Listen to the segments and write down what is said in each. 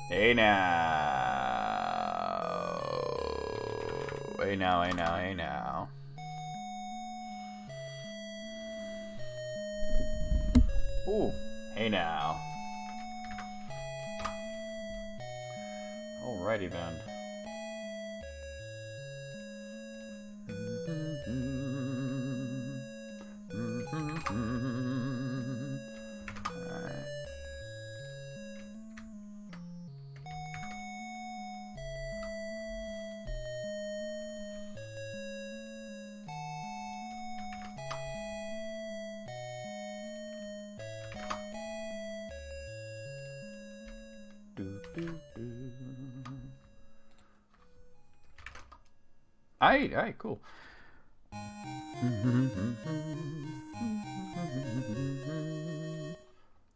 Hey now. Hey now, hey now, hey now. Ooh, hey now. Alrighty then. Alright. Alright, cool.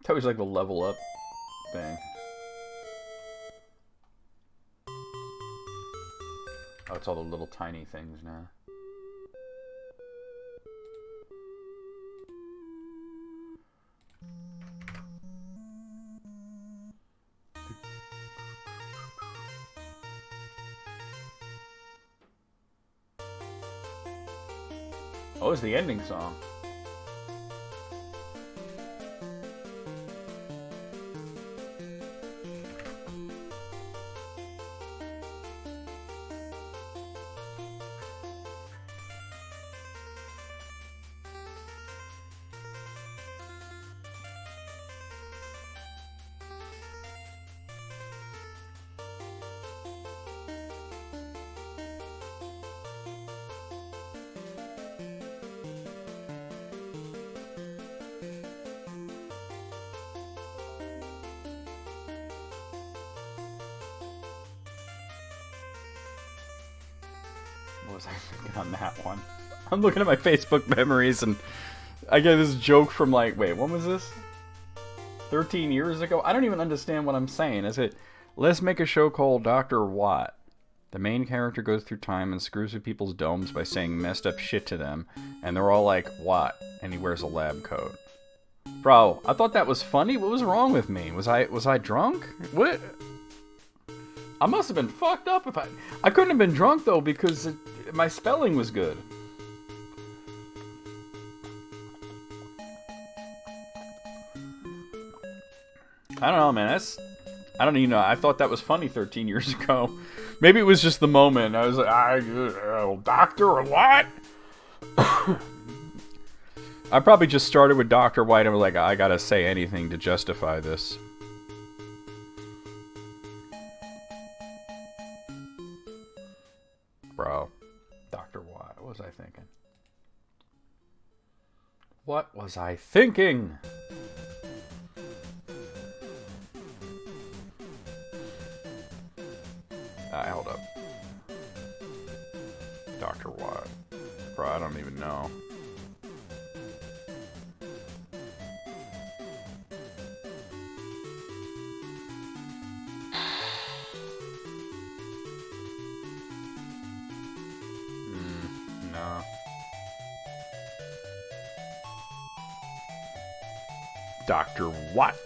That was like the level up thing. Oh, it's all the little tiny things now. Oh, it's the ending song. What was I thinking on that one? I'm looking at my Facebook memories and I get this joke from like, wait, when was this? 13 years ago? I don't even understand what I'm saying. Is it, let's make a show called Dr. Watt. The main character goes through time and screws with people's domes by saying messed up shit to them. And they're all like, what? And he wears a lab coat. Bro, I thought that was funny. What was wrong with me? Was I drunk? What? I must have been fucked up if I couldn't have been drunk though because my spelling was good. I don't know, man. I don't even know. I thought that was funny 13 years ago. Maybe it was just the moment. I was like, Doctor or what? I probably just started with Dr. White and was like, I gotta say anything to justify this. Bro. Dr. Watt. What was I thinking? What was I thinking? Hold up. Dr. Watt. Bro, I don't even know. No. Dr. Watt.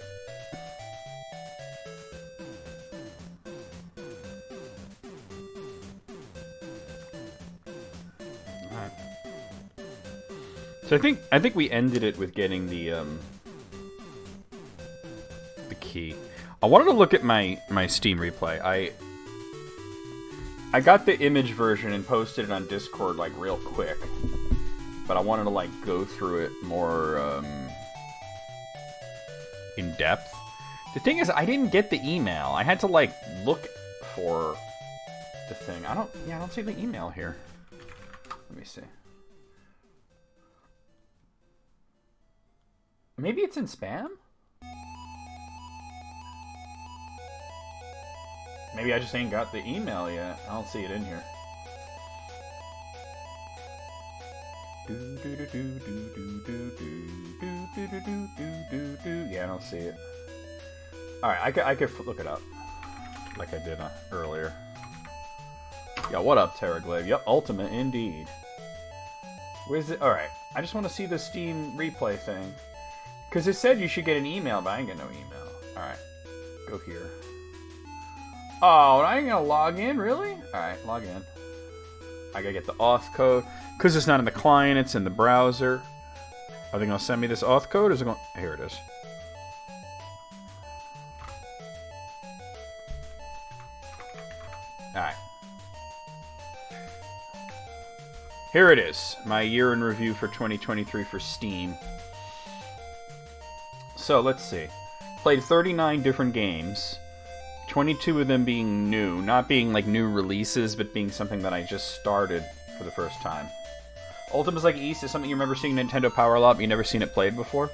So I think we ended it with getting the key. I wanted to look at my Steam replay. I got the image version and posted it on Discord like real quick, but I wanted to like go through it more in depth. The thing is, I didn't get the email. I had to like look for the thing. I don't see the email here. Let me see. Maybe it's in spam? Maybe I just ain't got the email yet. I don't see it in here. Yeah, I don't see it. Alright, I could look it up. Like I did earlier. Yeah, what up, Terraglaive? Yep, Ultima, indeed. Where's it? Alright, I just want to see the Steam replay thing. Because it said you should get an email, but I ain't get no email. Alright, go here. Oh, I ain't gonna log in, really? Alright, log in. I gotta get the auth code. Because it's not in the client, it's in the browser. Are they gonna send me this auth code, or is it going... Here it is. Alright. Here it is. My year in review for 2023 for Steam. So, let's see. Played 39 different games. 22 of them being new. Not being like new releases, but being something that I just started for the first time. Ultima's like East is something you remember seeing Nintendo Power a lot, but you never seen it played before?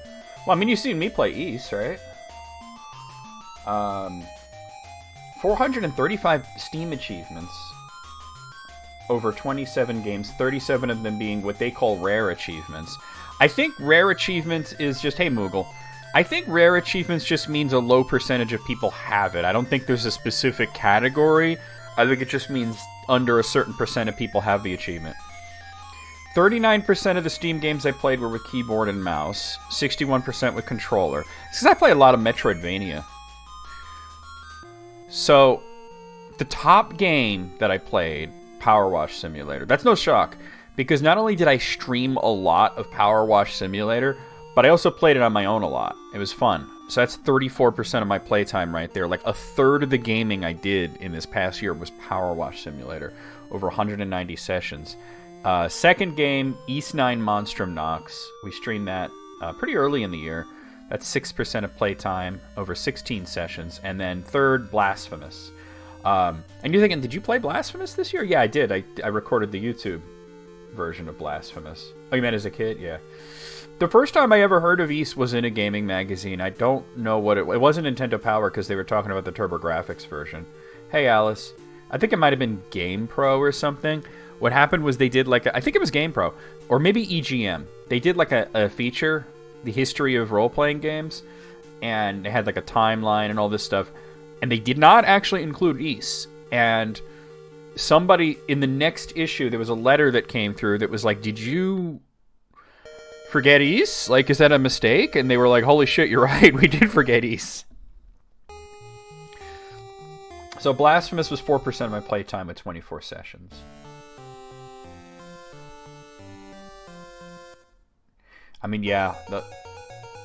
Well, I mean, you've seen me play East, right? 435 Steam achievements. Over 27 games, 37 of them being what they call rare achievements. I think rare achievements is just, hey, Moogle. I think rare achievements just means a low percentage of people have it. I don't think there's a specific category. I think it just means under a certain percent of people have the achievement. 39% of the Steam games I played were with keyboard and mouse. 61% with controller. Because I play a lot of Metroidvania. So, the top game that I played, Power Wash Simulator. That's no shock. Because not only did I stream a lot of Power Wash Simulator, but I also played it on my own a lot. It was fun. So that's 34% of my playtime right there. Like a third of the gaming I did in this past year was Power Wash Simulator. Over 190 sessions. Second game, East 9 Monstrum Nox. We streamed that pretty early in the year. That's 6% of playtime, over 16 sessions. And then third, Blasphemous. And you're thinking, did you play Blasphemous this year? Yeah, I did. I recorded the YouTube version of Blasphemous. Oh, you meant as a kid? Yeah. The first time I ever heard of East was in a gaming magazine. I don't know what it wasn't Nintendo Power because they were talking about the TurboGrafx version. Hey, Alice. I think it might have been Game Pro or something. What happened was they did like I think it was Game Pro or maybe EGM. They did like a feature, the history of role-playing games, and they had like a timeline and all this stuff. And they did not actually include East. And somebody in the next issue, there was a letter that came through that was like, did you forget East? Like, is that a mistake? And they were like, holy shit, you're right. We did forget East. So Blasphemous was 4% of my playtime with 24 sessions. I mean, yeah.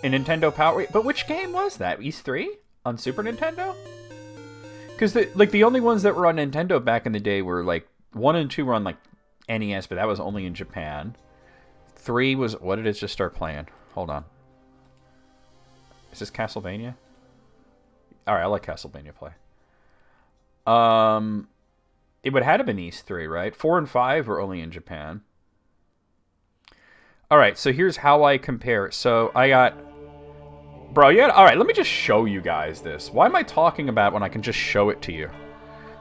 In Nintendo Power... But which game was that? East 3? On Super Nintendo? Because the only ones that were on Nintendo back in the day were like 1 and 2 were on like NES, but that was only in Japan. 3 was... What did it just start playing? Hold on. Is this Castlevania? Alright, I like Castlevania play. It would have been East 3, right? 4 and 5 were only in Japan. Alright, so here's how I compare. So I got... Bro, yeah. Alright, let me just show you guys this. Why am I talking about it when I can just show it to you?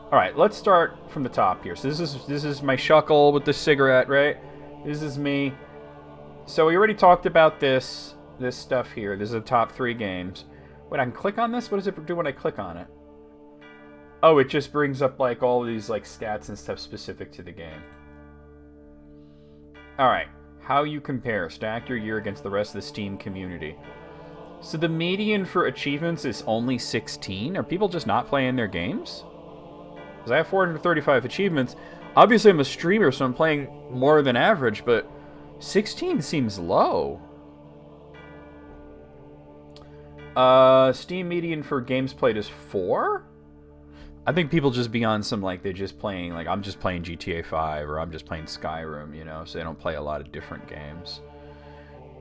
Alright, let's start from the top here. So this is my Shuckle with the cigarette, right? This is me. So we already talked about this stuff here. This is the top 3 games. Wait, I can click on this? What does it do when I click on it? Oh, it just brings up like all these like stats and stuff specific to the game. Alright, how you compare. Stack your year against the rest of the Steam community. So the median for achievements is only 16? Are people just not playing their games? Because I have 435 achievements. Obviously I'm a streamer, so I'm playing more than average, but 16 seems low. Steam median for games played is 4? I think people just be on some, like, they're just playing, like, I'm just playing GTA 5, or I'm just playing Skyrim, you know, so they don't play a lot of different games.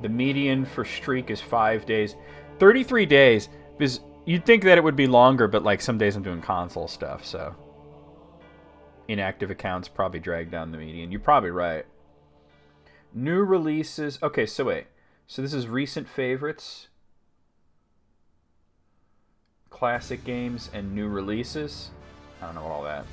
The median for streak is 5 days. 33 days, because you'd think that it would be longer, but, like, some days I'm doing console stuff, so. Inactive accounts probably drag down the median. You're probably right. New releases. Okay, so wait. So this is recent favorites. Classic games and new releases. I don't know all that.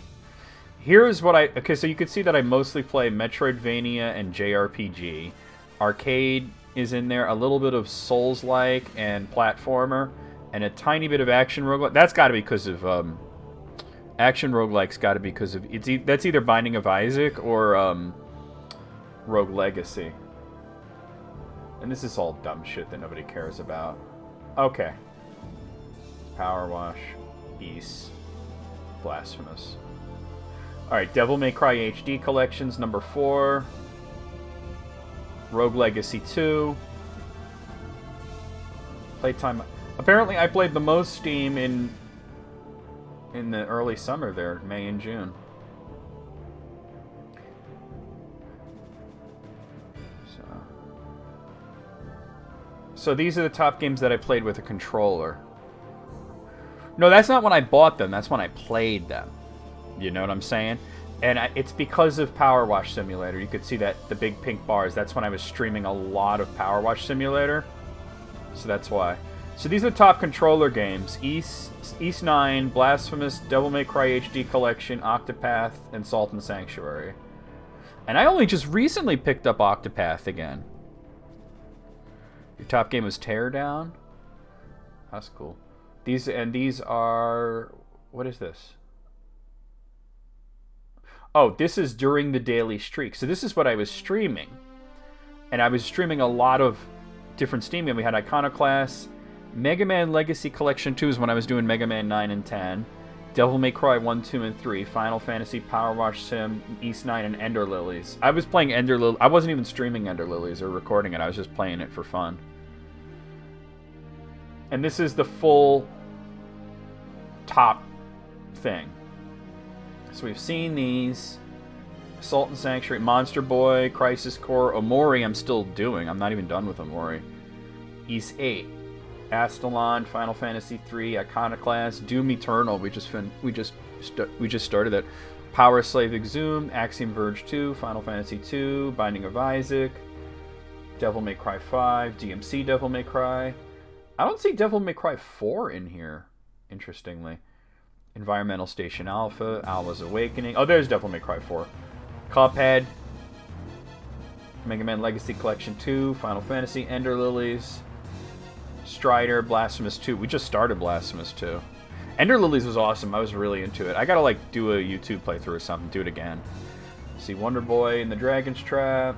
Here's what I... Okay, so you can see that I mostly play Metroidvania and JRPG. Arcade is in there. A little bit of Souls-like and platformer. And a tiny bit of action roguelike. That's got to be because of... action roguelike's got to be because of... That's either Binding of Isaac or Rogue Legacy. And this is all dumb shit that nobody cares about. Okay. Power Wash, East. Blasphemous. Alright, Devil May Cry HD Collections, number 4. Rogue Legacy 2. Playtime. Apparently I played the most Steam in the early summer there, May and June. So these are the top games that I played with a controller. No, that's not when I bought them. That's when I played them. You know what I'm saying? And it's because of Power Wash Simulator. You could see that, the big pink bars. That's when I was streaming a lot of Power Wash Simulator. So that's why. So these are the top controller games. East 9, Blasphemous, Devil May Cry HD Collection, Octopath, and Salt and Sanctuary. And I only just recently picked up Octopath again. Your top game was Teardown? That's cool. These are... What is this? Oh, this is during the daily streak. So this is what I was streaming. And I was streaming a lot of different Steam games. We had Iconoclast, Mega Man Legacy Collection 2 is when I was doing Mega Man 9 and 10. Devil May Cry 1, 2, and 3. Final Fantasy, Power Wash Sim, East 9, and Ender Lilies. I was playing Ender Lilies. I wasn't even streaming Ender Lilies or recording it. I was just playing it for fun. And this is the full top thing. So we've seen these. Salt and Sanctuary, Monster Boy, Crisis Core, Omori I'm still doing. I'm not even done with Omori. East 8. Astalon, Final Fantasy 3, Iconoclast, Doom Eternal. We just started that. Power Slave Exhumed, Axiom Verge 2, Final Fantasy 2, Binding of Isaac, Devil May Cry 5, DMC Devil May Cry. I don't see Devil May Cry 4 in here, interestingly. Environmental Station Alpha, Alva's Awakening. Oh, there's Devil May Cry 4. Cuphead, Mega Man Legacy Collection 2, Final Fantasy, Ender Lilies, Strider, Blasphemous 2. We just started Blasphemous 2. Ender Lilies was awesome. I was really into it. I gotta, like, do a YouTube playthrough or something. Do it again. See Wonder Boy and the Dragon's Trap,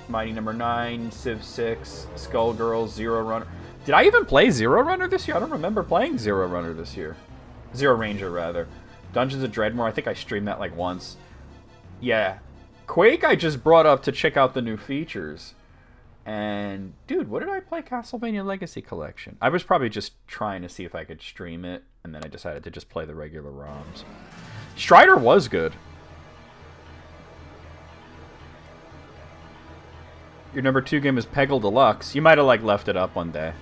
Mighty Number 9, Civ 6, Skullgirls, Zero Runner. Did I even play Zero Runner this year? I don't remember playing Zero Runner this year. Zero Ranger, rather. Dungeons of Dreadmore, I think I streamed that, like, once. Yeah. Quake I just brought up to check out the new features. And, dude, what did I play? Castlevania Legacy Collection. I was probably just trying to see if I could stream it, and then I decided to just play the regular ROMs. Strider was good. Your number 2 game is Peggle Deluxe. You might have, like, left it up one day.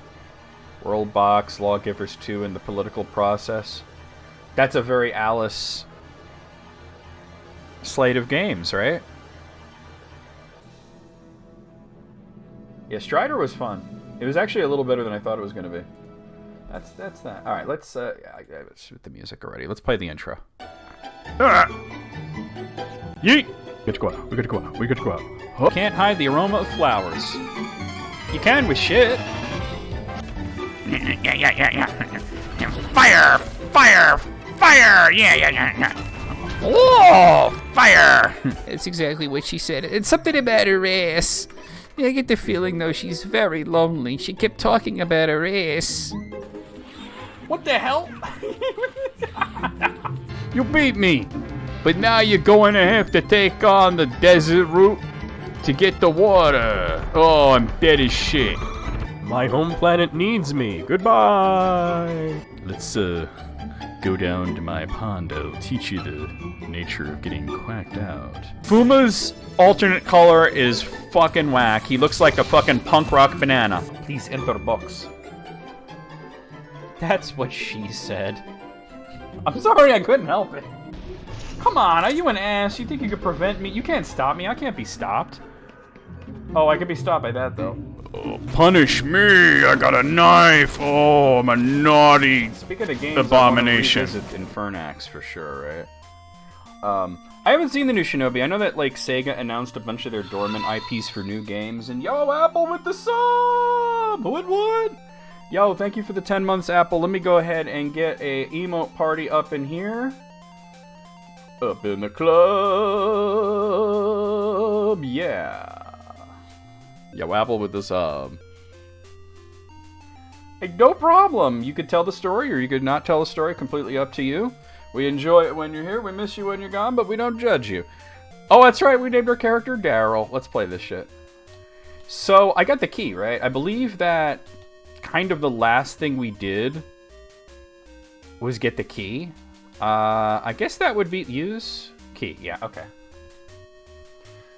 World Box, Lawgivers 2, and The Political Process. That's a very Alice slate of games, right? Yeah, Strider was fun. It was actually a little better than I thought it was going to be. That's that. All right, let's shoot the music already. Let's play the intro. Yeet! We got to go out. We got to go out. We got to go out. Huh? Can't hide the aroma of flowers. You can with shit. Yeah. Fire! Fire! Fire! Yeah. Oh, fire! That's exactly what she said. It's something about her ass. I get the feeling, though, she's very lonely. She kept talking about her ass. What the hell? You beat me. But now you're going to have to take on the desert route to get the water. Oh, I'm dead as shit. My home planet needs me. Goodbye. Let's go down to my pond. I'll teach you the nature of getting quacked out. Fuma's alternate color is fucking whack. He looks like a fucking punk rock banana. Please enter box. That's what she said. I'm sorry, I couldn't help it. Come on, are you an ass? You think you could prevent me? You can't stop me. I can't be stopped. Oh, I could be stopped by that, though. Oh, punish me! I got a knife! Oh, I'm a naughty Speaking of games, abomination. I want to revisit Infernax for sure, right? I haven't seen the new Shinobi. I know that, like, Sega announced a bunch of their dormant IPs for new games, and yo, Apple with the sub! What? Yo, thank you for the 10 months, Apple. Let me go ahead and get a emote party up in here. Up in the club, yeah. Yo, Apple with the sub. Hey, no problem. You could tell the story or you could not tell the story. Completely up to you. We enjoy it when you're here, we miss you when you're gone, but we don't judge you. Oh, that's right, we named our character Daryl. Let's play this shit. So, I got the key, right? I believe that kind of the last thing we did was get the key. I guess that would be use key. Yeah, okay.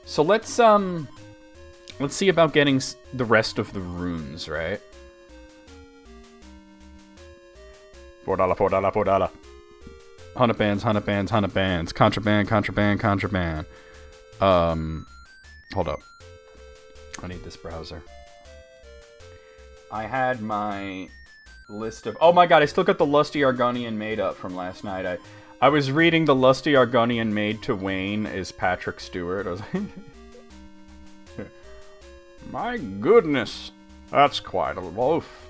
So let's see about getting the rest of the runes, right? $4, $4, $4. 100 bands, 100 bands, 100 bands. Contraband, contraband, contraband. Hold up. I need this browser. I had my list of... Oh my god, I still got the Lusty Argonian maid up from last night. I was reading the Lusty Argonian maid to Wayne is Patrick Stewart. I was like... My goodness, that's quite a loaf.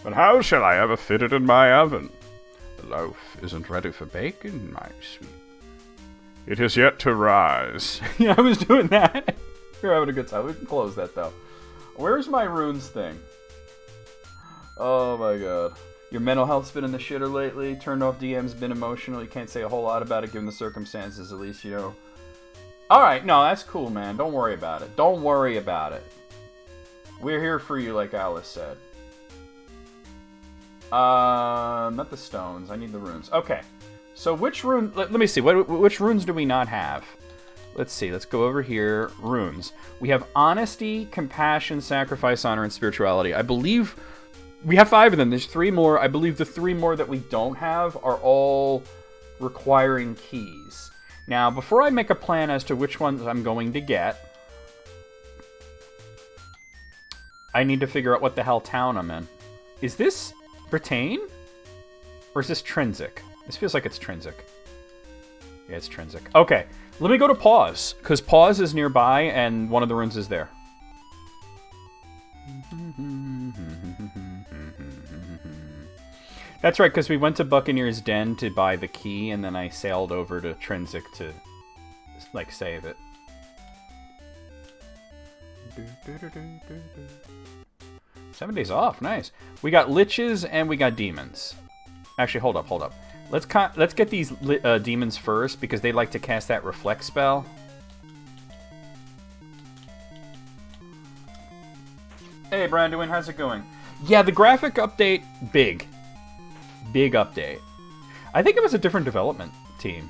But how shall I ever fit it in my oven? The loaf isn't ready for baking, my sweet. It is yet to rise. Yeah, I was doing that. You're having a good time. We can close that, though. Where's my runes thing? Oh, my God. Your mental health's been in the shitter lately. Turned off DM's been emotional. You can't say a whole lot about it given the circumstances. At least, you know. Alright, no, that's cool, man. Don't worry about it. Don't worry about it. We're here for you, like Alice said. Not the stones. I need the runes. Okay. So which rune... Let me see. Which runes do we not have? Let's see. Let's go over here. Runes. We have honesty, compassion, sacrifice, honor, and spirituality. I believe... We have 5 of them. There's 3 more. I believe the 3 more that we don't have are all requiring keys. Now, before I make a plan as to which ones I'm going to get, I need to figure out what the hell town I'm in. Is this Britain? Or is this Trinsic? This feels like it's Trinsic. Yeah, it's Trinsic. Okay, let me go to Pause, because Pause is nearby and one of the runes is there. That's right, because we went to Buccaneer's Den to buy the key, and then I sailed over to Trinsic to, like, save it. 7 days off, nice. We got liches and we got demons. Actually, hold up. Let's get these demons first, because they like to cast that reflect spell. Hey, Branduin, how's it going? Yeah, the graphic update, big update. I think it was a different development team.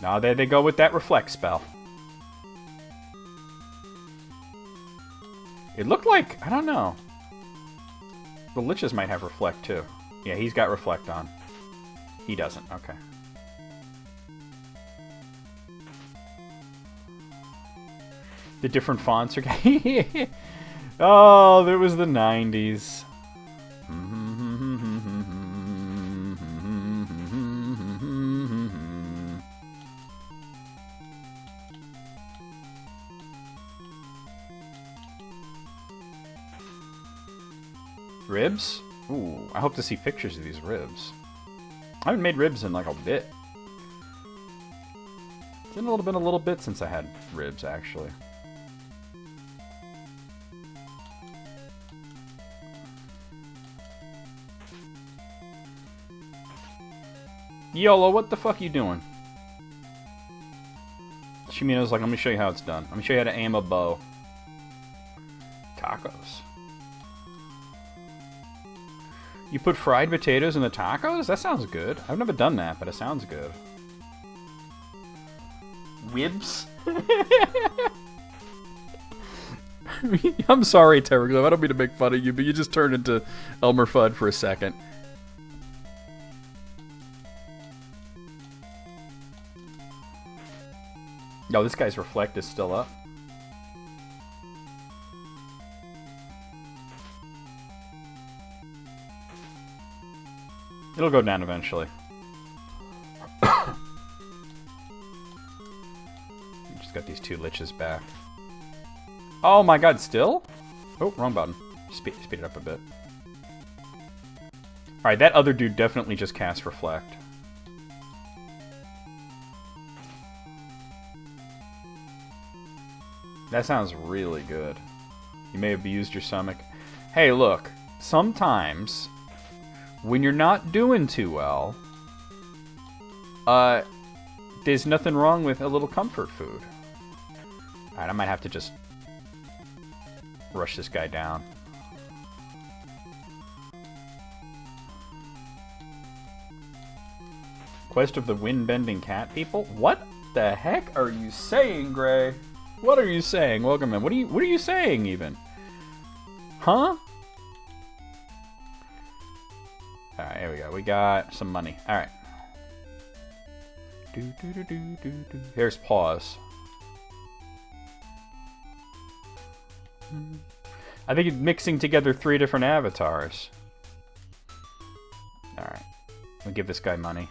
Now there they go with that reflect spell. It looked like, I don't know. The liches might have reflect too. Yeah, he's got reflect on. He doesn't, okay. The different fonts are... Oh, there was the 90s. Ribs? Ooh, I hope to see pictures of these ribs. I haven't made ribs in like a bit. It's been a little bit since I had ribs, actually. YOLO, what the fuck you doing? Shimino's like, let me show you how it's done. Let me show you how to aim a bow. Tacos. You put fried potatoes in the tacos? That sounds good. I've never done that, but it sounds good. Wibs? I'm sorry, Terraglow. I don't mean to make fun of you, but you just turned into Elmer Fudd for a second. No, this guy's reflect is still up. It'll go down eventually. Just got these 2 liches back. Oh my god, still? Oh, wrong button. Speed it up a bit. Alright, that other dude definitely just cast reflect. That sounds really good. You may have abused your stomach. Hey, look. Sometimes when you're not doing too well, there's nothing wrong with a little comfort food. Alright, I might have to just rush this guy down. Quest of the wind-bending cat people? What the heck are you saying, Gray? What are you saying? Welcome in. What are you saying even? Huh? Alright, here we go. We got some money. Alright. Here's pause. I think it's mixing together 3 different avatars. Alright. We'll give this guy money.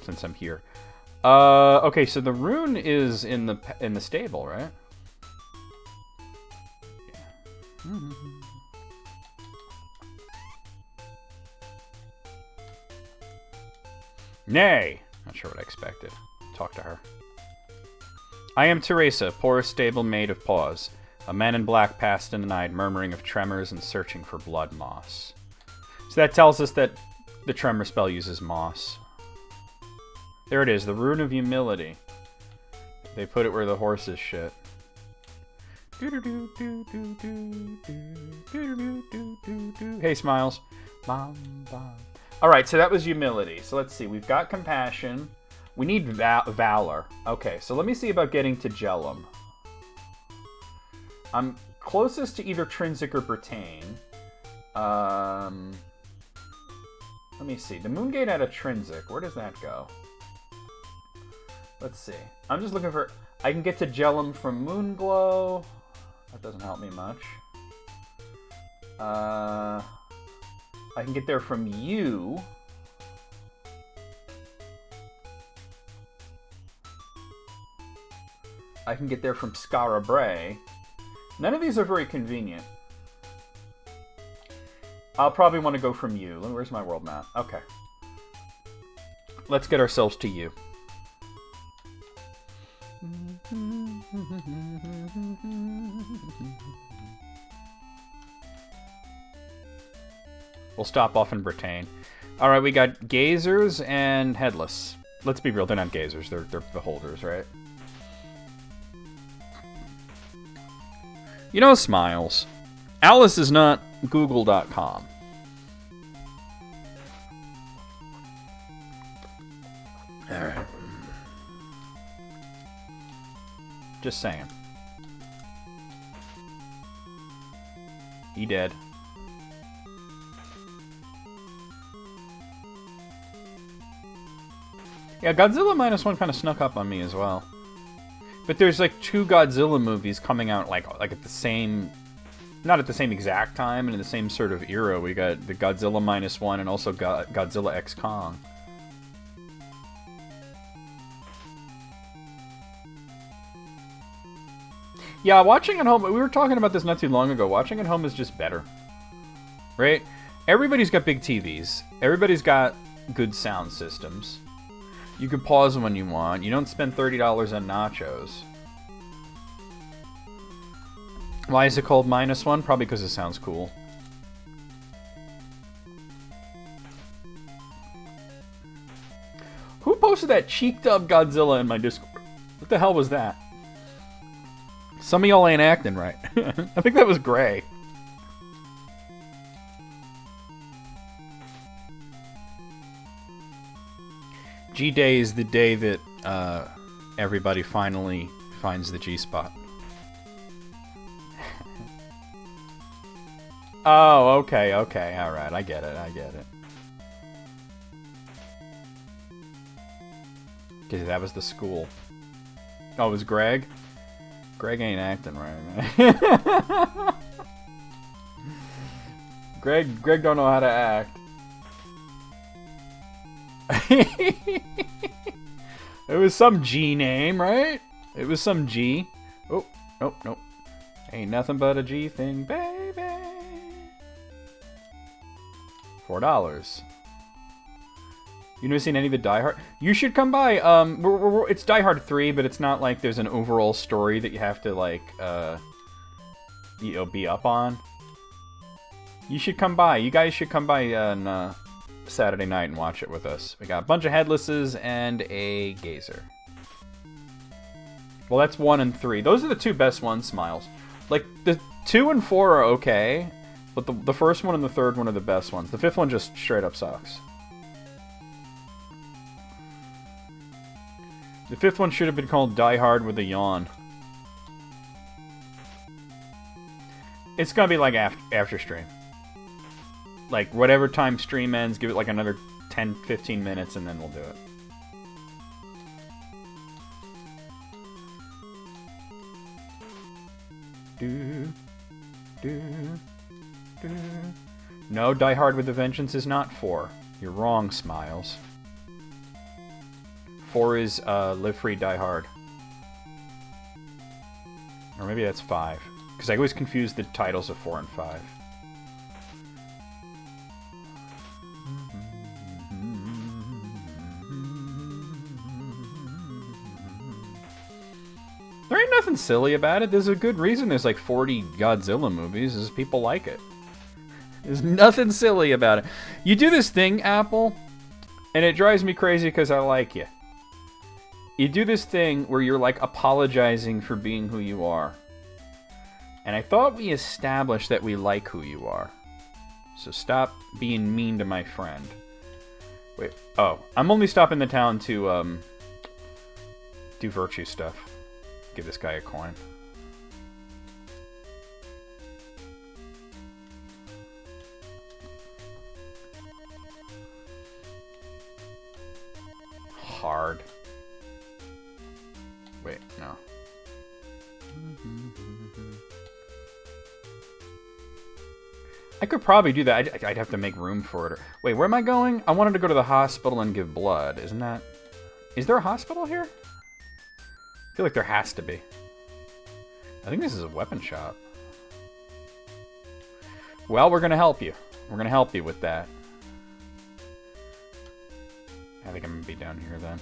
Since I'm here. Okay, so the rune is in the stable, right? Yeah. Nay! Not sure what I expected. Talk to her. I am Teresa, poor stable maid of paws. A man in black passed in the night, murmuring of tremors and searching for blood moss. So that tells us that the tremor spell uses moss. There it is, the Rune of Humility. They put it where the horses shit. Hey, Smiles. Alright, so that was Humility. So let's see, we've got Compassion. We need Valor. Okay, so let me see about getting to Jellum. I'm closest to either Trinsic or Brittain. Let me see. The Moongate out of Trinsic. Where does that go? Let's see. I'm just looking for... I can get to Jellum from Moonglow. That doesn't help me much. I can get there from you. I can get there from Skara Brae. None of these are very convenient. I'll probably want to go from you. Where's my world map? Okay. Let's get ourselves to you. We'll stop off in Brittain. Alright, we got Gazers and Headless. Let's be real, they're not Gazers, they're Beholders, right? You know, Smiles. Alice is not Google.com. Alright. Just saying. He dead. Yeah, Godzilla -1 kind of snuck up on me as well. But there's like 2 Godzilla movies coming out like at the same... Not at the same exact time and in the same sort of era. We got the Godzilla -1 and also Godzilla X Kong. Yeah, watching at home... We were talking about this not too long ago. Watching at home is just better. Right? Everybody's got big TVs. Everybody's got good sound systems. You can pause when you want. You don't spend $30 on nachos. Why is it called -1? Probably because it sounds cool. Who posted that cheeked up Godzilla in my Discord? What the hell was that? Some of y'all ain't acting right. I think that was Gray. G-Day is the day that everybody finally finds the G-spot. Oh, okay, alright, I get it. Because that was the school. Oh, it was Greg? Greg ain't acting right, man. Greg don't know how to act. It was some G name, right? It was some G. Oh, nope. Ain't nothing but a G thing, baby. $4. You never seen any of the Die Hard? You should come by. It's Die Hard 3, but it's not like there's an overall story that you have to like, be up on. You should come by. You guys should come by on Saturday night and watch it with us. We got a bunch of headlesses and a gazer. Well, that's 1 and 3. Those are the 2 best ones, Smiles. Like, the 2 and 4 are okay, but the first one and the third one are the best ones. The 5th one just straight up sucks. The 5th one should have been called Die Hard with a Yawn. It's gonna be like after stream. Like, whatever time stream ends, give it like another 10, 15 minutes, and then we'll do it. No, Die Hard with a Vengeance is not 4. You're wrong, Smiles. 4 is Live Free, Die Hard. Or maybe that's 5. Because I always confuse the titles of 4 and 5. There ain't nothing silly about it. There's a good reason there's like 40 Godzilla movies, is people like it. There's nothing silly about it. You do this thing, Apple, and it drives me crazy because I like you. You do this thing where you're like apologizing for being who you are. And I thought we established that we like who you are. So stop being mean to my friend. Wait, oh, I'm only stopping the town to do virtue stuff. Give this guy a coin. Hard. Wait, no. I could probably do that. I'd have to make room for it. Wait, where am I going? I wanted to go to the hospital and give blood. Isn't that... Is there a hospital here? I feel like there has to be. I think this is a weapon shop. Well, we're going to help you. We're going to help you with that. I think I'm going to be down here then.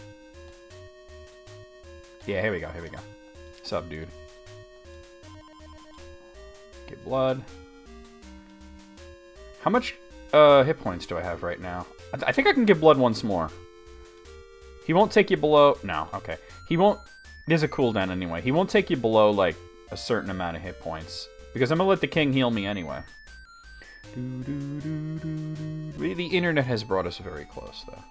Yeah, here we go, here we go. Sup, dude. Get blood. How much hit points do I have right now? I think I can give blood once more. He won't take you below... No, okay. He won't... There's a cooldown anyway. He won't take you below, like, a certain amount of hit points. Because I'm going to let the king heal me anyway. The internet has brought us very close, though.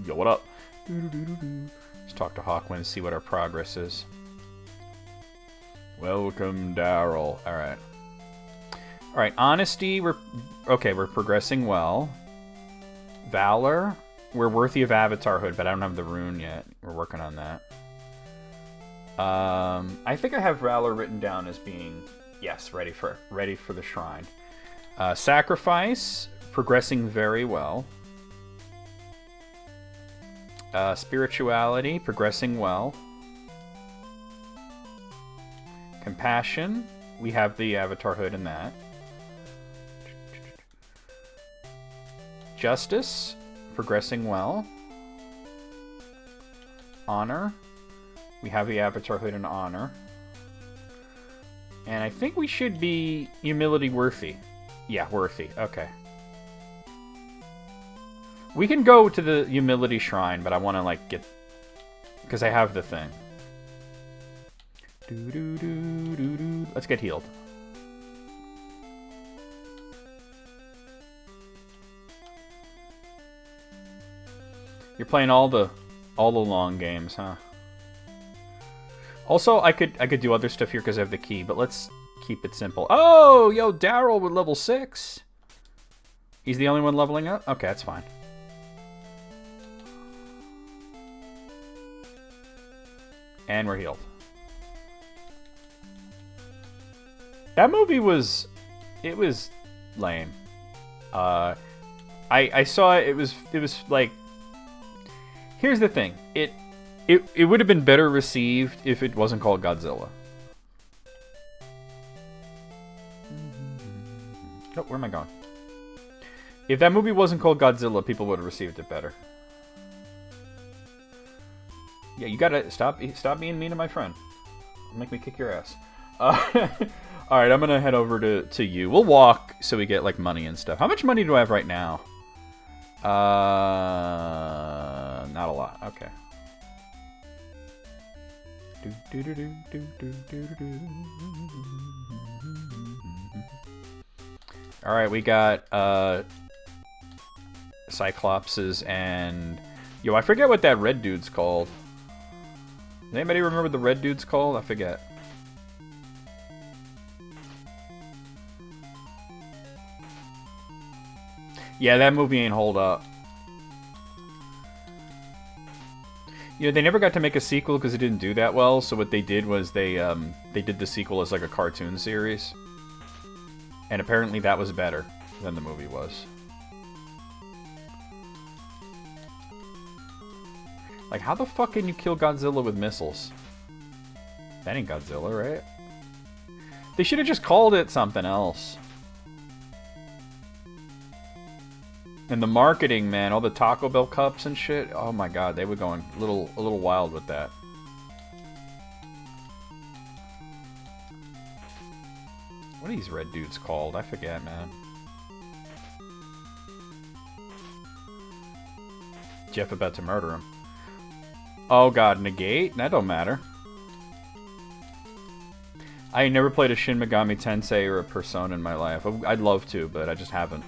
Yo, what up? Let's talk to Hawkwind and see what our progress is. Welcome, Daryl. Alright. Alright, honesty, we're progressing well. Valor, we're worthy of Avatarhood, but I don't have the rune yet. We're working on that. I think I have Valor written down as being, yes, ready for the shrine. Sacrifice, progressing very well. Spirituality, progressing well. Compassion, we have the Avatarhood in that. Justice, progressing well. Honor, we have the Avatarhood in Honor. And I think we should be Humility worthy. Yeah, worthy, okay. We can go to the Humility Shrine, but I want to, like, get... Because I have the thing. Let's get healed. You're playing all the long games, huh? Also, I could do other stuff here because I have the key, but let's keep it simple. Oh, yo, Daryl with level 6. He's the only one leveling up? Okay, that's fine. And we're healed. That movie was... It was lame. I saw it, it was like... Here's the thing. It would have been better received if it wasn't called Godzilla. Oh, where am I going? If that movie wasn't called Godzilla, people would have received it better. Yeah, you gotta stop being mean to my friend. Make me kick your ass. Alright, I'm gonna head over to you. We'll walk so we get, like, money and stuff. How much money do I have right now? Not a lot. Okay. Alright, we got, Cyclopses and... Yo, I forget what that red dude's called. Does anybody remember the red dude's called? I forget. Yeah, that movie ain't hold up. You know, they never got to make a sequel because it didn't do that well, so what they did was they did the sequel as like a cartoon series. And apparently that was better than the movie was. Like, how the fuck can you kill Godzilla with missiles? That ain't Godzilla, right? They should have just called it something else. And the marketing, man, all the Taco Bell cups and shit. Oh my god, they were going a little wild with that. What are these red dudes called? I forget, man. Jeff about to murder him. Oh god, negate? That don't matter. I never played a Shin Megami Tensei or a Persona in my life. I'd love to, but I just haven't.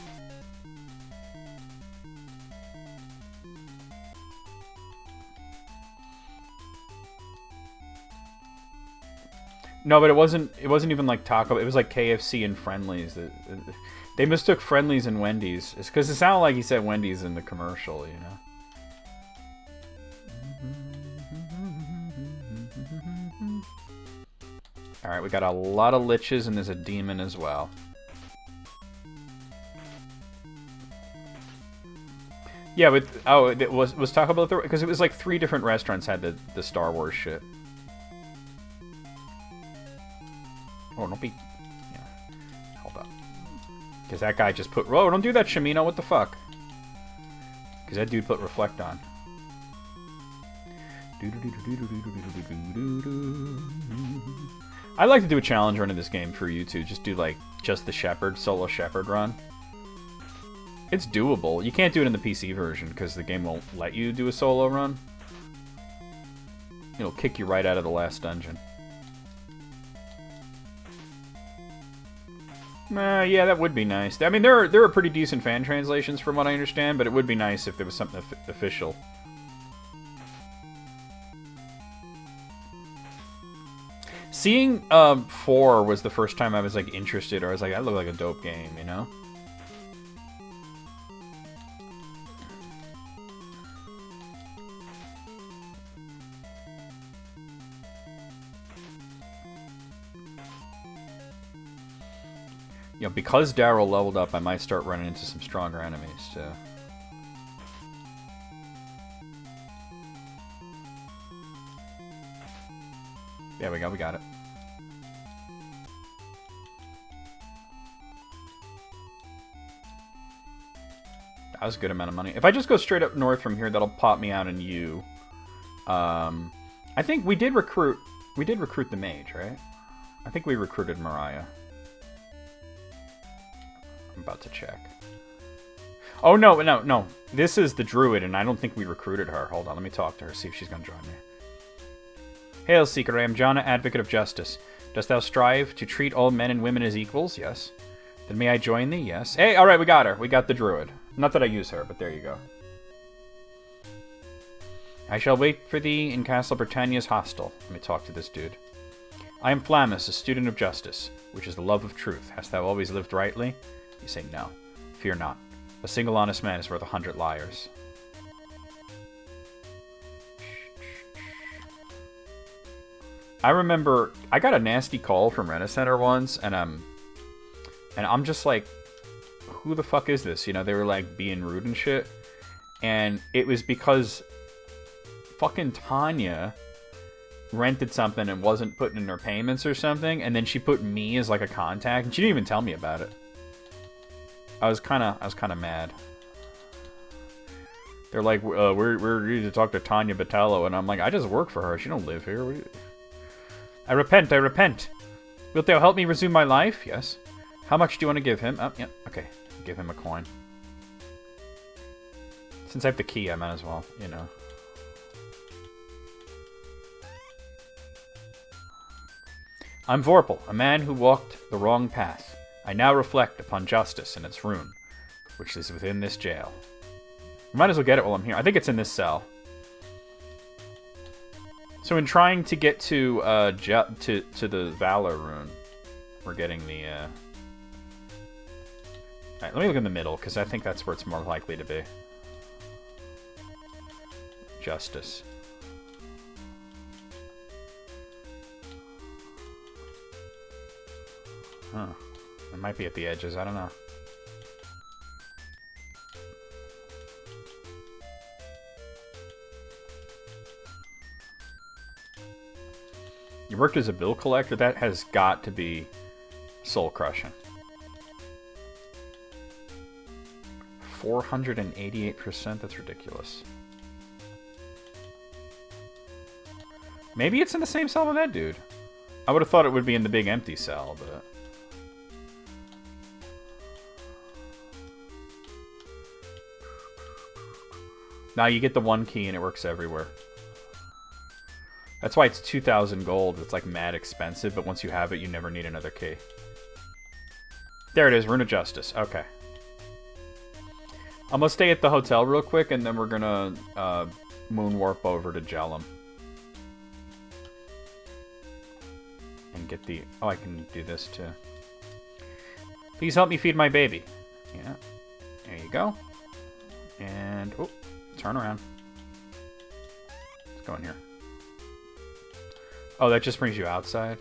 No, but it wasn't even like Taco. It was like KFC and Friendly's. They mistook Friendly's and Wendy's. It's because it sounded like he said Wendy's in the commercial, you know. Alright, we got a lot of liches and there's a demon as well. Yeah, but oh, it was Taco Bell because it was like 3 different restaurants had the Star Wars shit. Oh, don't be... Yeah. Hold up. Because that guy just put... Whoa, don't do that, Shamino. What the fuck? Because that dude put Reflect on. I'd like to do a challenge run in this game for you two. Just do, like, just the Shepherd, solo Shepherd run. It's doable. You can't do it in the PC version because the game won't let you do a solo run. It'll kick you right out of the last dungeon. Yeah, that would be nice. I mean, there are pretty decent fan translations from what I understand, but it would be nice if there was something official. Seeing 4 was the first time I was like interested, or I was like, that looked like a dope game, you know? You know, because Daryl leveled up, I might start running into some stronger enemies, too. There we go, we got it. That was a good amount of money. If I just go straight up north from here, that'll pop me out in U. I think we did recruit the mage, right? I think we recruited Mariah. I'm about to check. Oh, no. This is the druid, and I don't think we recruited her. Hold on, let me talk to her, see if she's going to join me. Hail, Seeker, I am Jana, advocate of justice. Dost thou strive to treat all men and women as equals? Yes. Then may I join thee? Yes. Hey, alright, we got her. We got the druid. Not that I use her, but there you go. I shall wait for thee in Castle Britannia's hostel. Let me talk to this dude. I am Flammus, a student of justice, which is the love of truth. Hast thou always lived rightly? You say no. Fear not. A single honest man is worth 100 liars. I remember I got a nasty call from Rent-A-Center once, and I'm just like, who the fuck is this? You know, they were like being rude and shit. And it was because fucking Tanya rented something and wasn't putting in her payments or something, and then she put me as like a contact, and she didn't even tell me about it. I was kind of mad. They're like, we're ready to talk to Tanya Batello, and I'm like, I just work for her. She don't live here. I repent. I repent. Wilt thou help me resume my life? Yes. How much do you want to give him? Oh, yeah. Okay. Give him a coin. Since I have the key, I might as well, you know. I'm Vorpal, a man who walked the wrong path. I now reflect upon justice and its rune, which is within this jail. Might as well get it while I'm here. I think it's in this cell. So in trying to get to the Valor rune, we're getting the. Alright, let me look in the middle because I think that's where it's more likely to be. Justice. Huh. It might be at the edges. I don't know. You worked as a bill collector? That has got to be soul-crushing. 488%? That's ridiculous. Maybe it's in the same cell with that dude. I would have thought it would be in the big empty cell, but... Now you get the one key and it works everywhere. That's why it's 2,000 gold. It's like mad expensive, but once you have it, you never need another key. There it is, Rune of Justice. Okay. I'm gonna stay at the hotel real quick, and then we're gonna moonwarp over to Jellum. And get the... Oh, I can do this too. Please help me feed my baby. Yeah. There you go. And... Oh, turn around. Let's go in here. Oh, that just brings you outside?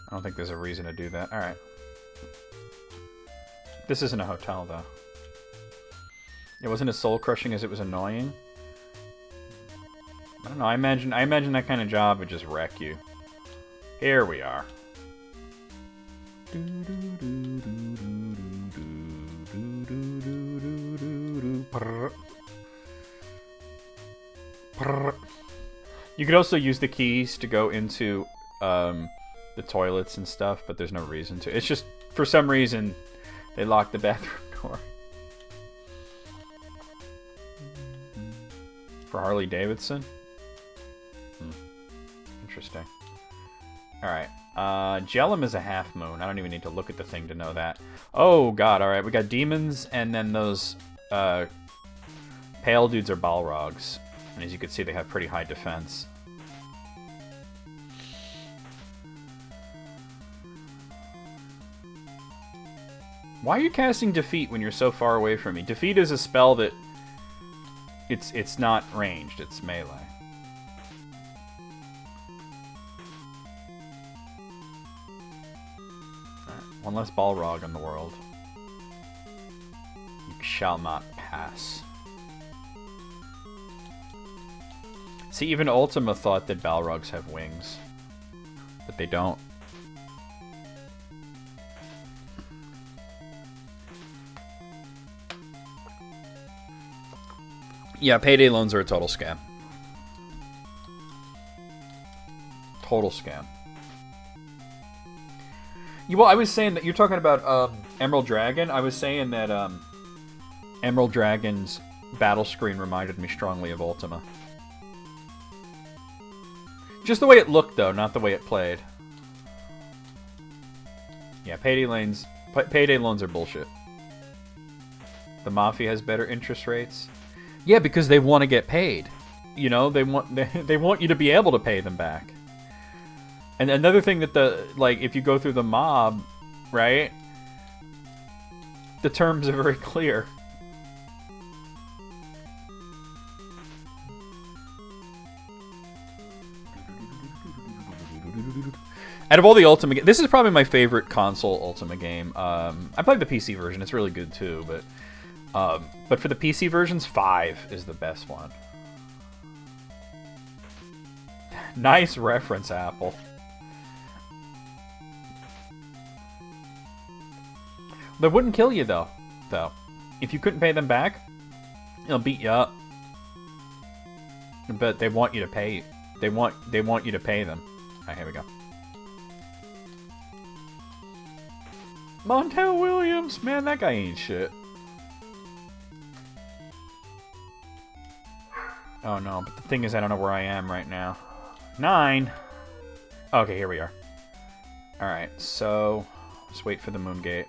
I don't think there's a reason to do that. Alright. This isn't a hotel, though. It wasn't as soul-crushing as it was annoying. I don't know, I imagine that kind of job would just wreck you. Here we are. You could also use the keys to go into the toilets and stuff, but there's no reason to. It's just, for some reason, they locked the bathroom door. For Harley Davidson? Interesting. Alright. Jellum is a half moon. I don't even need to look at the thing to know that. Oh, God. Alright, we got demons, and then those pale dudes are Balrogs. And as you can see, they have pretty high defense. Why are you casting Defeat when you're so far away from me? Defeat is a spell that... It's not ranged, it's melee. Right, one less Balrog in the world. You shall not pass. See, even Ultima thought that Balrogs have wings. But they don't. Yeah, payday loans are a total scam. Total scam. Well, I was saying that you're talking about Emerald Dragon. I was saying that Emerald Dragon's battle screen reminded me strongly of Ultima. Just the way it looked, though, not the way it played. Yeah, payday loans are bullshit. The Mafia has better interest rates. Yeah, because they want to get paid. You know, they want you to be able to pay them back. And another thing that if you go through the mob, right? The terms are very clear. Out of all the Ultima games, this is probably my favorite console Ultima game. I played the PC version; it's really good too. But for the PC versions, 5 is the best one. Nice reference, Apple. That wouldn't kill you though. If you couldn't pay them back, they'll beat you up. But they want you to pay. They want you to pay them. Alright, here we go. Montel Williams, man, that guy ain't shit. Oh no, but the thing is I don't know where I am right now. 9. Okay, here we are. Alright, so let's wait for the moon gate.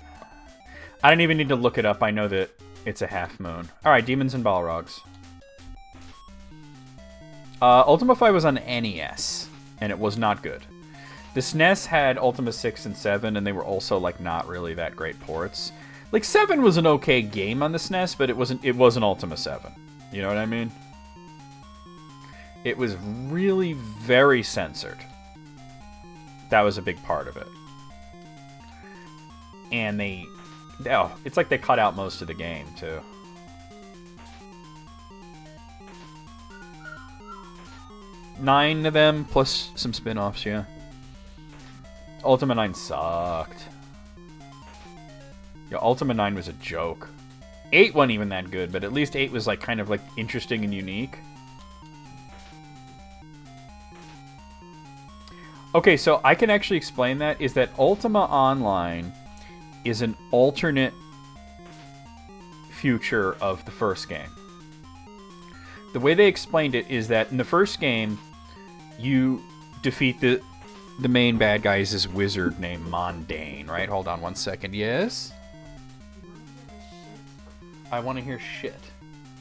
I don't even need to look it up. I know that it's a half moon. Alright, Demons and Balrogs. Ultima 5 was on NES, and it was not good. The SNES had Ultima 6 and 7, and they were also, like, not really that great ports. Like, 7 was an okay game on the SNES, but it wasn't Ultima 7. You know what I mean? It was really very censored. That was a big part of it. And it's like they cut out most of the game, too. Nine of them, plus some spin-offs, yeah. Ultima 9 sucked. Yeah, Ultima 9 was a joke. 8 wasn't even that good, but at least 8 was like kind of like interesting and unique. Okay, so I can actually explain that, is that Ultima Online is an alternate future of the first game. The way they explained it is that in the first game, you defeat the main bad guy is this wizard named Mondane, right? Hold on one second. Yes? I want to hear shit.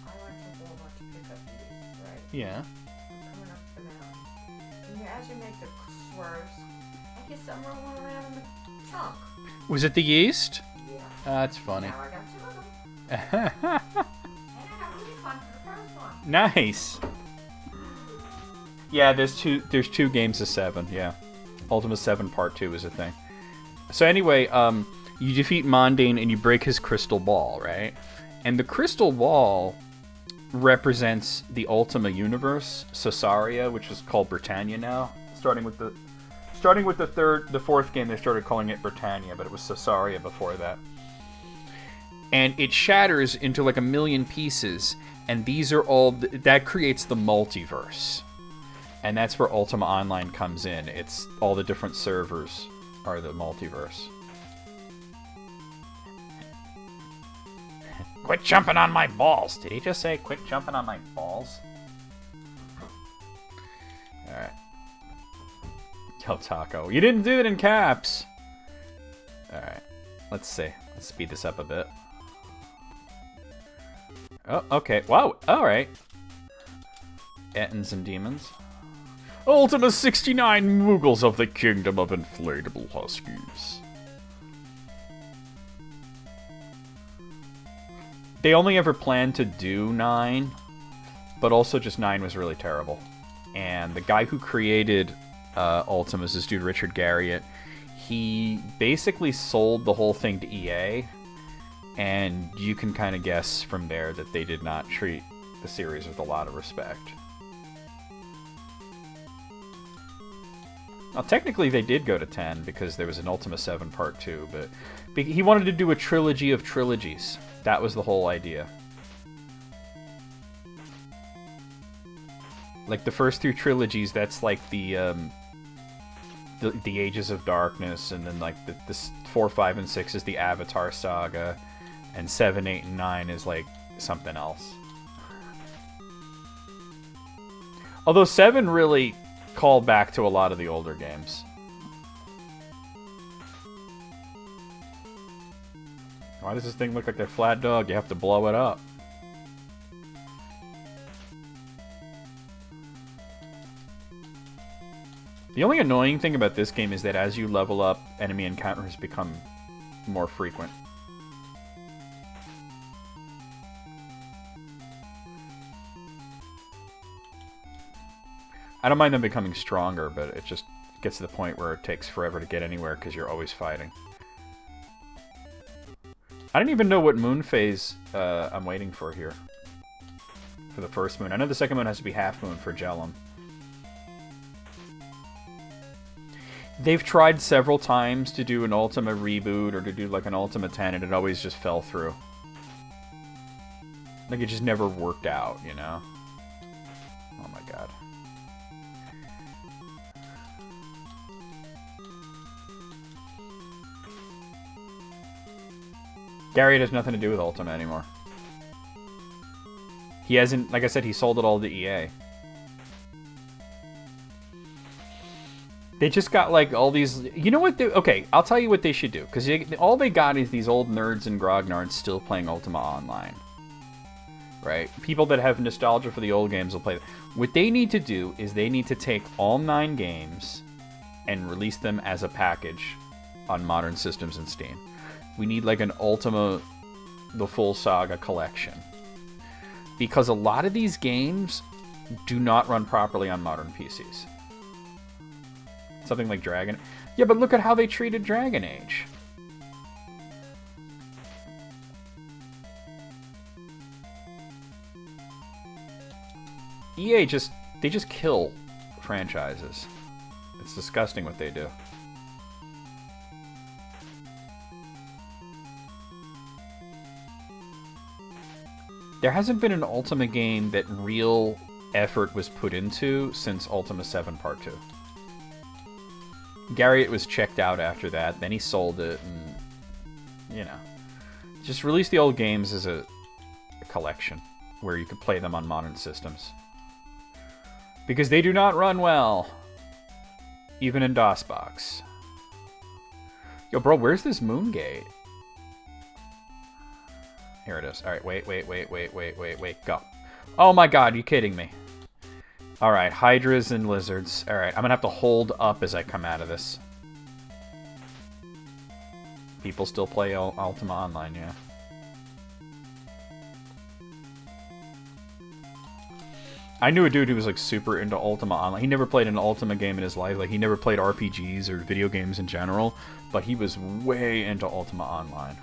I went to Walmart to pick up these, right? Yeah. I'm coming up the mountain. And as you make the swerves, I get some rolling around in the trunk. Was it the yeast? Yeah. That's funny. Now I got 2 of them. And I got a refund for the first one. Nice. Yeah, there's two games of 7, yeah. Ultima 7 Part 2 is a thing. So anyway, you defeat Mondane and you break his crystal ball, right? And the crystal ball represents the Ultima universe, Cesaria, which is called Britannia now. Starting with the fourth game, they started calling it Britannia, but it was Cesaria before that. And it shatters into like a million pieces, and these are all that creates the multiverse. And that's where Ultima Online comes in. It's all the different servers are the multiverse. Quit jumping on my balls. Did he just say, quit jumping on my balls? Alright. Yo, Taco. You didn't do it in caps! Alright. Let's see. Let's speed this up a bit. Oh, okay. Wow. Alright. Ettins and Demons. Ultima 69 Moogles of the Kingdom of Inflatable Huskies. They only ever planned to do 9, but also just 9 was really terrible. And the guy who created Ultima is this dude, Richard Garriott. He basically sold the whole thing to EA, and you can kind of guess from there that they did not treat the series with a lot of respect. Now, technically, they did go to 10 because there was an Ultima 7 Part 2, but he wanted to do a trilogy of trilogies. That was the whole idea. Like, the first 3 trilogies, that's like the Ages of Darkness, and then, like, the 4, 5, and 6 is the Avatar saga, and 7, 8, and 9 is, like, something else. Although 7 really called back to a lot of the older games. Why does this thing look like a flat dog? You have to blow it up. The only annoying thing about this game is that as you level up, enemy encounters become more frequent. I don't mind them becoming stronger, but it just gets to the point where it takes forever to get anywhere because you're always fighting. I don't even know what moon phase I'm waiting for here. For the first moon. I know the second moon has to be half moon for Jellum. They've tried several times to do an Ultima reboot or to do like an Ultima 10, and it always just fell through. Like, it just never worked out, you know? Oh my god. Gary has nothing to do with Ultima anymore. He hasn't, like I said, he sold it all to EA. They just got, like, all these... You know what? Okay, I'll tell you what they should do. Because all they got is these old nerds and grognards still playing Ultima Online. Right? People that have nostalgia for the old games will play them. What they need to do is they need to take all 9 games and release them as a package on modern systems and Steam. We need, like, an Ultima, the full saga collection. Because a lot of these games do not run properly on modern PCs. Something like Dragon... Yeah, but look at how they treated Dragon Age. EA they just kill franchises. It's disgusting what they do. There hasn't been an Ultima game that real effort was put into since Ultima 7 Part 2. Gary was checked out after that, then he sold it, and, you know. Just release the old games as a collection, where you could play them on modern systems. Because they do not run well, even in DOSBox. Yo, bro, where's this moon gate? Here it is. Alright, wait, go. Oh my god, you kidding me. Alright, hydras and lizards. Alright, I'm gonna have to hold up as I come out of this. People still play Ultima Online, yeah. I knew a dude who was, like, super into Ultima Online. He never played an Ultima game in his life. Like, he never played RPGs or video games in general. But he was way into Ultima Online.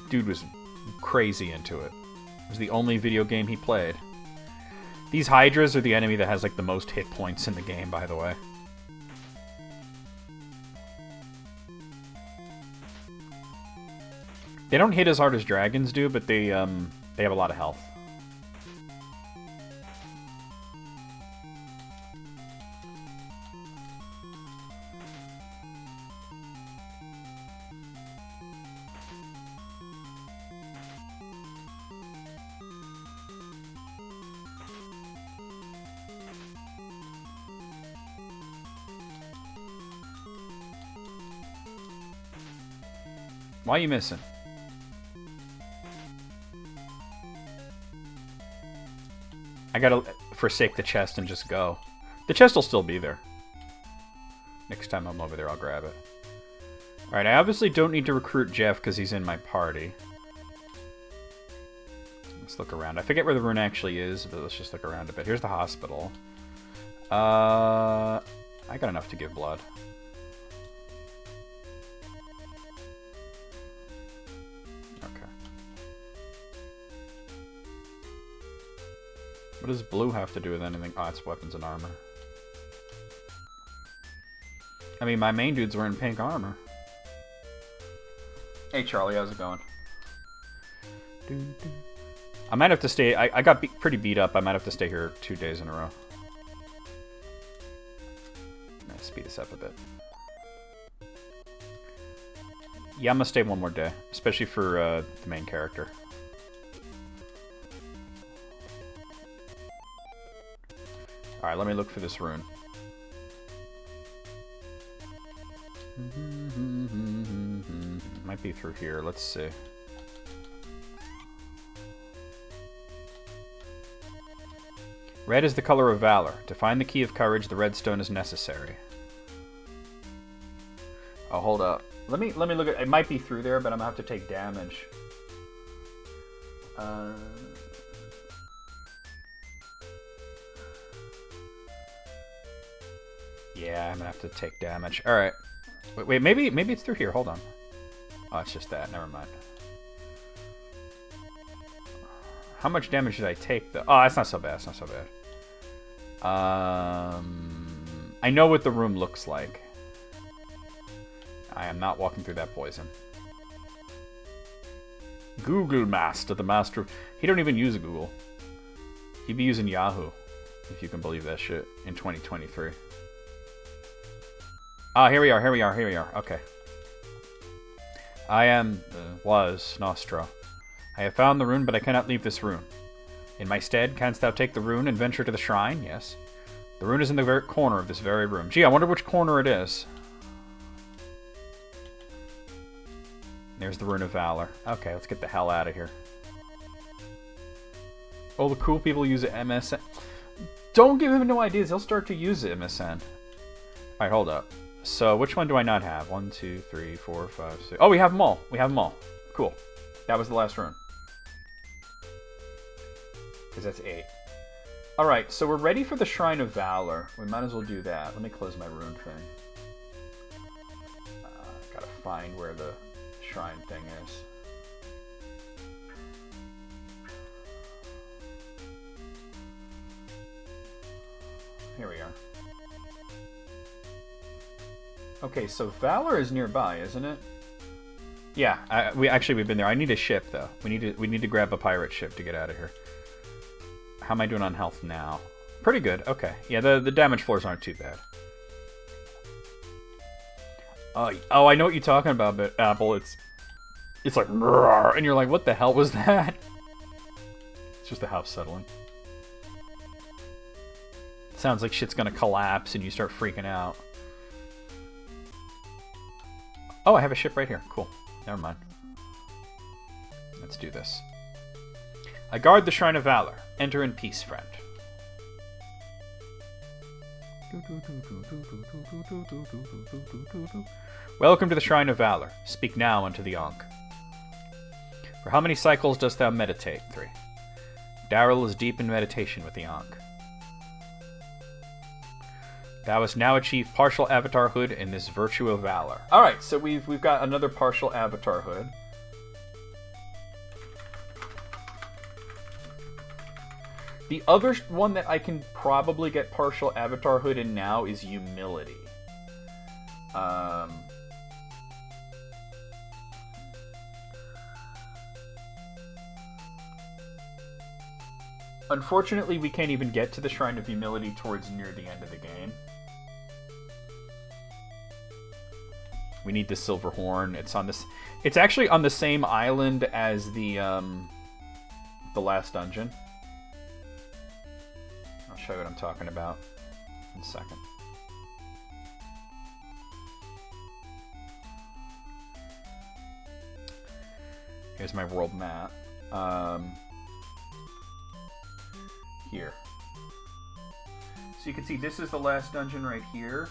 Dude was crazy into it. It was the only video game he played. These hydras are the enemy that has, like, the most hit points in the game, by the way. They don't hit as hard as dragons do, but they have a lot of health. Why are you missing? I gotta forsake the chest and just go. The chest will still be there. Next time I'm over there, I'll grab it. Alright, I obviously don't need to recruit Jeff because he's in my party. Let's look around. I forget where the rune actually is, but let's just look around a bit. Here's the hospital. I got enough to give blood. What does blue have to do with anything? Oh, it's weapons and armor. I mean, my main dude's wearing pink armor. Hey, Charlie, how's it going? I might have to stay... I got pretty beat up. I might have to stay here 2 days in a row. I'm gonna speed this up a bit. Yeah, I'm gonna stay one more day. Especially for the main character. Alright, let me look for this rune. Might be through here. Let's see. Red is the color of valor. To find the key of courage, the red stone is necessary. Oh, hold up. Let me look at... It might be through there, but I'm gonna have to take damage. Yeah, I'm gonna have to take damage. Alright. Wait, maybe it's through here. Hold on. Oh, it's just that. Never mind. How much damage did I take, though? Oh, that's not so bad. It's not so bad. I know what the room looks like. I am not walking through that poison. Google Master, the master. He don't even use Google. He'd be using Yahoo, if you can believe that shit, in 2023. Ah, here we are, here we are, here we are. Okay. I am, was, Nostro. I have found the rune, but I cannot leave this rune. In my stead, canst thou take the rune and venture to the shrine? Yes. The rune is in the very corner of this very room. Gee, I wonder which corner it is. There's the Rune of Valor. Okay, let's get the hell out of here. Oh, the cool people use MSN. Don't give him no ideas. He'll start to use it, MSN. Alright, hold up. So, which one do I not have? 1, 2, 3, 4, 5, 6. Oh, we have them all. We have them all. Cool. That was the last rune. Because that's 8. Alright, so we're ready for the Shrine of Valor. We might as well do that. Let me close my rune thing. Gotta find where the shrine thing is. Here we are. Okay, so Valor is nearby, isn't it? Yeah, we've been there. I need a ship though. We need to grab a pirate ship to get out of here. How am I doing on health now? Pretty good. Okay. Yeah, the damage floors aren't too bad. Oh, I know what you're talking about, but Apple, it's like, and you're like, what the hell was that? It's just the house settling. It sounds like shit's gonna collapse and you start freaking out. Oh, I have a ship right here. Cool. Never mind. Let's do this. I guard the Shrine of Valor. Enter in peace, friend. Welcome to the Shrine of Valor. Speak now unto the Ankh. For how many cycles dost thou meditate? 3. Darrell is deep in meditation with the Ankh. Thou hast now achieved partial avatarhood in this virtue of valor. Alright, so we've got another partial avatarhood. The other one that I can probably get partial avatarhood in now is humility. Unfortunately, we can't even get to the Shrine of Humility towards near the end of the game. We need the silver horn. It's on this. It's actually on the same island as the last dungeon. I'll show you what I'm talking about in a second. Here's my world map. Here. So you can see this is the last dungeon right here.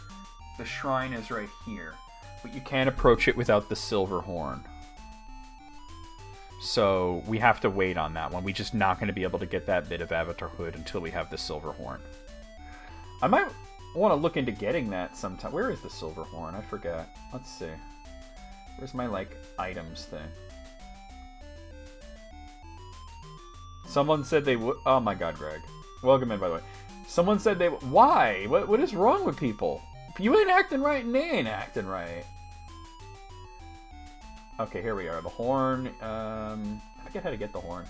The shrine is right here. But you can't approach it without the silver horn. So we have to wait on that one. We're just not going to be able to get that bit of avatarhood until we have the silver horn. I might want to look into getting that sometime. Where is the silver horn? I forgot. Let's see. Where's my, like, items thing? Someone said they would... Oh my god, Greg. Welcome in, by the way. Someone said they... Why? What is wrong with people? You ain't acting right and they ain't acting right. Okay, here we are. The horn. I forget how to get the horn.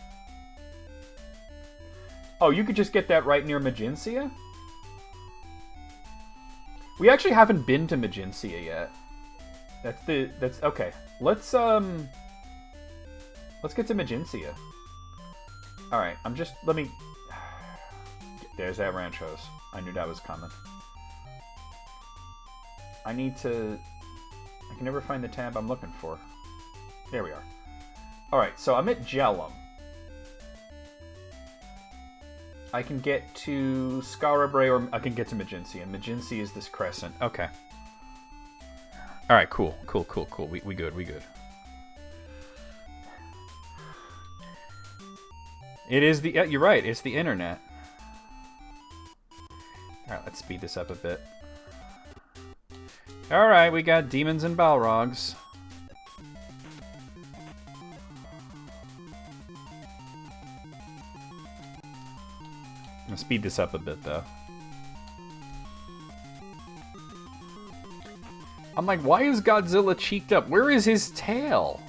Oh, you could just get that right near Magincia? We actually haven't been to Magincia yet. That's okay. Let's get to Magincia. Alright, let me... There's that ranchos. I knew that was coming. I need to... I can never find the tab I'm looking for. There we are. Alright, so I'm at Jellum. I can get to Scarabrae or I can get to Magincia. And Magincia is this crescent. Okay. Alright, cool. We good. It is the... you're right, it's the internet. Alright, let's speed this up a bit. Alright, we got demons and Balrogs. I'm gonna speed this up a bit, though. I'm like, why is Godzilla cheeked up? Where is his tail?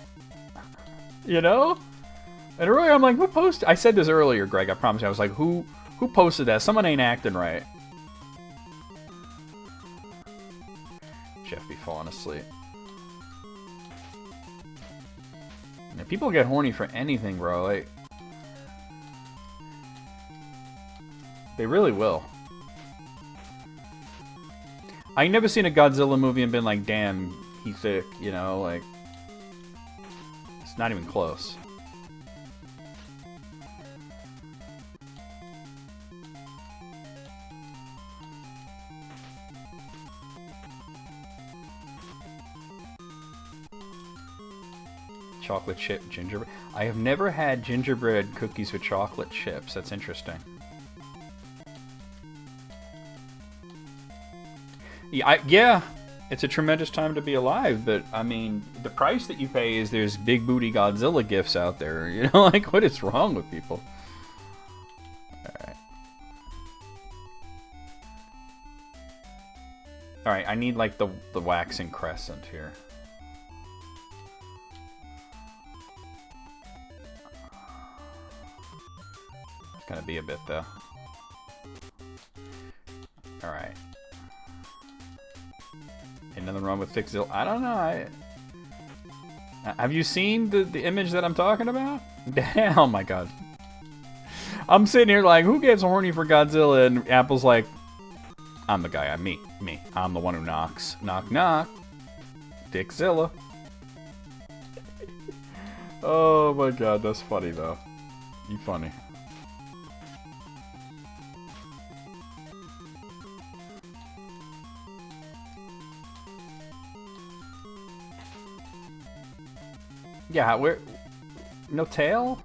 You know? And earlier I'm like, who posted? I said this earlier, Greg. I promise you. I was like, who posted that? Someone ain't acting right. Jeff be falling asleep. Yeah, people get horny for anything, bro. Like, they really will. I ain't never seen a Godzilla movie and been like, damn, he thick, you know, like, it's not even close. Chocolate chip gingerbread. I have never had gingerbread cookies with chocolate chips. That's interesting. Yeah, it's a tremendous time to be alive, but I mean, the price that you pay is there's big booty Godzilla gifts out there. You know, like, what is wrong with people? Alright, I need like the waxing crescent here. Gonna be a bit though. Alright. Ain't nothing wrong with thick Zil. I don't know. Have you seen the image that I'm talking about? Oh my god. I'm sitting here like, who gets horny for Godzilla? And Apple's like, I'm the guy. Me. I'm the one who knocks. Knock, knock. Dickzilla. Oh my god, that's funny though. You funny. Yeah, where... No tail?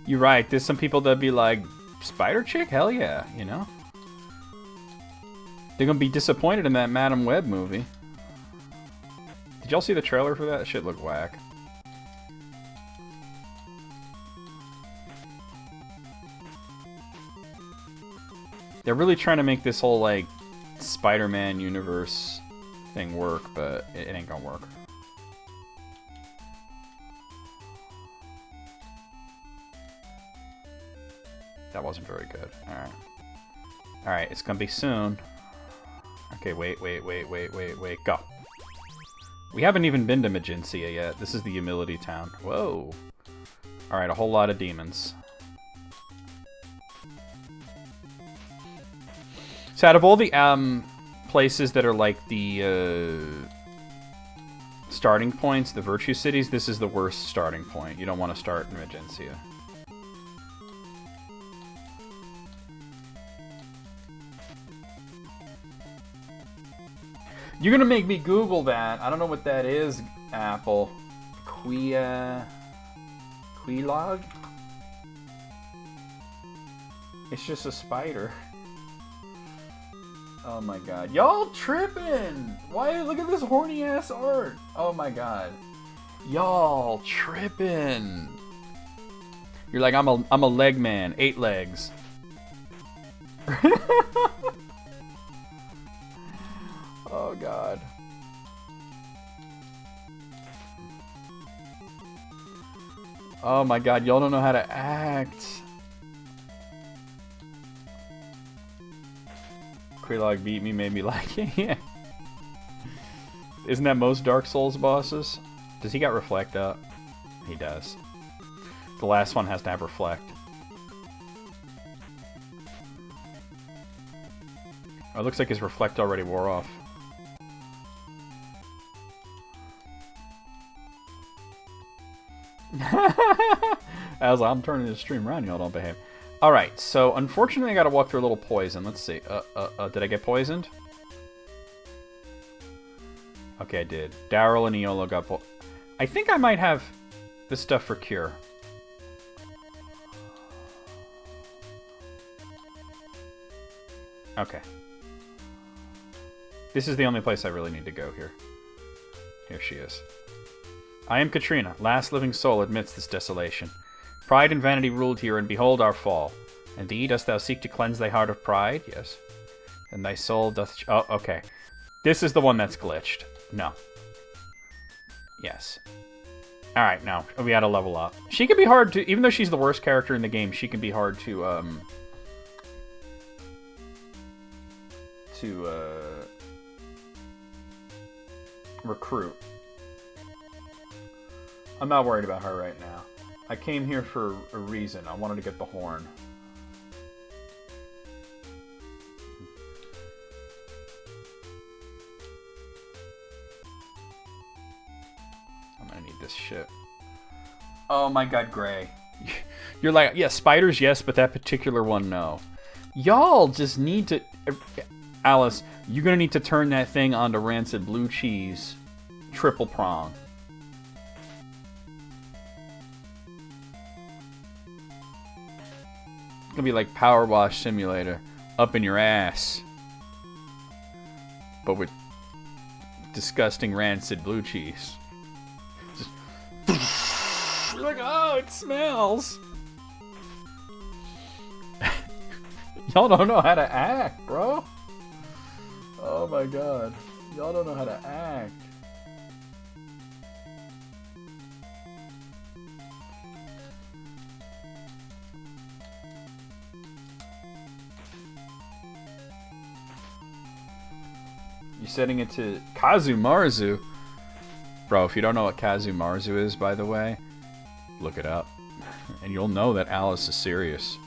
You're right, there's some people that be like, Spider Chick? Hell yeah, you know? They're gonna be disappointed in that Madam Web movie. Did y'all see the trailer for that? That shit looked whack. They're really trying to make this whole, like, Spider-Man universe thing work, but it ain't gonna work. That wasn't very good. Alright. Alright, it's gonna be soon. Okay, wait, go. We haven't even been to Magencia yet. This is the Humility Town. Whoa. Alright, a whole lot of demons. So out of all the places that are like the starting points, the virtue cities, this is the worst starting point. You don't want to start in Magencia. You're gonna make me Google that. I don't know what that is, Apple. Quilog? It's just a spider. Oh my god. Y'all tripping! Why? Look at this horny ass art! Oh my god. Y'all tripping! You're like, I'm a leg man. 8 legs. Oh god. Oh my god, y'all don't know how to act. Quilog beat me, made me like it. Yeah. Isn't that most Dark Souls bosses? Does he got Reflect up? He does. The last one has to have Reflect. Oh, it looks like his Reflect already wore off. As I'm turning the stream around, y'all don't behave. Alright, so unfortunately I gotta walk through a little poison. Let's see. Did I get poisoned? Okay, I did. Daryl and Eolo got I think I might have this stuff for cure. Okay. This is the only place I really need to go here. Here she is. I am Katrina, last living soul amidst this desolation. Pride and vanity ruled here, and behold our fall. And thee dost thou seek to cleanse thy heart of pride? Yes. And thy soul doth... Oh, okay. This is the one that's glitched. No. Yes. Alright, now, we gotta level up. She can be hard to... Even though she's the worst character in the game, she can be hard to, recruit. I'm not worried about her right now. I came here for a reason. I wanted to get the horn. I'm gonna need this shit. Oh my god, Gray. You're like, yeah, spiders, yes, but that particular one, no. Y'all just need to... Alice, you're gonna need to turn that thing onto rancid blue cheese. Triple prong. It's gonna be like Power Wash Simulator. Up in your ass. But with disgusting rancid blue cheese. Just... You're like, oh, it smells. Y'all don't know how to act, bro. Oh my god. Y'all don't know how to act. You're setting it to Kazumarzu. Bro, if you don't know what Kazumarzu is, by the way, look it up. And you'll know that Alice is serious.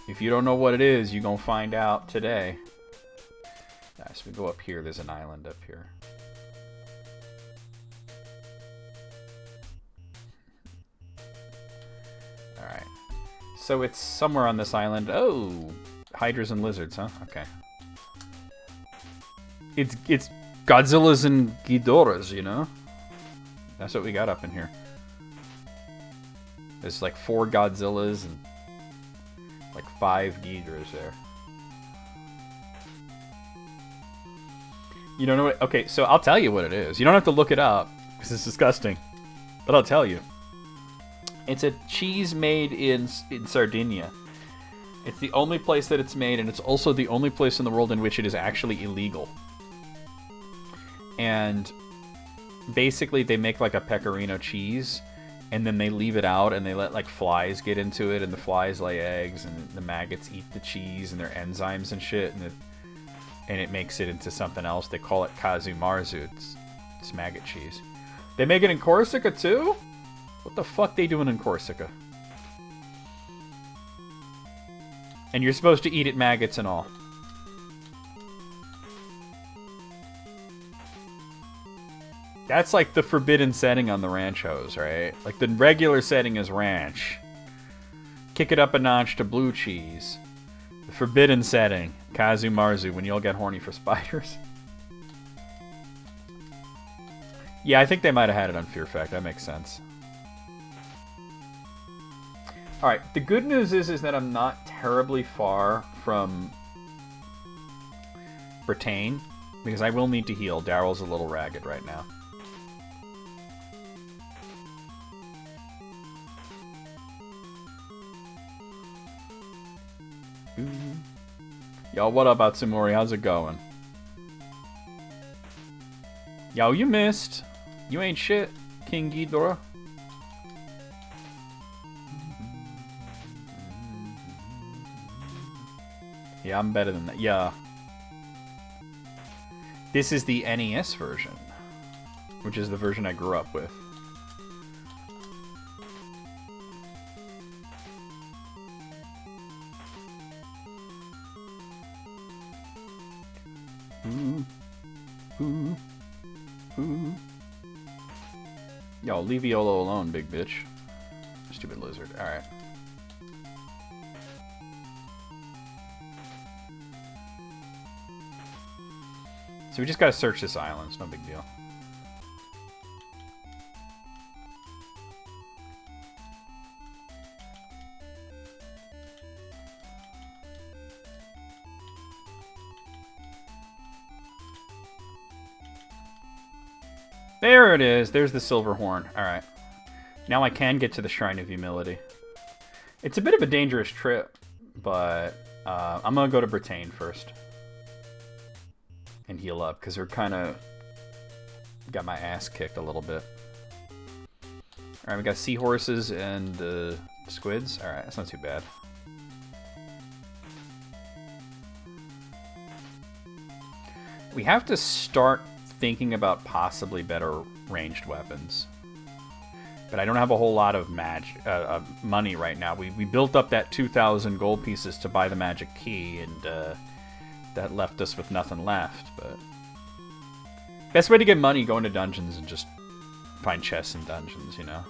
If you don't know what it is, you're gonna find out today. Nice, we go up here. There's an island up here. Alright. So it's somewhere on this island. Oh! Hydras and lizards, huh? Okay. It's Godzillas and Ghidorahs, you know? That's what we got up in here. There's like 4 Godzillas and like 5 Ghidorahs there. You don't know what... Okay, so I'll tell you what it is. You don't have to look it up, because it's disgusting. But I'll tell you. It's a cheese made in Sardinia. It's the only place that it's made, and it's also the only place in the world in which it is actually illegal. And basically they make like a pecorino cheese, and then they leave it out, and they let like flies get into it, and the flies lay eggs, and the maggots eat the cheese, and their enzymes and shit, and it makes it into something else. They call it Kazumarzu. It's maggot cheese. They make it in Corsica too? What the fuck they doing in Corsica? And you're supposed to eat it maggots and all. That's like the forbidden setting on the ranchos, right? Like the regular setting is ranch. Kick it up a notch to blue cheese. The forbidden setting, Kazumarzu, when you'll get horny for spiders. Yeah, I think they might have had it on Fear Fact. That makes sense. Alright, the good news is that I'm not terribly far from Britain, because I will need to heal. Daryl's a little ragged right now. Yo, what up, Atsumori? How's it going? Yo, you missed. You ain't shit, King Ghidorah. Yeah, I'm better than that. Yeah. This is the NES version, which is the version I grew up with. Yo, leave Iolo alone, big bitch. Stupid lizard. Alright. So we just gotta search this island. It's no big deal. There it is. There's the silver horn. Alright. Now I can get to the Shrine of Humility. It's a bit of a dangerous trip, but I'm gonna go to Britain first. and heal up, because we're kind of got my ass kicked a little bit. Alright, we got seahorses and squids. Alright, that's not too bad. We have to start thinking about possibly better ranged weapons. But I don't have a whole lot of money right now. We built up that 2,000 gold pieces to buy the magic key, and that left us with nothing left. But best way to get money, go into dungeons and just find chests in dungeons, you know?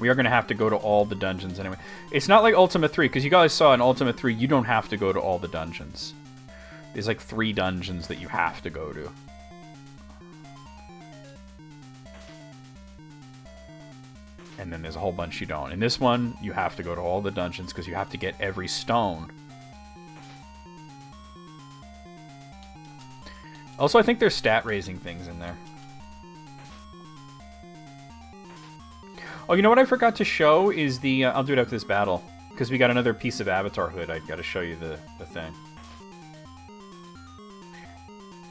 We are going to have to go to all the dungeons anyway. It's not like Ultima 3, because you guys saw in Ultima 3, you don't have to go to all the dungeons. There's like 3 dungeons that you have to go to. And then there's a whole bunch you don't. In this one, you have to go to all the dungeons because you have to get every stone. Also, I think there's stat-raising things in there. Oh, you know what I forgot to show is the... I'll do it after this battle. Because we got another piece of Avatar hood. I gotta show you the thing.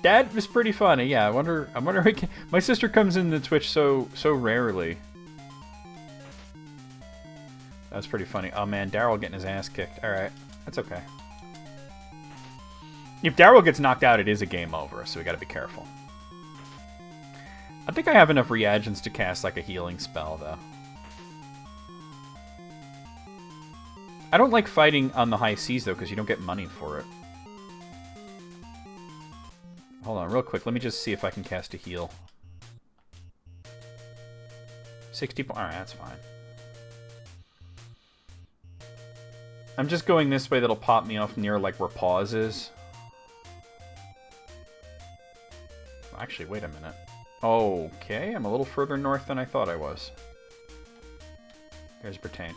That was pretty funny. Yeah, I wonder if I can... My sister comes into Twitch so rarely. That's pretty funny. Oh man, Daryl getting his ass kicked. Alright, that's okay. If Daryl gets knocked out, it is a game over, so we gotta be careful. I think I have enough reagents to cast like a healing spell, though. I don't like fighting on the high seas, though, because you don't get money for it. Hold on, real quick. Let me just see if I can cast a heal. 60 points. Alright, that's fine. I'm just going this way. That'll pop me off near, like, where pause is. Actually, wait a minute. Okay, I'm a little further north than I thought I was. There's Britain.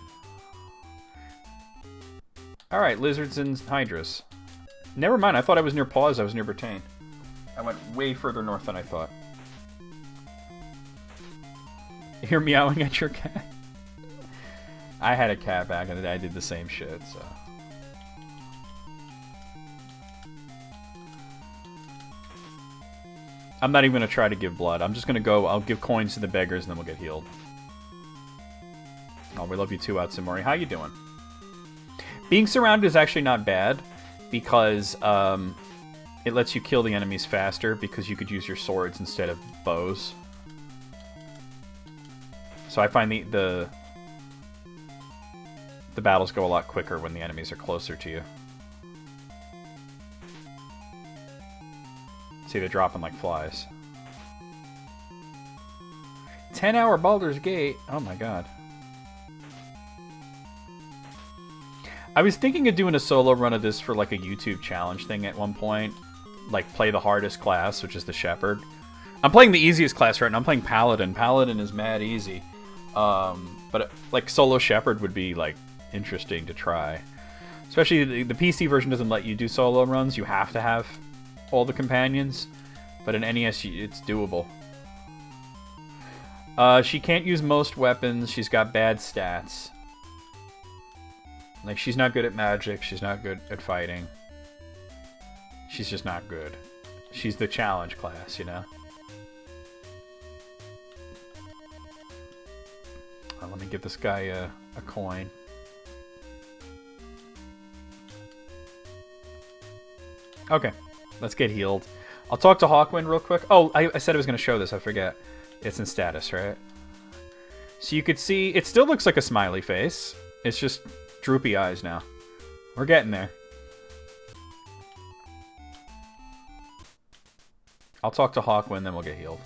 Alright, lizards and hydras. Never mind, I thought I was near pause. I was near Britain. I went way further north than I thought. You hear meowing at your cat? I had a cat back in the day. I did the same shit, so... I'm not even going to try to give blood. I'm just going to go... I'll give coins to the beggars, and then we'll get healed. Oh, we love you too, Atsumori. How you doing? Being surrounded is actually not bad, because it lets you kill the enemies faster, because you could use your swords instead of bows. So I find the battles go a lot quicker when the enemies are closer to you. See, they're dropping like flies. 10-hour Baldur's Gate. Oh my god. I was thinking of doing a solo run of this for like a YouTube challenge thing at one point. Like, play the hardest class, which is the Shepherd. I'm playing the easiest class right now. I'm playing Paladin. Paladin is mad easy. But like, solo Shepherd would be like interesting to try. Especially the PC version doesn't let you do solo runs. You have to have all the companions. But in NES, it's doable. She can't use most weapons. She's got bad stats. Like, she's not good at magic. She's not good at fighting. She's just not good. She's the challenge class, you know? Let me give this guy a coin. Okay, let's get healed. I'll talk to Hawkwind real quick. Oh, I said I was going to show this. I forget. It's in status, right? So you could see, it still looks like a smiley face. It's just droopy eyes now. We're getting there. I'll talk to Hawkwind, then we'll get healed.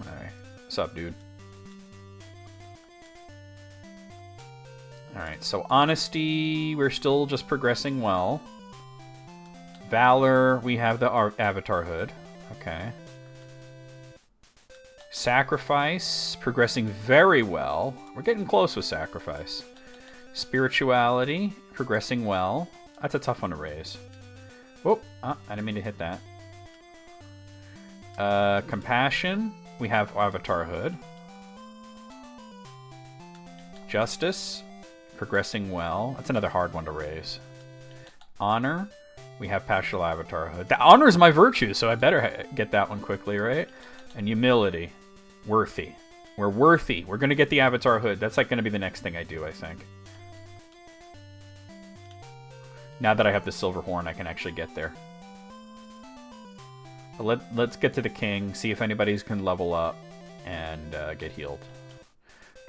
Alright. What's up, dude? Alright, so Honesty, we're still just progressing well. Valor, we have the Avatar Hood. Okay. Sacrifice, progressing very well. We're getting close with Sacrifice. Spirituality, progressing well. That's a tough one to raise. Whoop, I didn't mean to hit that. Compassion, we have Avatar Hood. Justice, progressing well. That's another hard one to raise. Honor, we have Paschal Avatar Hood. The honor is my virtue, so I better get that one quickly, right? And humility, worthy. We're worthy. We're gonna get the Avatar Hood. That's like gonna be the next thing I do, I think. Now that I have the Silver Horn, I can actually get there. But let's get to the king, see if anybody can level up, and get healed.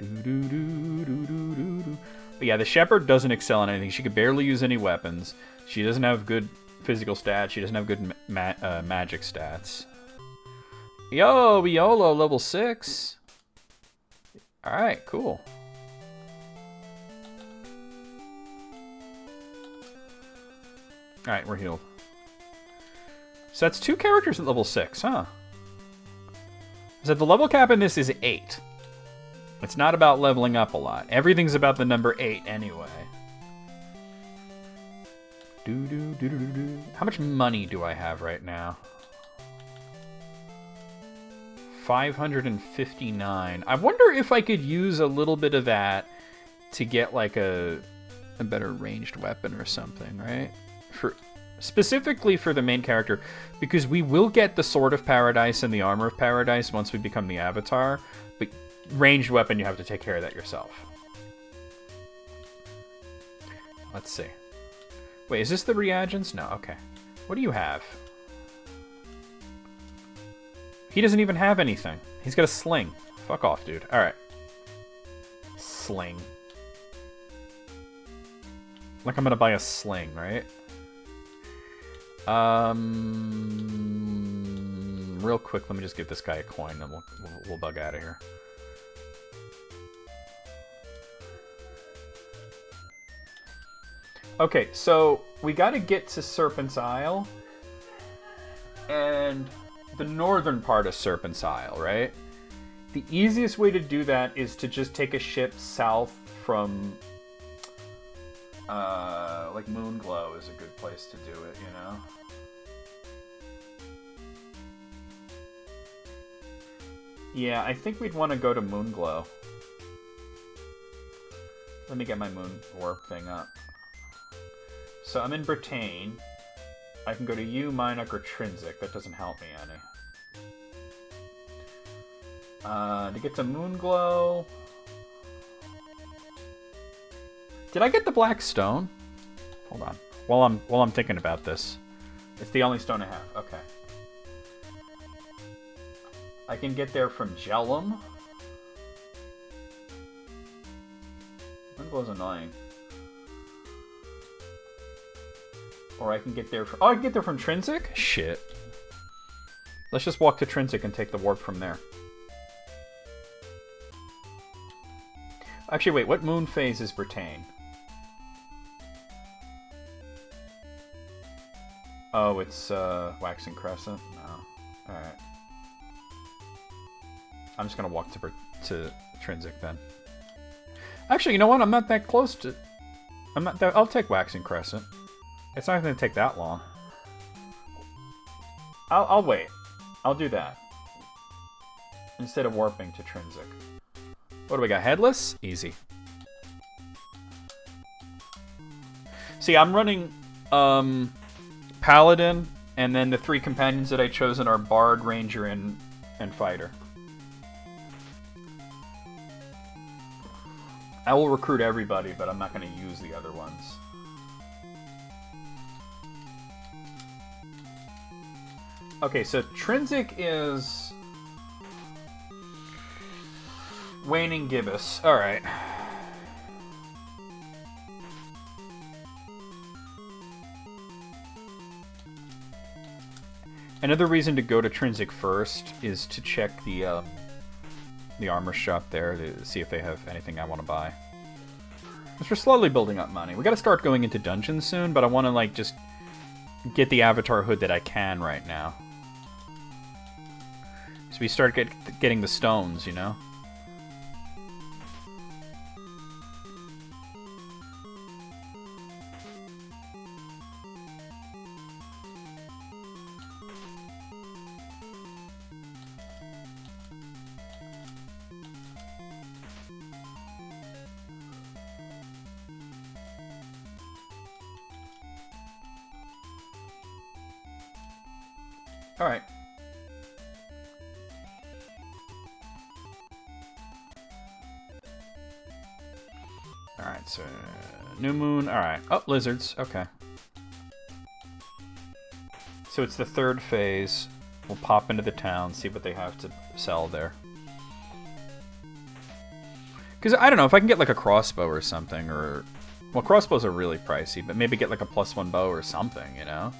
But yeah, the shepherd doesn't excel in anything. She could barely use any weapons. She doesn't have good physical stats. She doesn't have good magic stats. Yo, YOLO, level 6. Alright, cool. Alright, we're healed. So that's 2 characters at level 6, huh? So the level cap in this is 8. It's not about leveling up a lot. Everything's about the number 8 anyway. How much money do I have right now? 559. I wonder if I could use a little bit of that to get like a better ranged weapon or something, right? Specifically for the main character, because we will get the Sword of Paradise and the Armor of Paradise once we become the Avatar, but ranged weapon, you have to take care of that yourself. Let's see. Wait, is this the reagents? No, okay. What do you have? He doesn't even have anything. He's got a sling. Fuck off, dude. Alright. Sling. Like I'm gonna buy a sling, right? Real quick, let me just give this guy a coin, and we'll bug out of here. Okay, so we got to get to Serpent's Isle, and the northern part of Serpent's Isle, right? The easiest way to do that is to just take a ship south from, like Moonglow is a good place to do it, you know? Yeah, I think we'd want to go to Moonglow. Let me get my moon warp thing up. So I'm in Britain. I can go to U, Minok, or Trinsic. That doesn't help me any. To get to Moonglow... Did I get the black stone? Hold on. While I'm thinking about this. It's the only stone I have. Okay. I can get there from Jellum. Moonglow's annoying. Or I can get there from... Oh, I can get there from Trinsic? Shit. Let's just walk to Trinsic and take the warp from there. Actually, wait. What moon phase is Britain? Oh, it's Waxing Crescent? No. Alright. I'm just gonna walk to Trinsic then. Actually, you know what? I'm not that close to... I'm not that... I'll take Waxing Crescent. It's not gonna take that long. I'll wait. I'll do that. Instead of warping to Trinsic. What do we got? Headless? Easy. See, I'm running Paladin, and then the 3 companions that I chosen are Bard, Ranger, and Fighter. I will recruit everybody, but I'm not going to use the other ones. Okay, so Trinsic is waning gibbous. Alright. Another reason to go to Trinsic first is to check the armor shop there to see if they have anything I want to buy. Because we're slowly building up money. We got to start going into dungeons soon, but I want to like just get the Avatar Hood that I can right now. So we start getting the stones, you know? Alright. Alright, so new moon. Alright. Oh, lizards. Okay. So it's the third phase. We'll pop into the town, see what they have to sell there. Because I don't know, if I can get like a crossbow or something, or... Well, crossbows are really pricey, but maybe get like a +1 bow or something, you know?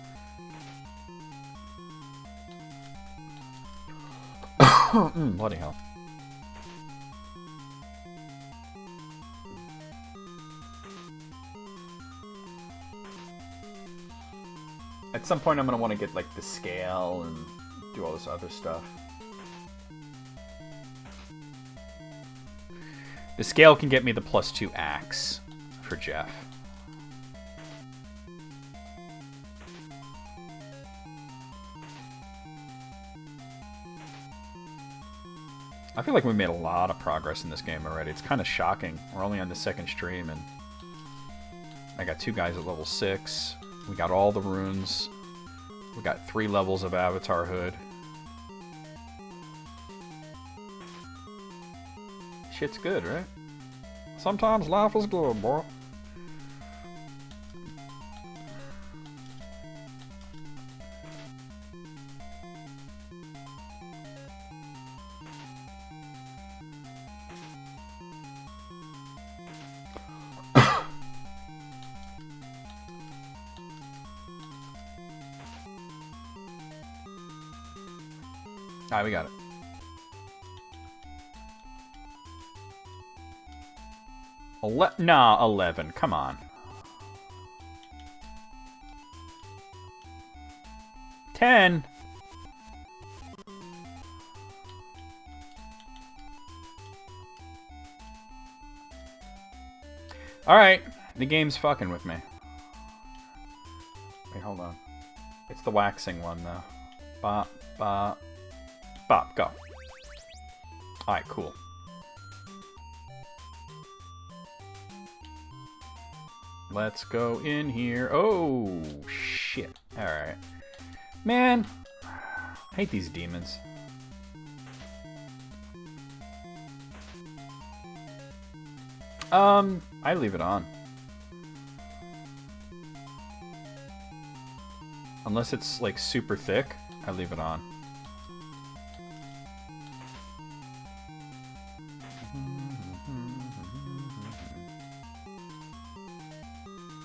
Bloody hell. At some point I'm going to want to get like the scale and do all this other stuff. The scale can get me the +2 axe for Jeff. I feel like we made a lot of progress in this game already. It's kind of shocking. We're only on the second stream, and I got 2 guys at level 6. We got all the runes. We got 3 levels of Avatar Hood. Shit's good, right? Sometimes life is good, boy. Alright, we got it. Nah, 11. Come on. 10. Alright. The game's fucking with me. Wait, hold on. It's the waxing one, though. Bop, bop. Bop, go. Alright, cool. Let's go in here. Oh, shit. Alright. Man, I hate these demons. I leave it on. Unless it's, like, super thick, I leave it on.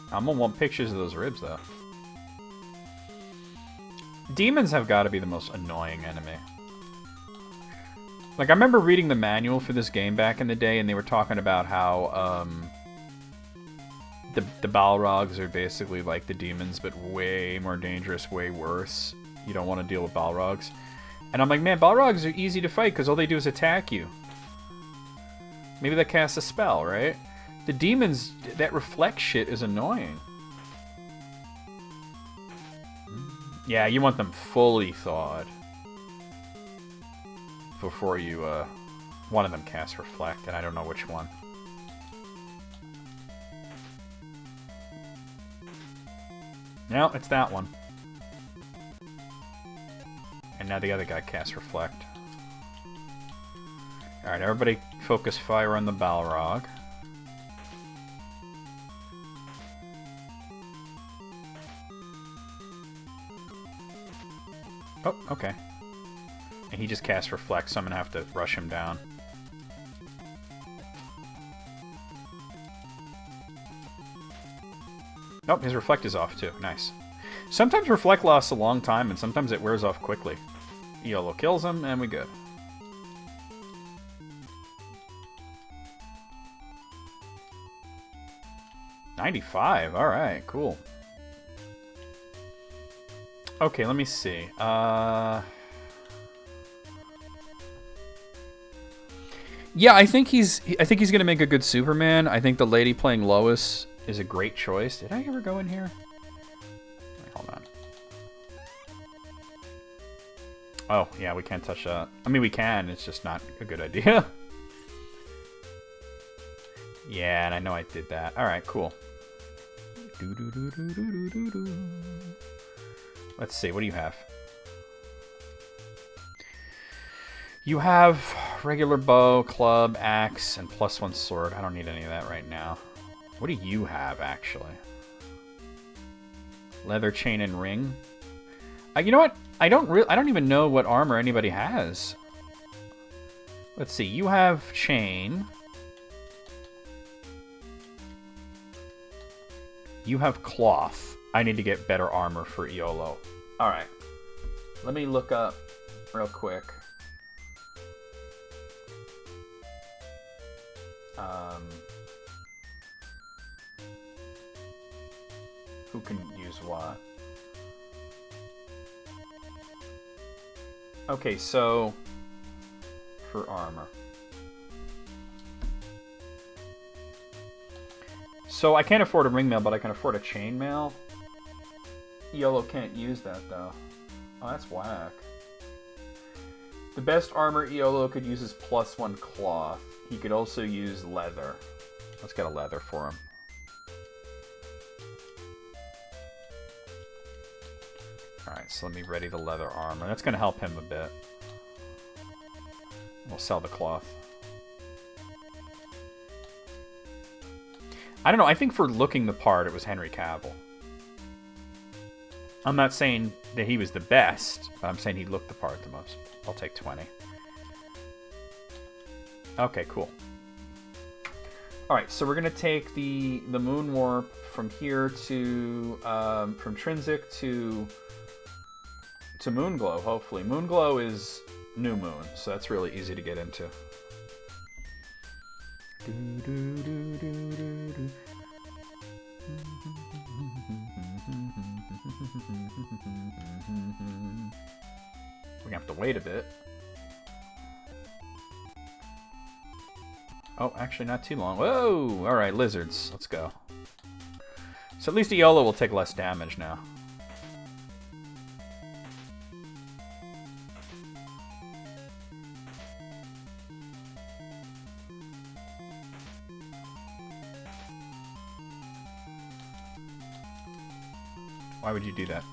I'm gonna want pictures of those ribs, though. Demons have got to be the most annoying enemy. Like, I remember reading the manual for this game back in the day, and they were talking about how, the Balrogs are basically like the demons, but way more dangerous, way worse. You don't want to deal with Balrogs. And I'm like, man, Balrogs are easy to fight, because all they do is attack you. Maybe they cast a spell, right? The demons, that reflect shit is annoying. Yeah, you want them fully thawed before you, one of them casts reflect, and I don't know which one. No, it's that one. And now the other guy casts reflect. Alright, everybody focus fire on the Balrog. Oh, okay. And he just cast reflect, so I'm gonna have to rush him down. Nope, his reflect is off too. Nice. Sometimes reflect lasts a long time, and sometimes it wears off quickly. YOLO kills him, and we good. $95. All right, cool. Okay, let me see. Yeah, I think he's gonna make a good Superman. I think the lady playing Lois is a great choice. Did I ever go in here? Wait, hold on. Oh, yeah, we can't touch that. I mean, we can. It's just not a good idea. Yeah, and I know I did that. All right, cool. Let's see. What do you have? You have regular bow, club, axe, and +1 sword. I don't need any of that right now. What do you have, actually? Leather, chain, and ring. You know what? I don't even know what armor anybody has. Let's see. You have chain. You have cloth. I need to get better armor for Iolo. All right. Let me look up real quick. Who can use what? Okay, so for armor. So I can't afford a ringmail, but I can afford a chainmail. Yolo can't use that though. Oh, that's whack. The best armor Iolo could use is +1 cloth. He could also use leather. Let's get a leather for him. Alright, so let me ready the leather armor. That's going to help him a bit. We'll sell the cloth. I don't know, I think for looking the part, it was Henry Cavill. I'm not saying that he was the best, but I'm saying he looked the part the most. I'll take 20. Okay, cool. Alright, so we're going to take the moon warp from here to, from Trinsic to Moonglow, hopefully. Moonglow is new moon, so that's really easy to get into. We're gonna have to wait a bit. Oh, actually not too long. Whoa! Alright, lizards. Let's go. So at least Iolo will take less damage now. Why would you do that?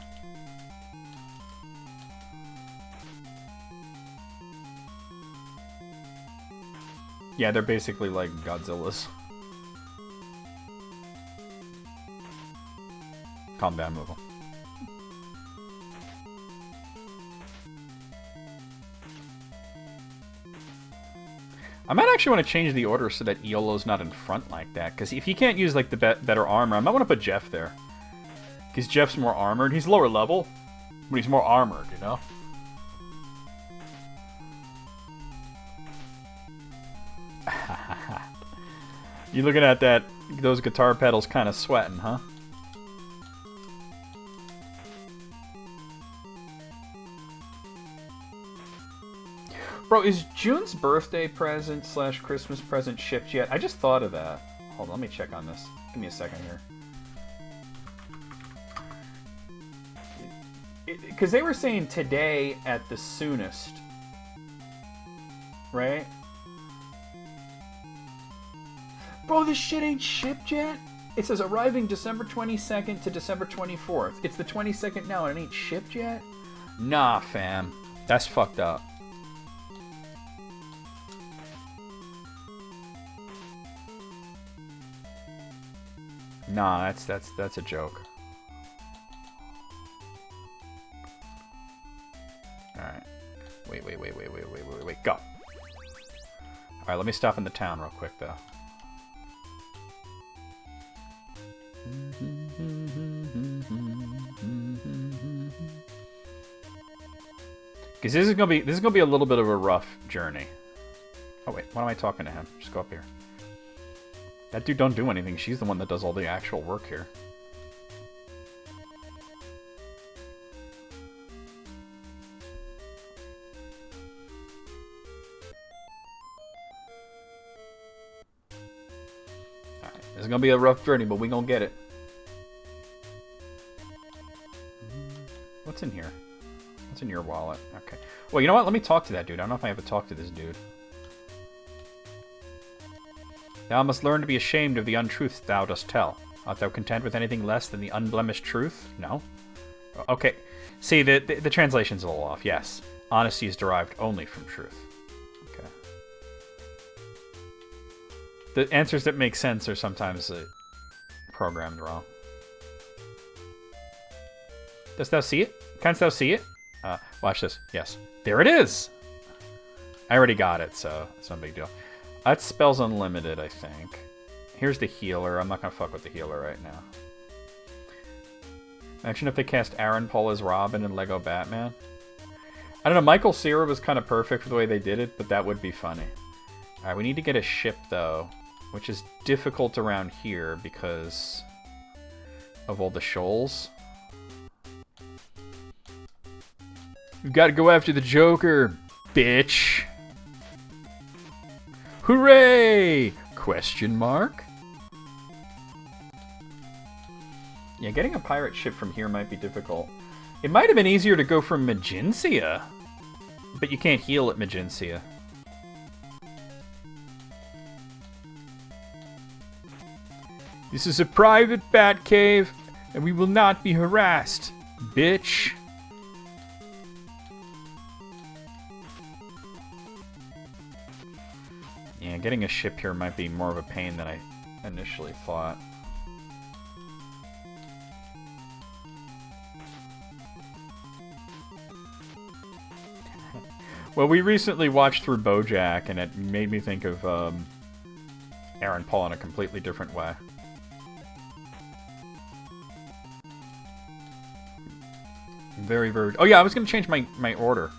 Yeah, they're basically like Godzillas. Calm down, move on. I might actually want to change the order so that Iolo's not in front like that, because if he can't use like the better armor, I might want to put Jeff there. Because Jeff's more armored. He's lower level, but he's more armored, you know? You looking at those guitar pedals kind of sweating, huh? Bro, is June's birthday present / Christmas present shipped yet? I just thought of that. Hold on, let me check on this. Give me a second here. Because they were saying today at the soonest. Right? Bro, this shit ain't shipped yet? It says arriving December 22nd to December 24th. It's the 22nd now and it ain't shipped yet? Nah, fam. That's fucked up. Nah, that's a joke. Alright. Wait, go. Alright, let me stop in the town real quick, though. Because this is gonna be a little bit of a rough journey. Oh wait, why am I talking to him? Just go up here. That dude don't do anything. She's the one that does all the actual work here. Alright, this is gonna be a rough journey, but we gonna get it. What's in here? What's in your wallet? Okay. Well, you know what? Let me talk to that dude. I don't know if I have to talk to this dude. Thou must learn to be ashamed of the untruths thou dost tell. Art thou content with anything less than the unblemished truth? No? Okay. See, the translation's a little off, yes. Honesty is derived only from truth. The answers that make sense are sometimes programmed wrong. Dost thou see it? Canst thou see it? Watch this. Yes. There it is! I already got it, so it's no big deal. That spell's unlimited, I think. Here's the healer. I'm not gonna fuck with the healer right now. Imagine if they cast Aaron Paul as Robin in Lego Batman. I don't know, Michael Cera was kind of perfect for the way they did it, but that would be funny. Alright, we need to get a ship, though, which is difficult around here because of all the shoals. We've got to go after the Joker, bitch. Hooray! Question mark? Yeah, getting a pirate ship from here might be difficult. It might have been easier to go from Magencia, but you can't heal at Magencia. This is a private bat cave, and we will not be harassed, bitch. Yeah, getting a ship here might be more of a pain than I initially thought. Well, we recently watched through BoJack, and it made me think of Aaron Paul in a completely different way. Very, very... Oh yeah, I was going to change my order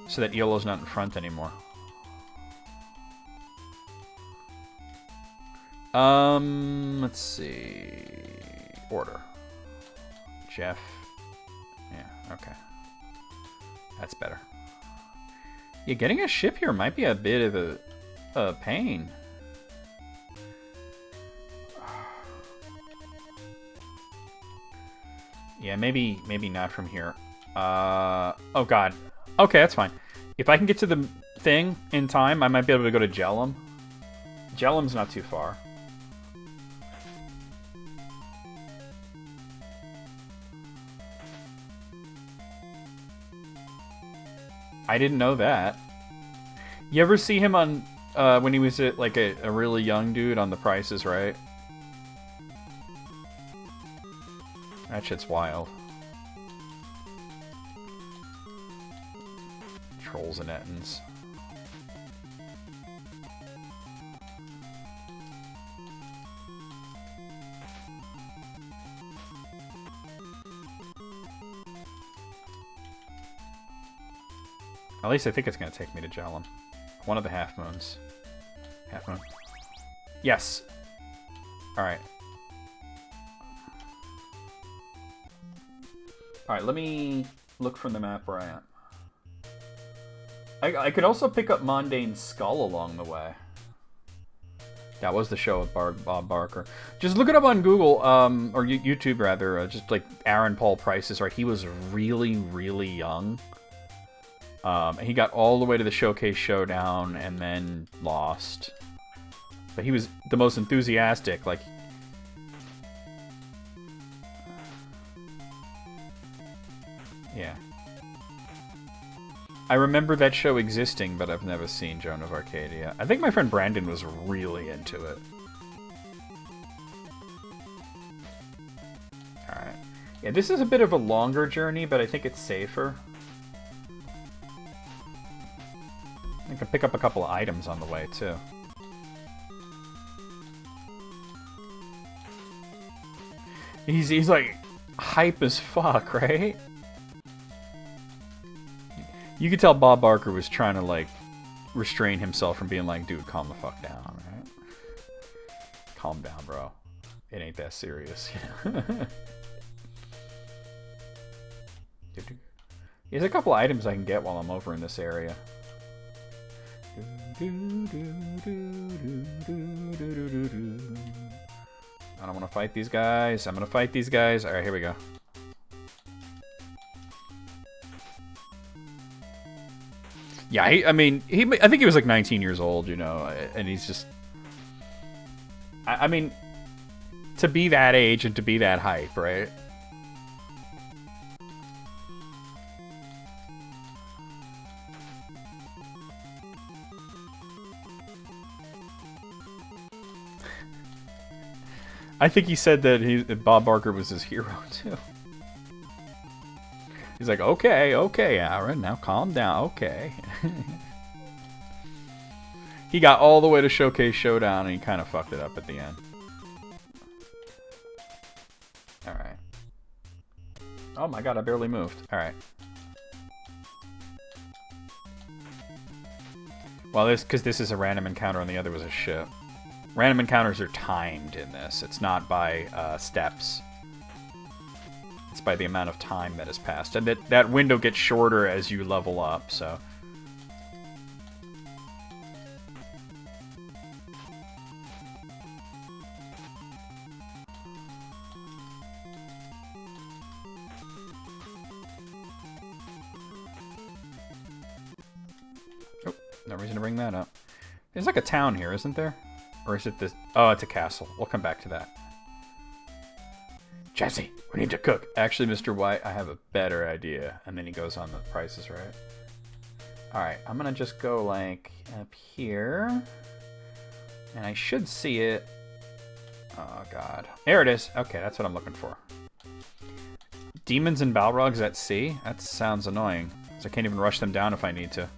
so that Eolo's not in front anymore. Let's see. Order. Jeff. Yeah, okay. That's better. Yeah, getting a ship here might be a bit of a pain. Yeah, maybe not from here. Oh god. Okay, that's fine. If I can get to the thing in time, I might be able to go to Jellum. Jellum's not too far. I didn't know that. You ever see him on, when he was like a really young dude on The Price is Right? That shit's wild. Trolls and Ettins. At least I think it's going to take me to Jellum. One of the half moons. Half moon. Yes! Alright. Alright, let me look from the map where I am. I could also pick up Mondane's skull along the way. That was the show with Bob Barker. Just look it up on Google, or YouTube rather, just like Aaron Paul Price is Right. He was really, really young. He got all the way to the Showcase Showdown and then lost. But he was the most enthusiastic, like... Yeah. I remember that show existing, but I've never seen Joan of Arcadia. I think my friend Brandon was really into it. Alright. Yeah, this is a bit of a longer journey, but I think it's safer. I can pick up a couple of items on the way, too. He's like, hype as fuck, right? You could tell Bob Barker was trying to, like, restrain himself from being like, dude, calm the fuck down, right? Calm down, bro. It ain't that serious. There's a couple items I can get while I'm over in this area. I don't want to fight these guys. I'm gonna fight these guys. Alright, here we go. Yeah, I mean, I think he was like 19 years old, you know, and he's just... I mean, to be that age and to be that hype, right? I think he said that Bob Barker was his hero too. He's like, okay, Aaron, now calm down, okay. He got all the way to Showcase Showdown and he kind of fucked it up at the end. Alright. Oh my god, I barely moved. Alright. Well, because this is a random encounter and the other was a ship. Random encounters are timed in this. It's not by steps. It's by the amount of time that has passed. And that window gets shorter as you level up, so... Oh, no reason to bring that up. There's like a town here, isn't there? Or is it this? Oh, it's a castle. We'll come back to that. Jesse, we need to cook. Actually, Mr. White, I have a better idea. And then he goes on the prices, right? Alright, I'm gonna just go like up here. And I should see it. Oh, God. There it is. Okay, that's what I'm looking for. Demons and Balrogs at sea? That sounds annoying. Because I can't even rush them down if I need to.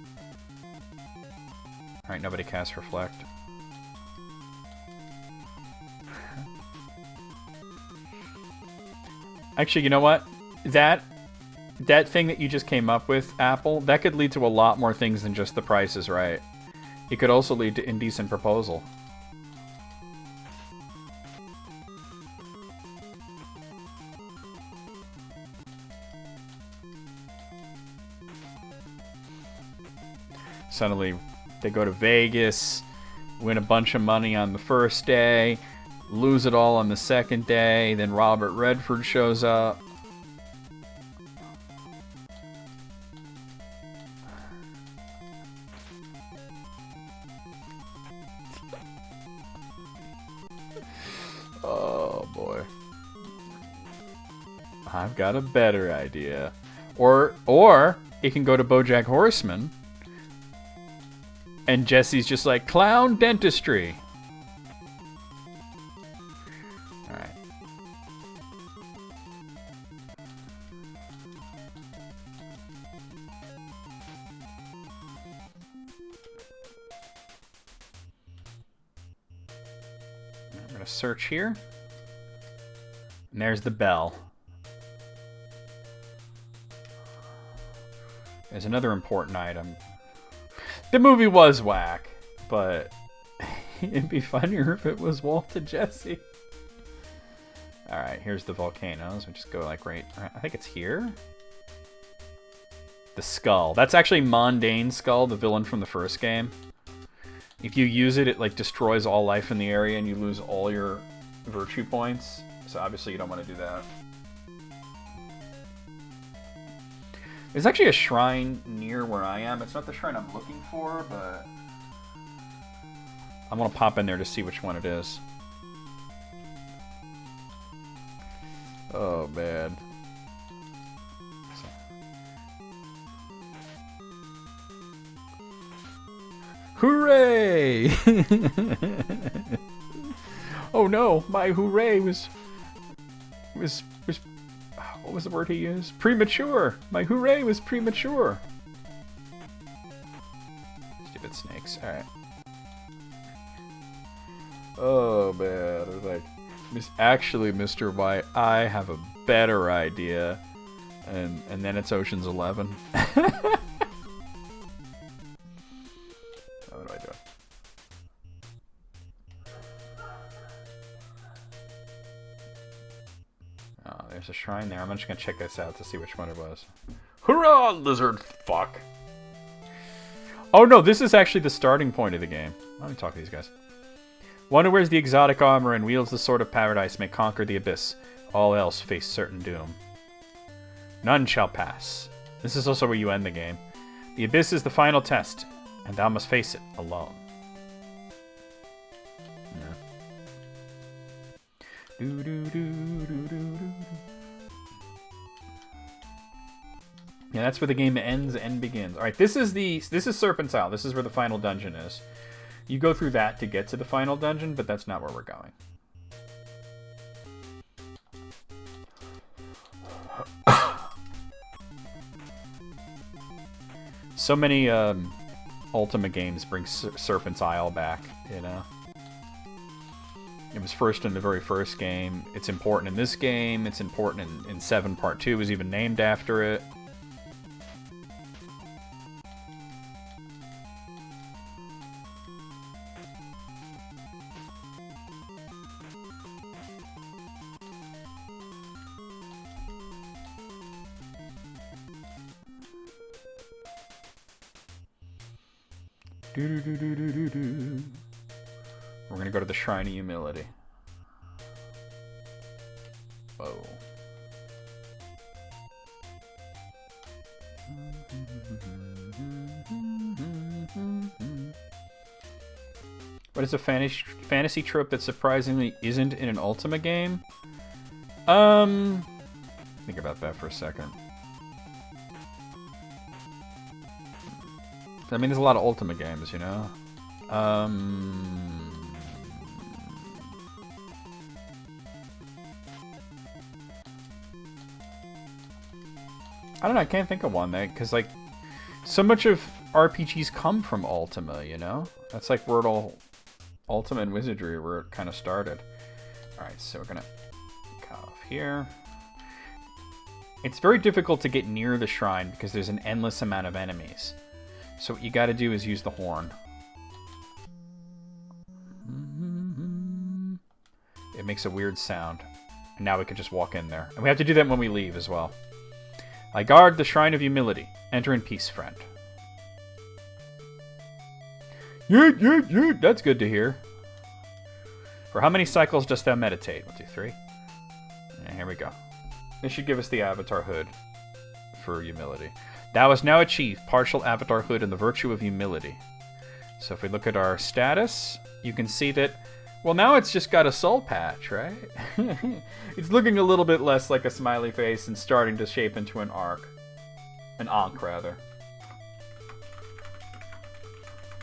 Alright, nobody cast Reflect. Actually, you know what? That thing that you just came up with, Apple, that could lead to a lot more things than just the price is right. It could also lead to indecent proposal. Suddenly, they go to Vegas, win a bunch of money on the first day, lose it all on the second day, then Robert Redford shows up. Oh boy. I've got a better idea. Or it can go to BoJack Horseman. And Jesse's just like, clown dentistry. Alright. I'm going to search here. And there's the bell. There's another important item. The movie was whack, but it'd be funnier if it was Walt and Jesse. Alright, here's the volcanoes. We just go like right, I think it's here. The skull. That's actually Mondane's skull, the villain from the first game. If you use it, it like destroys all life in the area and you lose all your virtue points. So obviously you don't want to do that. There's actually a shrine near where I am. It's not the shrine I'm looking for, but I'm gonna pop in there to see which one it is. Oh, man. Hooray! Oh no, my hooray was what was the word he used? Premature! My hooray was premature! Stupid snakes. Alright. Oh, man. I was like, actually, Mr. White, I have a better idea. And then it's Ocean's 11. What do I do? Oh, there's a shrine there. I'm just gonna check this out to see which one it was. Hurrah, lizard fuck! Oh no, this is actually the starting point of the game. Let me talk to these guys. One who wears the exotic armor and wields the sword of paradise may conquer the abyss. All else face certain doom. None shall pass. This is also where you end the game. The abyss is the final test, and thou must face it alone. Yeah, that's where the game ends and begins. All right, this is Serpent's Isle. This is where the final dungeon is. You go through that to get to the final dungeon, but that's not where we're going. So many Ultima games bring Serpent's Isle back, you know? It was first in the very first game. It's important in this game. It's important in 7 Part 2. It was even named after it. We're gonna go to the Shrine of Humility. Whoa. What is a fantasy trope that surprisingly isn't in an Ultima game? Think about that for a second. I mean, there's a lot of Ultima games, you know? I don't know, I can't think of one, because, like, so much of RPGs come from Ultima, you know? That's, like, where it all... Ultima and Wizardry, where it kind of started. Alright, so we're gonna cut off here. It's very difficult to get near the shrine, because there's an endless amount of enemies. So what you gotta do is use the horn. It makes a weird sound. And now we can just walk in there. And we have to do that when we leave as well. I guard the Shrine of Humility. Enter in peace, friend. That's good to hear. For how many cycles dost thou meditate? 1, 2, 3. And here we go. This should give us the avatar hood for humility. Thou hast now achieved partial avatar hood and the virtue of humility. So if we look at our status, you can see that, well, now it's just got a soul patch, right? It's looking a little bit less like a smiley face and starting to shape into an arc. An ankh, rather.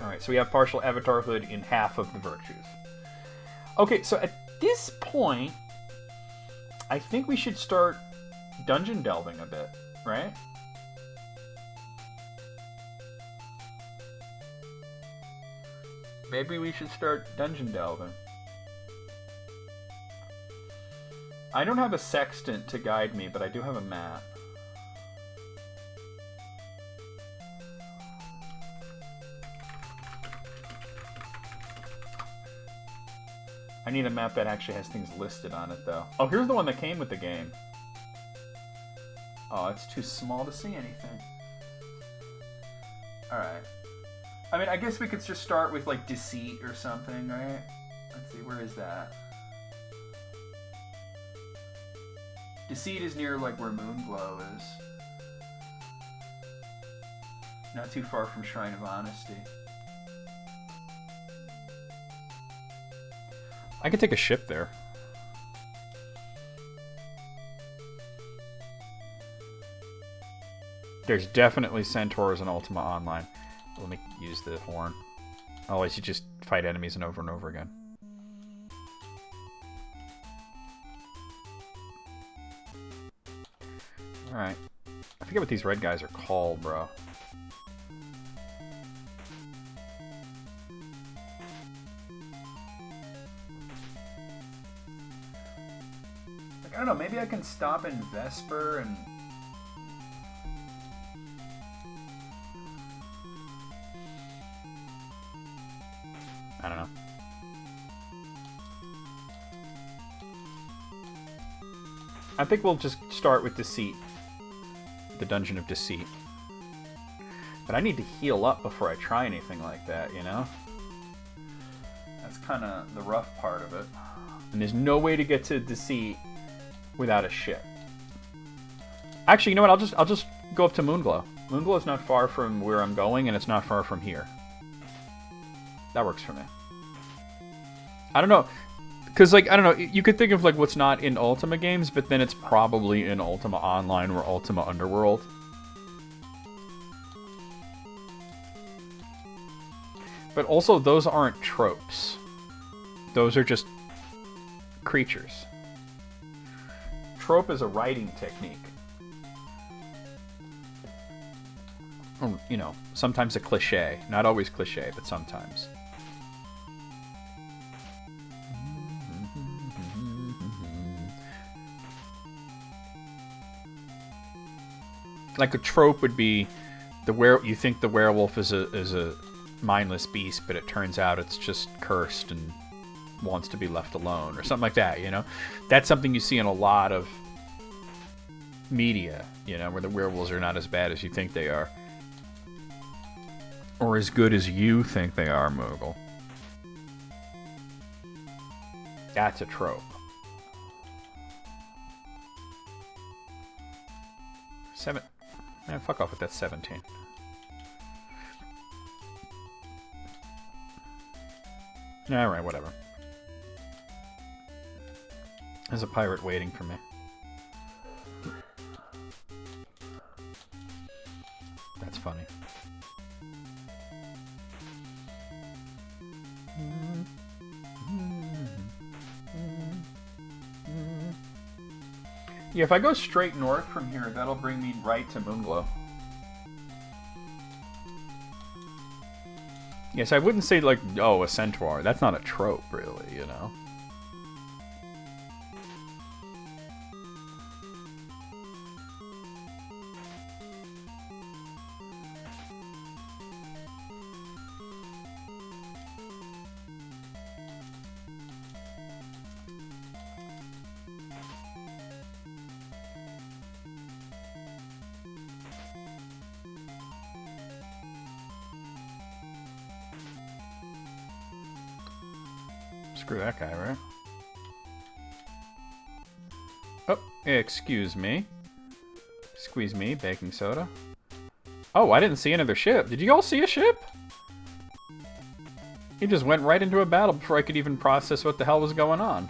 Alright, so we have partial avatar hood in half of the virtues. Okay, so at this point, I think we should start dungeon delving a bit, right? Maybe we should start dungeon delving. I don't have a sextant to guide me, but I do have a map. I need a map that actually has things listed on it, though. Oh, here's the one that came with the game. Oh, it's too small to see anything. Alright. I mean, I guess we could just start with, like, Deceit or something, right? Let's see, where is that? Deceit is near, like, where Moonglow is. Not too far from Shrine of Honesty. I could take a ship there. There's definitely centaurs in Ultima Online. Let me use the horn. Otherwise you just fight enemies and over again. Alright. I forget what these red guys are called, bro. Like, I don't know, maybe I can stop in Vesper and... I don't know. I think we'll just start with Deceit. The Dungeon of Deceit. But I need to heal up before I try anything like that, you know? That's kind of the rough part of it. And there's no way to get to Deceit without a ship. Actually, you know what? I'll just go up to Moonglow. Moonglow is not far from where I'm going, and it's not far from here. That works for me. I don't know. Because, like, I don't know. You could think of, like, what's not in Ultima games, but then it's probably in Ultima Online or Ultima Underworld. But also, those aren't tropes. Those are just creatures. Trope is a writing technique. Or, you know, sometimes a cliche. Not always cliche, but sometimes. Like a trope would be you think the werewolf is a mindless beast, but it turns out it's just cursed and wants to be left alone, or something like that, you know? That's something you see in a lot of media, you know, where the werewolves are not as bad as you think they are. Or as good as you think they are, Moogle. That's a trope. Man, fuck off with that 17. Alright, whatever. There's a pirate waiting for me. That's funny. Yeah, if I go straight north from here, that'll bring me right to Moonglow. Yes, I wouldn't say, like, oh, a centaur. That's not a trope, really, you know? Screw that guy, right? Oh, excuse me. Squeeze me, baking soda. Oh, I didn't see another ship. Did you all see a ship? He just went right into a battle before I could even process what the hell was going on.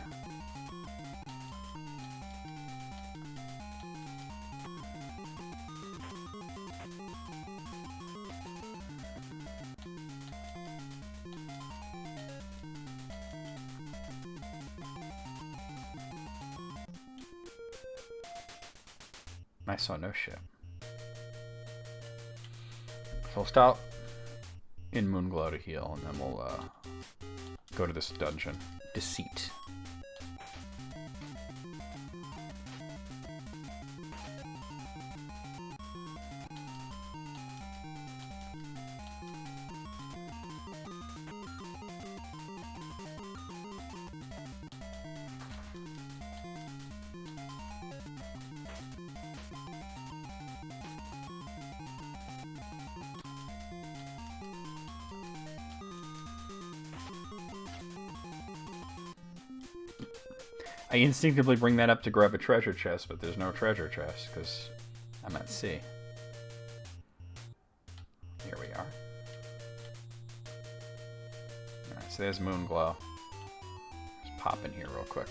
I saw no ship. So we'll stop in Moonglow to heal, and then we'll go to this dungeon. Deceit. I instinctively bring that up to grab a treasure chest, but there's no treasure chest, because I'm at sea. Here we are. Alright, so there's Moonglow. Just pop in here real quick.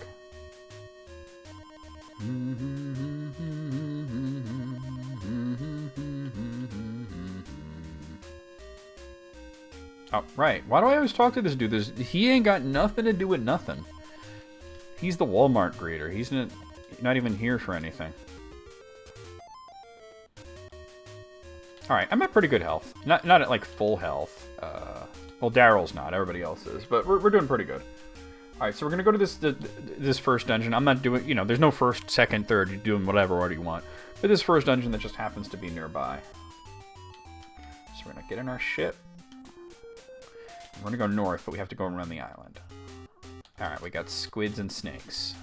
Oh, right. Why do I always talk to this dude? He ain't got nothing to do with nothing. He's the Walmart greeter. He's not even here for anything. Alright, I'm at pretty good health. Not at, like, full health. Well, Daryl's not. Everybody else is. But we're doing pretty good. Alright, so we're going to go to this first dungeon. I'm not doing... You know, there's no first, second, third. You're doing whatever order you want. But this first dungeon that just happens to be nearby. So we're going to get in our ship. We're going to go north, but we have to go around the island. Alright, we got squids and snakes.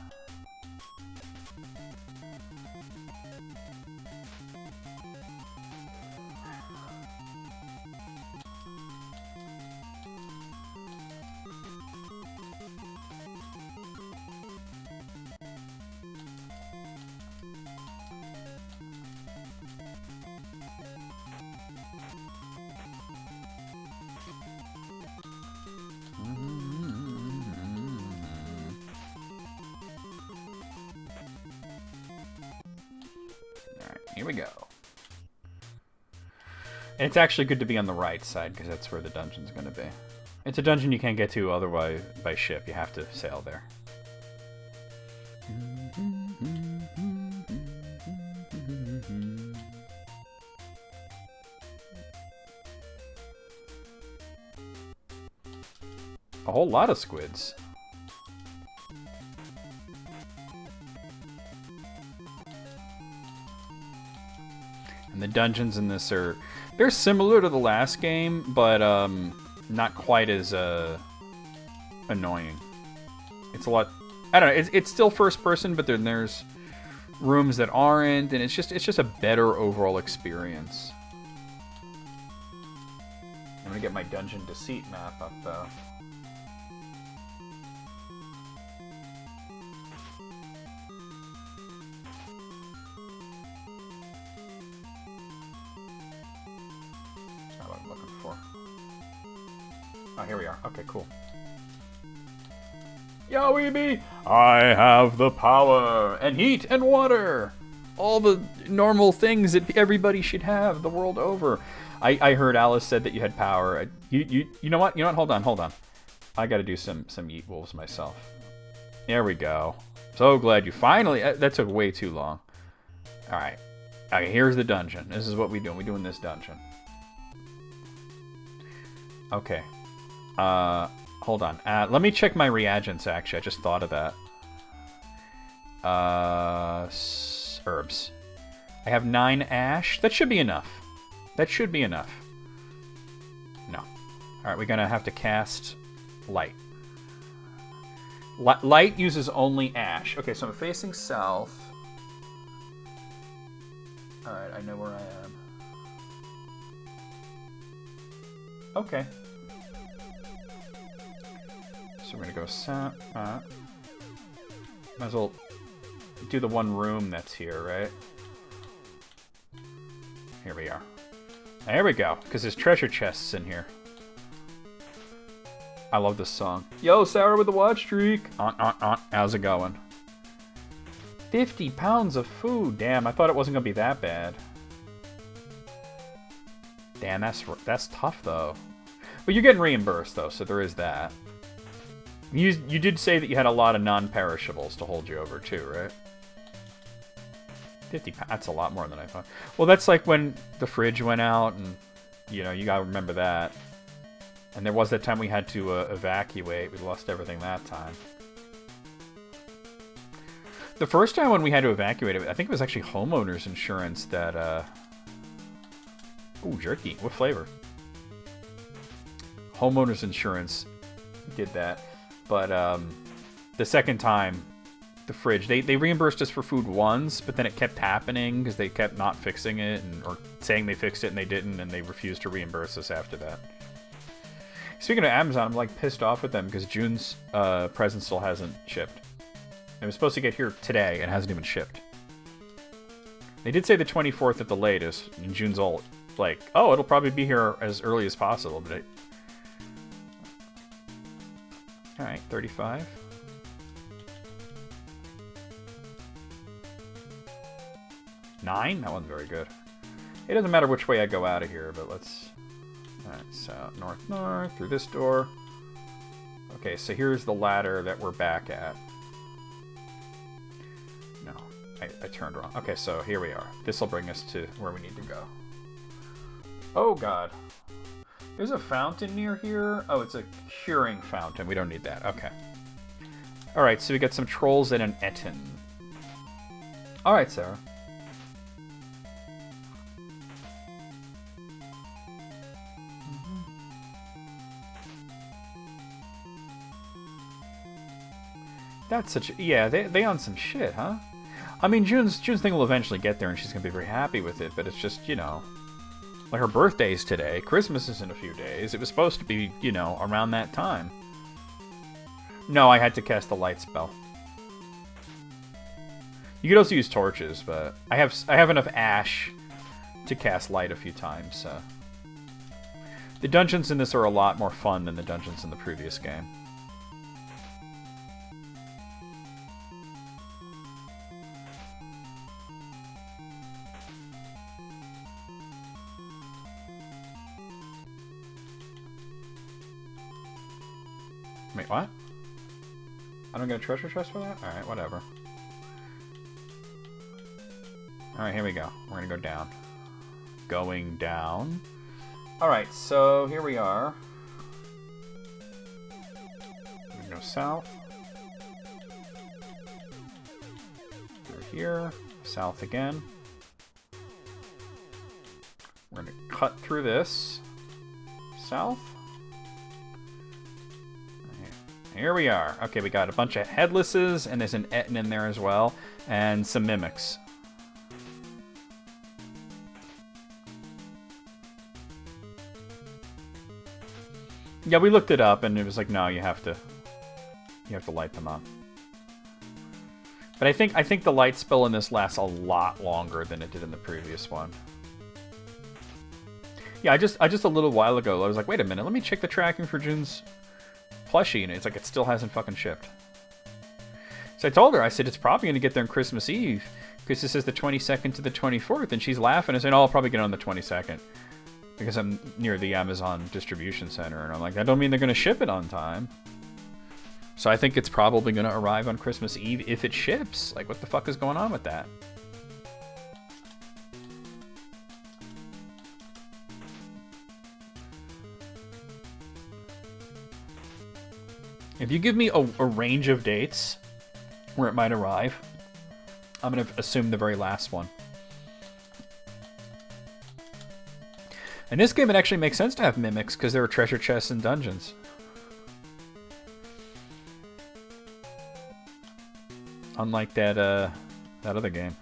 Here we go. And it's actually good to be on the right side, because that's where the dungeon's going to be. It's a dungeon you can't get to otherwise by ship. You have to sail there. A whole lot of squids. And the dungeons in this are... They're similar to the last game, but not quite as annoying. It's a lot... I don't know, it's still first person, but then there's rooms that aren't, and it's just a better overall experience. I'm gonna get my dungeon deceit map up, though. That's not what I'm looking for. Oh, here we are. Okay, cool. Yo, Weeby! I have the power! And heat and water! All the normal things that everybody should have the world over. I heard Alice said that you had power. You know what? You know what? Hold on. I gotta do some Eat Wolves myself. There we go. So glad you finally... That took way too long. Alright. Okay, here's the dungeon. This is what we do. We're doing this dungeon. Okay. Hold on. Let me check my reagents, actually. I just thought of that. Herbs. I have 9 ash. That should be enough. That should be enough. No. Alright, we're gonna have to cast light. Light uses only ash. Okay, so I'm facing south. Alright, I know where I am. Okay. So we're gonna go south. Might as well do the one room that's here, right? Here we are. There we go, because there's treasure chests in here. I love this song. Yo, Sarah with the watch streak. How's it going? 50 pounds of food. Damn, I thought it wasn't gonna be that bad. Damn, that's tough though. But you're getting reimbursed though, so there is that. You did say that you had a lot of non-perishables to hold you over too, right? 50 pounds, that's a lot more than I thought. Well, that's like when the fridge went out, and, you know, you gotta remember that. And there was that time we had to evacuate. We lost everything that time. The first time when we had to evacuate, I think it was actually homeowners insurance that, Ooh, jerky. What flavor? Homeowners insurance did that. But, the second time, the fridge, they reimbursed us for food once, but then it kept happening because they kept not fixing it, or saying they fixed it and they didn't, and they refused to reimburse us after that. Speaking of Amazon, I'm like pissed off with them because June's present still hasn't shipped. It was supposed to get here today and hasn't even shipped. They did say the 24th at the latest, and June's all like, oh, it'll probably be here as early as possible, but Alright, 35. Nine? That wasn't very good. It doesn't matter which way I go out of here, but let's... Alright, so north, through this door. Okay, so here's the ladder that we're back at. No, I turned wrong. Okay, so here we are. This will bring us to where we need to go. Oh, God. There's a fountain near here. Oh, it's a curing fountain. We don't need that. Okay. Alright, so we got some trolls and an Etten. Alright, Sarah. That's such a... Yeah, they on some shit, huh? I mean, June's thing will eventually get there, and she's gonna be very happy with it, but it's just, you know... Like, her birthday's today. Christmas is in a few days. It was supposed to be, you know, around that time. No, I had to cast the light spell. You could also use torches, but... I have enough ash to cast light a few times, so... The dungeons in this are a lot more fun than the dungeons in the previous game. Wait, what? I don't get a treasure chest for that? Alright, whatever. Alright, here we go. We're gonna go down. Going down. Alright, so here we are. south. Through here. South again. We're going to cut through this. South. Here we are. Okay, we got a bunch of headlesses, and there's an Etten in there as well, and some mimics. Yeah, we looked it up, and it was like, no, you have to light them up. But I think the light spell in this lasts a lot longer than it did in the previous one. Yeah, I just a little while ago, I was like, wait a minute, let me check the tracking for June's plushie, and it's like it still hasn't fucking shipped. So I told her, I said, it's probably going to get there on Christmas Eve, because it says the 22nd to the 24th, and she's laughing and saying, oh, I'll probably get it on the 22nd, because I'm near the Amazon distribution center, and I'm like, that don't mean they're going to ship it on time. So I think it's probably going to arrive on Christmas Eve if it ships. Like, what the fuck is going on with that? If you give me a range of dates where it might arrive, I'm going to assume the very last one. In this game, it actually makes sense to have mimics because there are treasure chests and dungeons. Unlike that that other game.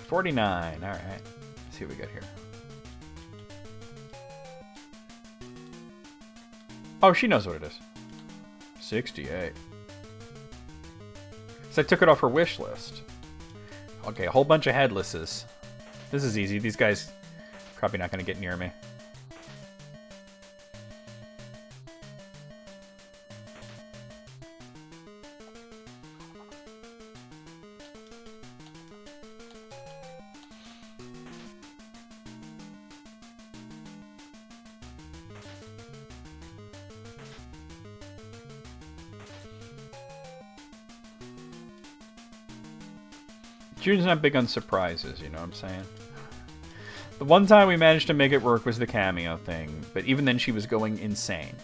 49. All right. Let's see what we got here. Oh, she knows what it is. 68. So I took it off her wish list. Okay, a whole bunch of headlesses. This is easy. These guys probably not going to get near me. June's not big on surprises, you know what I'm saying? The one time we managed to make it work was the cameo thing, but even then she was going insane.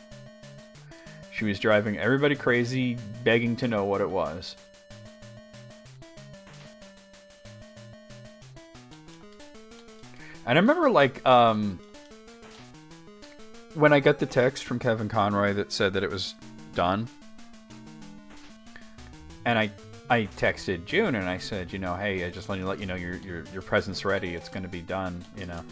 She was driving everybody crazy, begging to know what it was. And I remember, like, when I got the text from Kevin Conroy that said that it was done, and I texted June and I said, you know, hey, I just want to let you know your present's ready. It's going to be done, you know.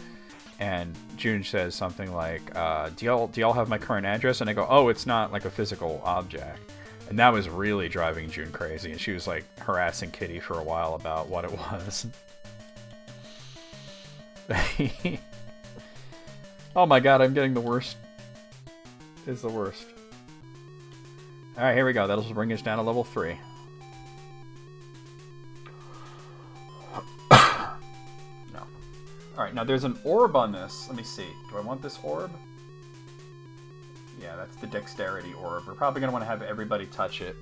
And June says something like, do y'all have my current address? And I go, oh, it's not like a physical object. And that was really driving June crazy. And she was like harassing Kitty for a while about what it was. Oh my god, I'm getting the worst. It's the worst. All right, here we go. That'll bring us down to level 3. Alright, now there's an orb on this. Let me see. Do I want this orb? Yeah, that's the dexterity orb. We're probably going to want to have everybody touch it.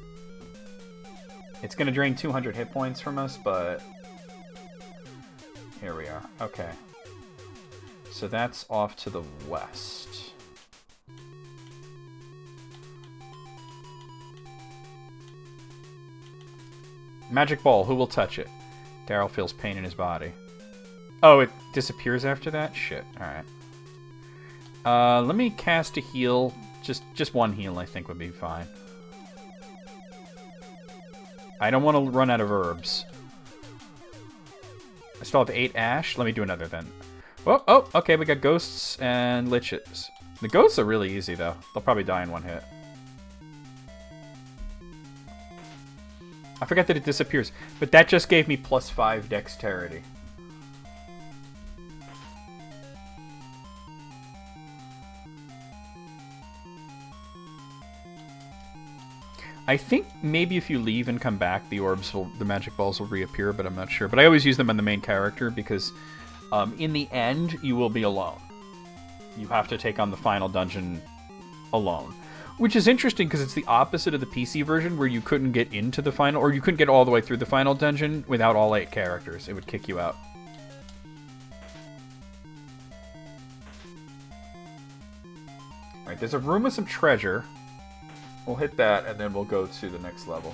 It's going to drain 200 hit points from us, but... Here we are. Okay. So that's off to the west. Magic ball. Who will touch it? Daryl feels pain in his body. Oh, it disappears after that? Shit. Alright. Let me cast a heal. Just one heal, I think, would be fine. I don't want to run out of herbs. I still have 8 ash. Let me do another then. Oh, okay, we got ghosts and liches. The ghosts are really easy, though. They'll probably die in one hit. I forgot that it disappears. But that just gave me +5 dexterity. I think maybe if you leave and come back, the magic balls will reappear, but I'm not sure. But I always use them on the main character because in the end, you will be alone. You have to take on the final dungeon alone. Which is interesting because it's the opposite of the PC version where you couldn't get into the final, or you couldn't get all the way through the final dungeon without all 8 characters. It would kick you out. Alright, there's a room with some treasure. We'll hit that, and then we'll go to the next level.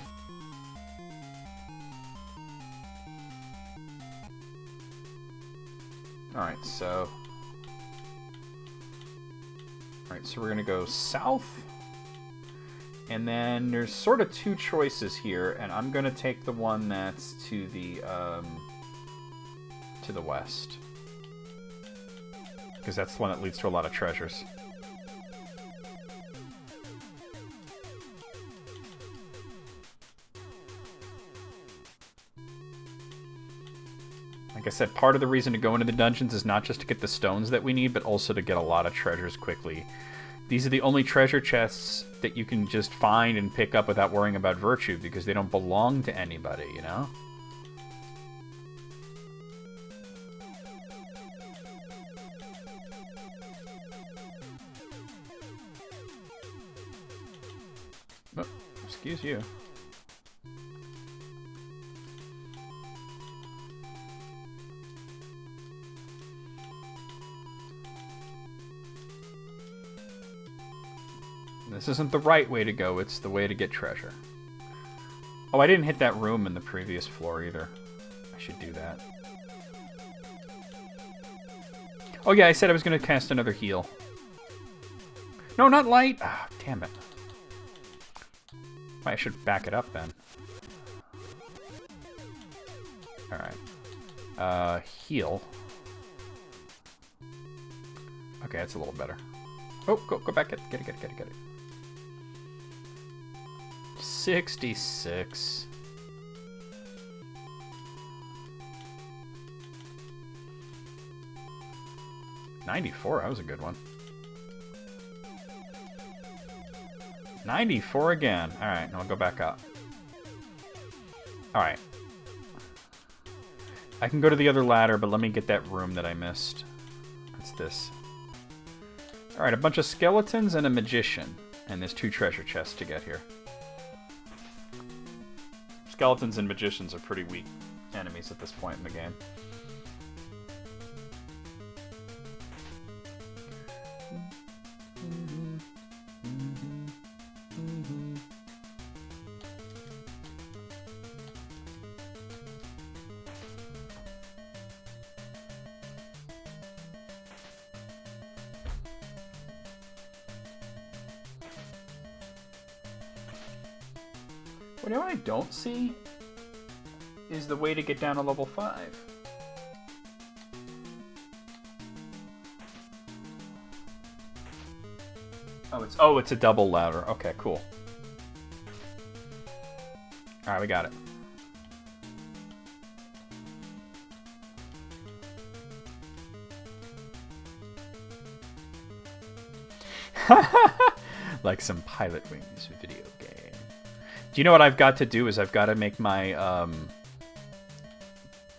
Alright, so... Alright, so we're gonna go south. And then there's sort of two choices here, and I'm gonna take the one that's to the west. Because that's the one that leads to a lot of treasures. Like I said, part of the reason to go into the dungeons is not just to get the stones that we need, but also to get a lot of treasures quickly. These are the only treasure chests that you can just find and pick up without worrying about virtue, because they don't belong to anybody, you know? Oh, excuse you. This isn't the right way to go, it's the way to get treasure. Oh, I didn't hit that room in the previous floor either. I should do that. Oh yeah, I said I was going to cast another heal. No, not light! Ah, damn it. I should back it up then. Alright. Heal. Okay, that's a little better. Oh, go back, get it. 66. $94, that was a good one. 94 again. Alright, now I'll go back up. Alright. I can go to the other ladder, but let me get that room that I missed. What's this? Alright, a bunch of skeletons and a magician. And there's 2 treasure chests to get here. Skeletons and magicians are pretty weak enemies at this point in the game. What I don't see is the way to get down to level 5. Oh, it's a double ladder. Okay, cool. Alright, we got it. Like some Pilot Wings video game. Do you know what I've got to do is I've got to make my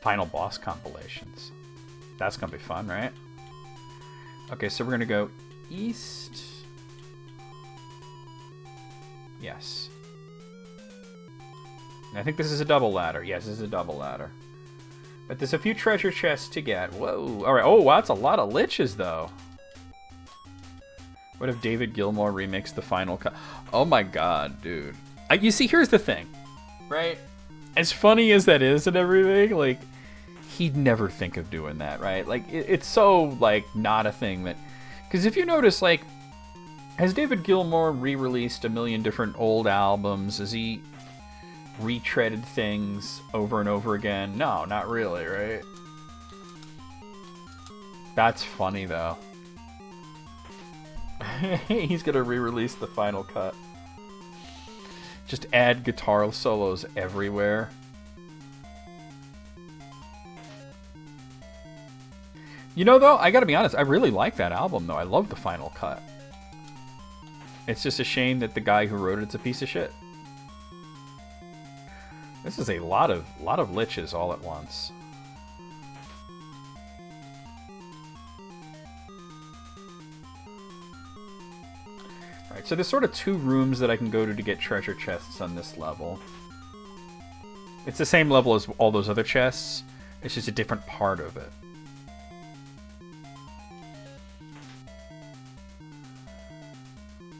final boss compilations. That's going to be fun, right? Okay, so we're going to go east. Yes. And I think this is a double ladder. Yes, this is a double ladder. But there's a few treasure chests to get. Whoa. All right. Oh, wow, that's a lot of liches, though. What if David Gilmour remixed the final cut? Oh, my God, dude. You see, here's the thing, right? As funny as that is and everything, like, he'd never think of doing that, right? Like, it's so, like, not a thing that... Because if you notice, like, has David Gilmour re-released a million different old albums? Has he retreaded things over and over again? No, not really, right? That's funny, though. He's gonna re-release the final cut. Just add guitar solos everywhere. You know, though, I gotta be honest, I really like that album, though. I love the final cut. It's just a shame that the guy who wrote it's a piece of shit. This is a lot of liches all at once. Alright, so there's sort of 2 rooms that I can go to get treasure chests on this level. It's the same level as all those other chests. It's just a different part of it.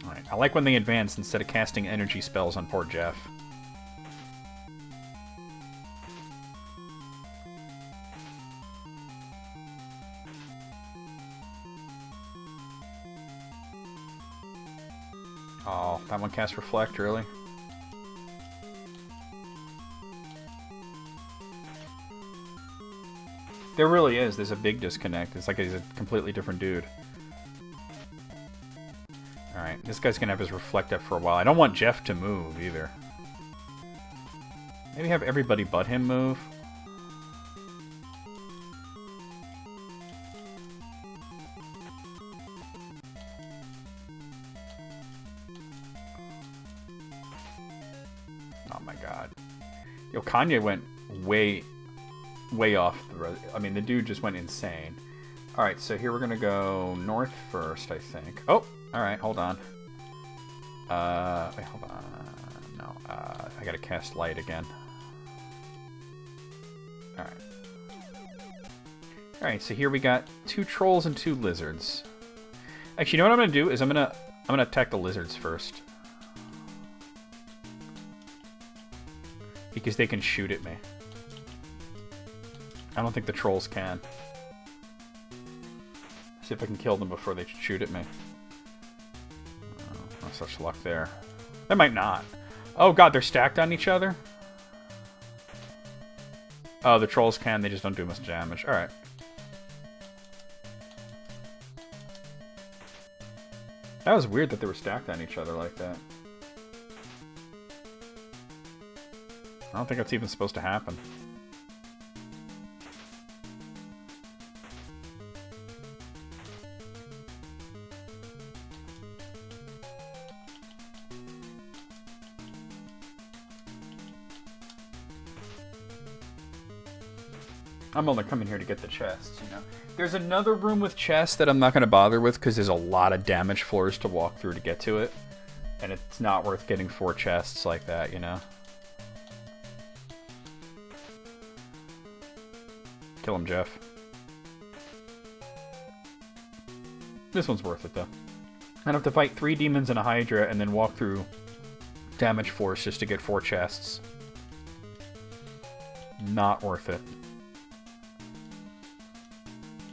Alright, I like when they advance instead of casting energy spells on poor Jeff. Oh, that one cast Reflect, really? There really is. There's a big disconnect. It's like he's a completely different dude. Alright, this guy's gonna have his Reflect up for a while. I don't want Jeff to move, either. Maybe have everybody but him move. Oh my god. Yo, Kanye went way off the road. I mean, the dude just went insane. Alright, so here we're gonna go north first, I think. Oh! Alright, hold on. Wait, hold on. No, I gotta cast light again. Alright. Alright, so here we got 2 trolls and 2 lizards. Actually, you know what I'm gonna do is I'm gonna attack the lizards first. Because they can shoot at me. I don't think the trolls can. See if I can kill them before they shoot at me. Oh, no such luck there. They might not. Oh god, they're stacked on each other? Oh, the trolls can, they just don't do much damage. Alright. That was weird that they were stacked on each other like that. I don't think that's even supposed to happen. I'm only coming here to get the chests, you know. There's another room with chests that I'm not going to bother with because there's a lot of damage floors to walk through to get to it. And it's not worth getting 4 chests like that, you know. Kill him, Jeff. This one's worth it, though. I'd have to fight 3 demons and a Hydra and then walk through damage force just to get 4 chests. Not worth it.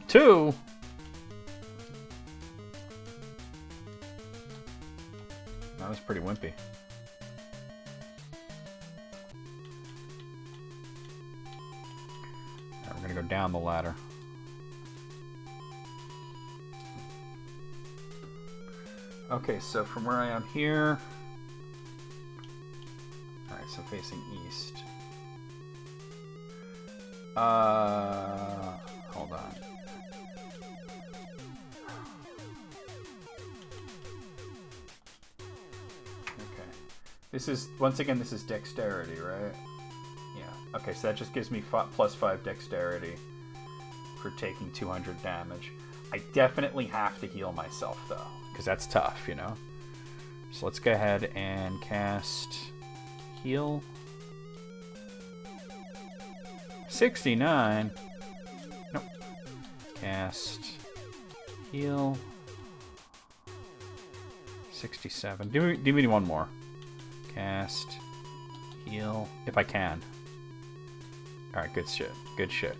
2? That was pretty wimpy. Now we're gonna go down the ladder. Okay, so from where I am here... Alright, so facing east. Hold on. This is, once again, this is dexterity, right? Yeah. Okay, so that just gives me plus 5 dexterity for taking 200 damage. I definitely have to heal myself, though, because that's tough, you know? So let's go ahead and cast heal. 69. Nope. Cast heal. 67. Do me one more. Cast heal if I can. Alright, good shit. Good shit.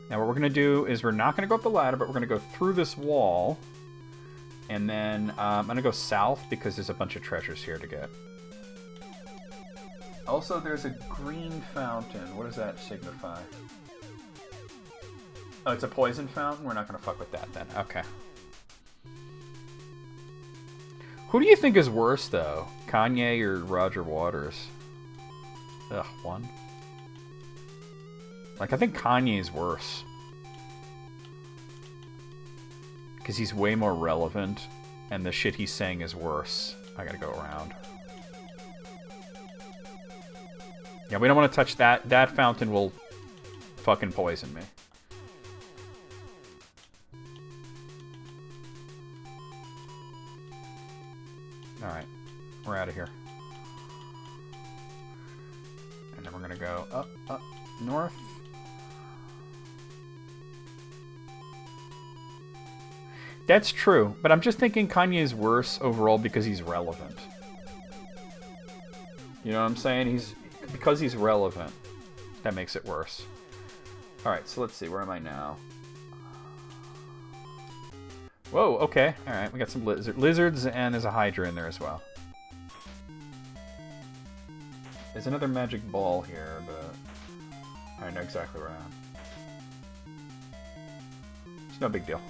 Now what we're gonna do is we're not gonna go up the ladder, but we're gonna go through this wall. And then I'm gonna go south because there's a bunch of treasures here to get. Also, there's a green fountain. What does that signify? Oh, it's a poison fountain? We're not gonna fuck with that then. Okay. Who do you think is worse, though? Kanye or Roger Waters? Ugh, one. Like, I think Kanye's worse. Because he's way more relevant, and the shit he's saying is worse. I gotta go around. Yeah, we don't want to touch that. That fountain will fucking poison me. Alright, we're out of here. And then we're gonna go up, north. That's true, but I'm just thinking Kanye's worse overall because he's relevant. You know what I'm saying? Because he's relevant. That makes it worse. Alright, so let's see. Where am I now? Whoa, okay. Alright, we got some lizards, and there's a Hydra in there as well. There's another magic ball here, but I know exactly where I am. It's no big deal.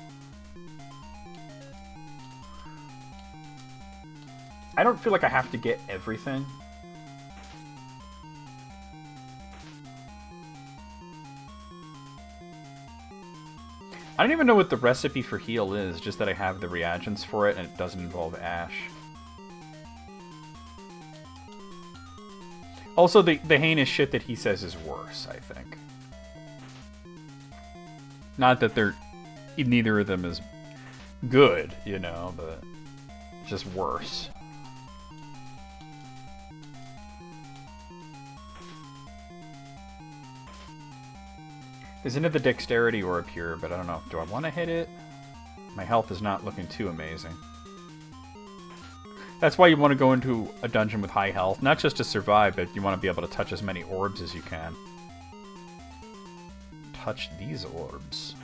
I don't feel like I have to get everything. I don't even know what the recipe for heal is, just that I have the reagents for it and it doesn't involve ash. Also, the heinous shit that he says is worse, I think. Not that neither of them is good, you know, but just worse. There's another dexterity orb here, but I don't know. Do I want to hit it? My health is not looking too amazing. That's why you want to go into a dungeon with high health. Not just to survive, but you want to be able to touch as many orbs as you can. Touch these orbs.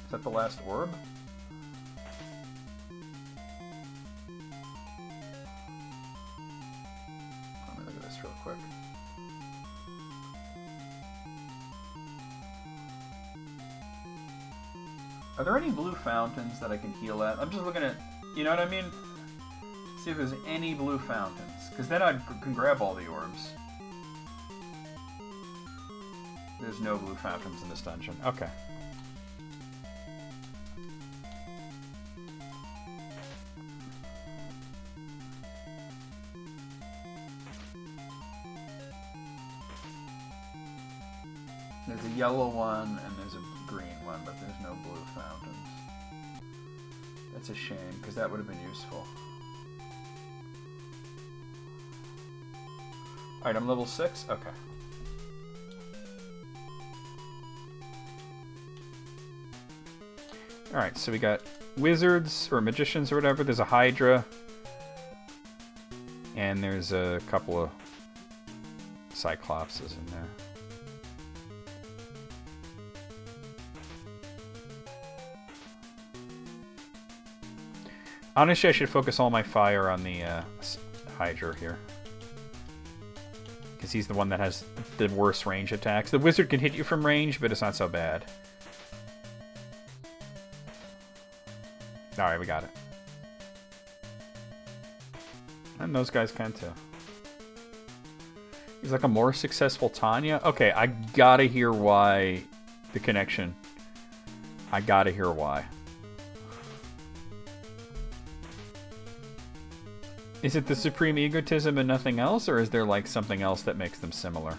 Is that the last orb? Let me look at this real quick. Are there any blue fountains that I can heal at? I'm just looking at, you know what I mean? See if there's any blue fountains. Because then I can grab all the orbs. There's no blue fountains in this dungeon. Okay. There's a yellow one and there's a green one, but there's no blue fountains. That's a shame, because that would have been useful. Alright, I'm level 6? Okay. Alright, so we got wizards, or magicians, or whatever. There's a Hydra. And there's a couple of Cyclopses in there. Honestly, I should focus all my fire on the Hydra here. Because he's the one that has the worst range attacks. The wizard can hit you from range, but it's not so bad. Alright, we got it. And those guys can too. He's like a more successful Tanya? Okay, I gotta hear why the connection. I gotta hear why. Is it the supreme egotism and nothing else, or is there like something else that makes them similar?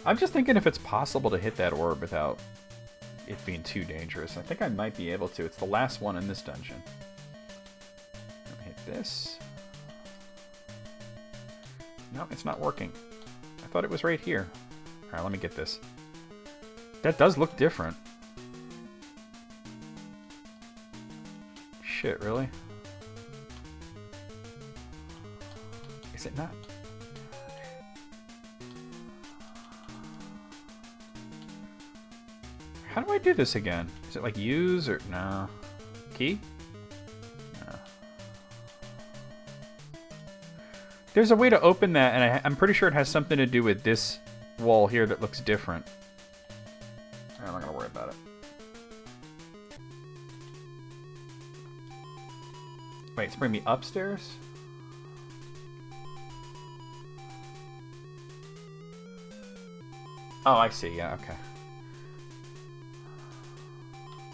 I'm just thinking if it's possible to hit that orb without it being too dangerous. I think I might be able to. It's the last one in this dungeon. Let me hit this. No, it's not working. I thought it was right here. Alright, let me get this. That does look different. Shit, really? Is it not? How do I do this again? Is it like use or no? Key? No. There's a way to open that, and I'm pretty sure it has something to do with this wall here that looks different. I'm not gonna worry about it. Wait, it's bringing me upstairs? Oh, I see. Yeah, okay.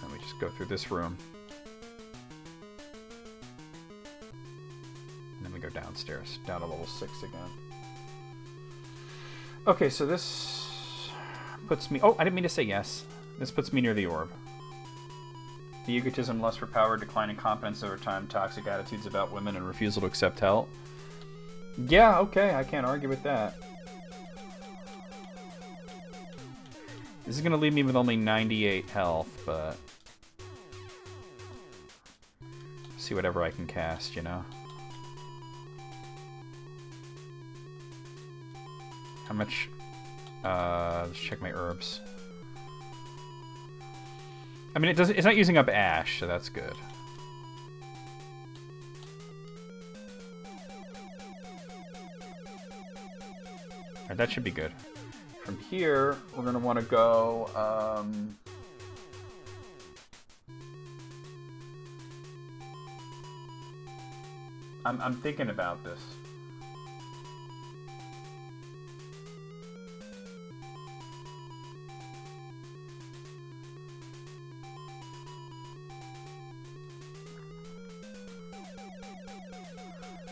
Let me just go through this room. And then we go downstairs, down to level 6 again. Okay, so this puts me... Oh, I didn't mean to say yes. This puts me near the orb. The egotism, lust for power, declining competence over time, toxic attitudes about women, and refusal to accept help. Yeah, okay, I can't argue with that. This is gonna leave me with only 98 health, but see whatever I can cast, you know. How much? Let's check my herbs. I mean, it's not using up ash, so that's good. Alright, that should be good. From here, we're gonna want to go. I'm thinking about this.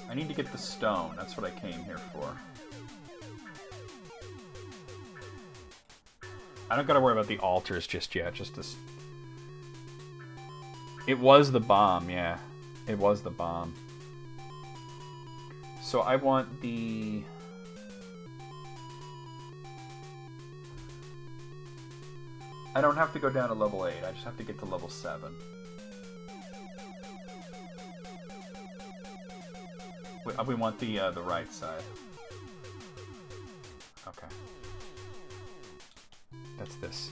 I need to get the stone. That's what I came here for. I don't gotta worry about the altars just yet. Just this. It was the bomb, yeah. It was the bomb. So I want the... I don't have to go down to level 8. I just have to get to level 7. We want the right side. Okay. That's this.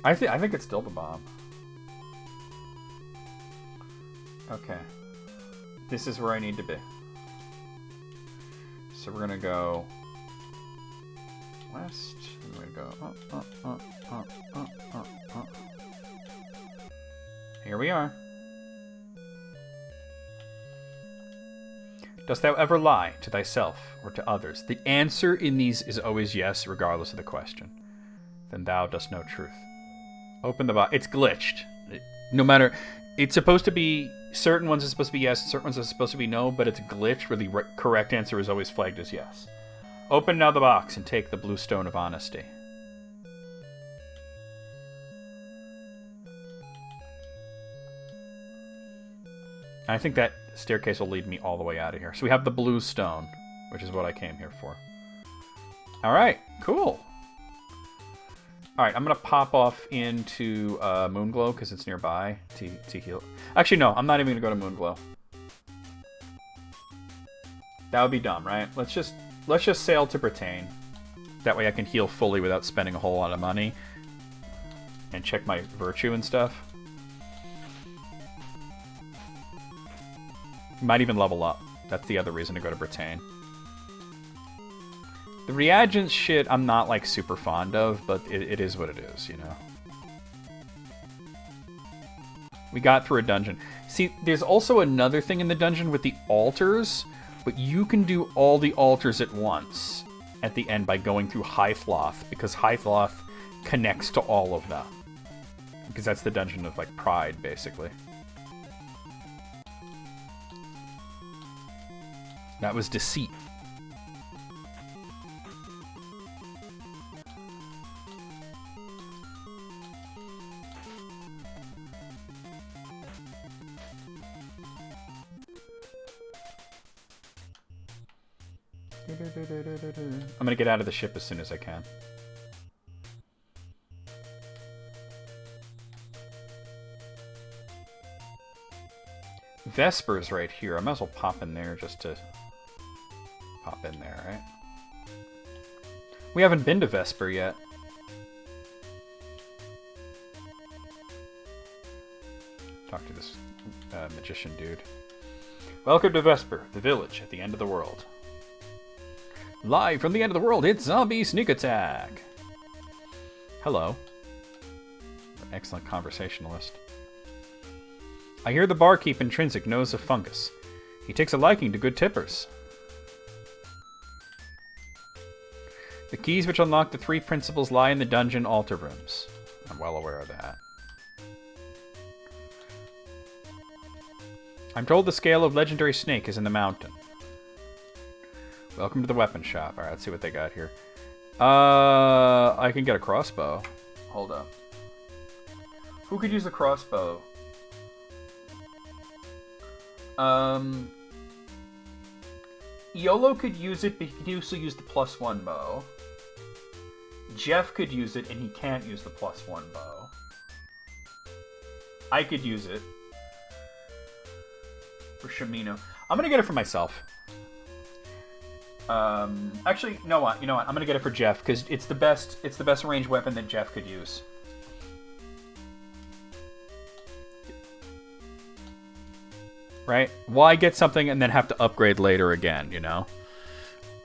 I think it's still the bomb. Okay. This is where I need to be. So we're gonna go west, and we're gonna go Here we are. Dost thou ever lie to thyself or to others? The answer in these is always yes, regardless of the question. Then thou dost know truth. Open the box. It's glitched. No matter... It's supposed to be... Certain ones are supposed to be yes, certain ones are supposed to be no, but it's glitched where the correct answer is always flagged as yes. Open now the box and take the blue stone of honesty. I think that staircase will lead me all the way out of here. So we have the blue stone, which is what I came here for. Alright, cool. Alright, I'm going to pop off into Moonglow because it's nearby to heal. Actually, no, I'm not even going to go to Moonglow. That would be dumb, right? Let's just sail to Britain. That way I can heal fully without spending a whole lot of money. And check my virtue and stuff. Might even level up. That's the other reason to go to Britain. The reagents shit I'm not, like, super fond of, but it is what it is, you know? We got through a dungeon. See, there's also another thing in the dungeon with the altars, but you can do all the altars at once at the end by going through Hythloth, because Hythloth connects to all of them. Because that's the dungeon of, like, pride, basically. That was deceit. I'm gonna get out of the ship as soon as I can. Vesper's right here. I might as well pop in there just to... Pop in there, right? We haven't been to Vesper yet. Talk to this magician dude. Welcome to Vesper, the village at the end of the world. Live from the end of the world, it's Zombie Sneak Attack! Hello. An excellent conversationalist. I hear the barkeep Intrinsic knows of fungus. He takes a liking to good tippers. The keys which unlock the 3 principles lie in the dungeon altar rooms. I'm well aware of that. I'm told the scale of legendary snake is in the mountain. Welcome to the weapon shop. Alright, let's see what they got here. I can get a crossbow. Hold up. Who could use a crossbow? Iolo could use it, but he could also use the +1 bow. Jeff could use it, and he can't use the +1 bow. I could use it for Shamino. I'm gonna get it for myself. Actually, you know what? I'm gonna get it for Jeff because it's the best. It's the best ranged weapon that Jeff could use. Right? Why get something and then have to upgrade later again? You know.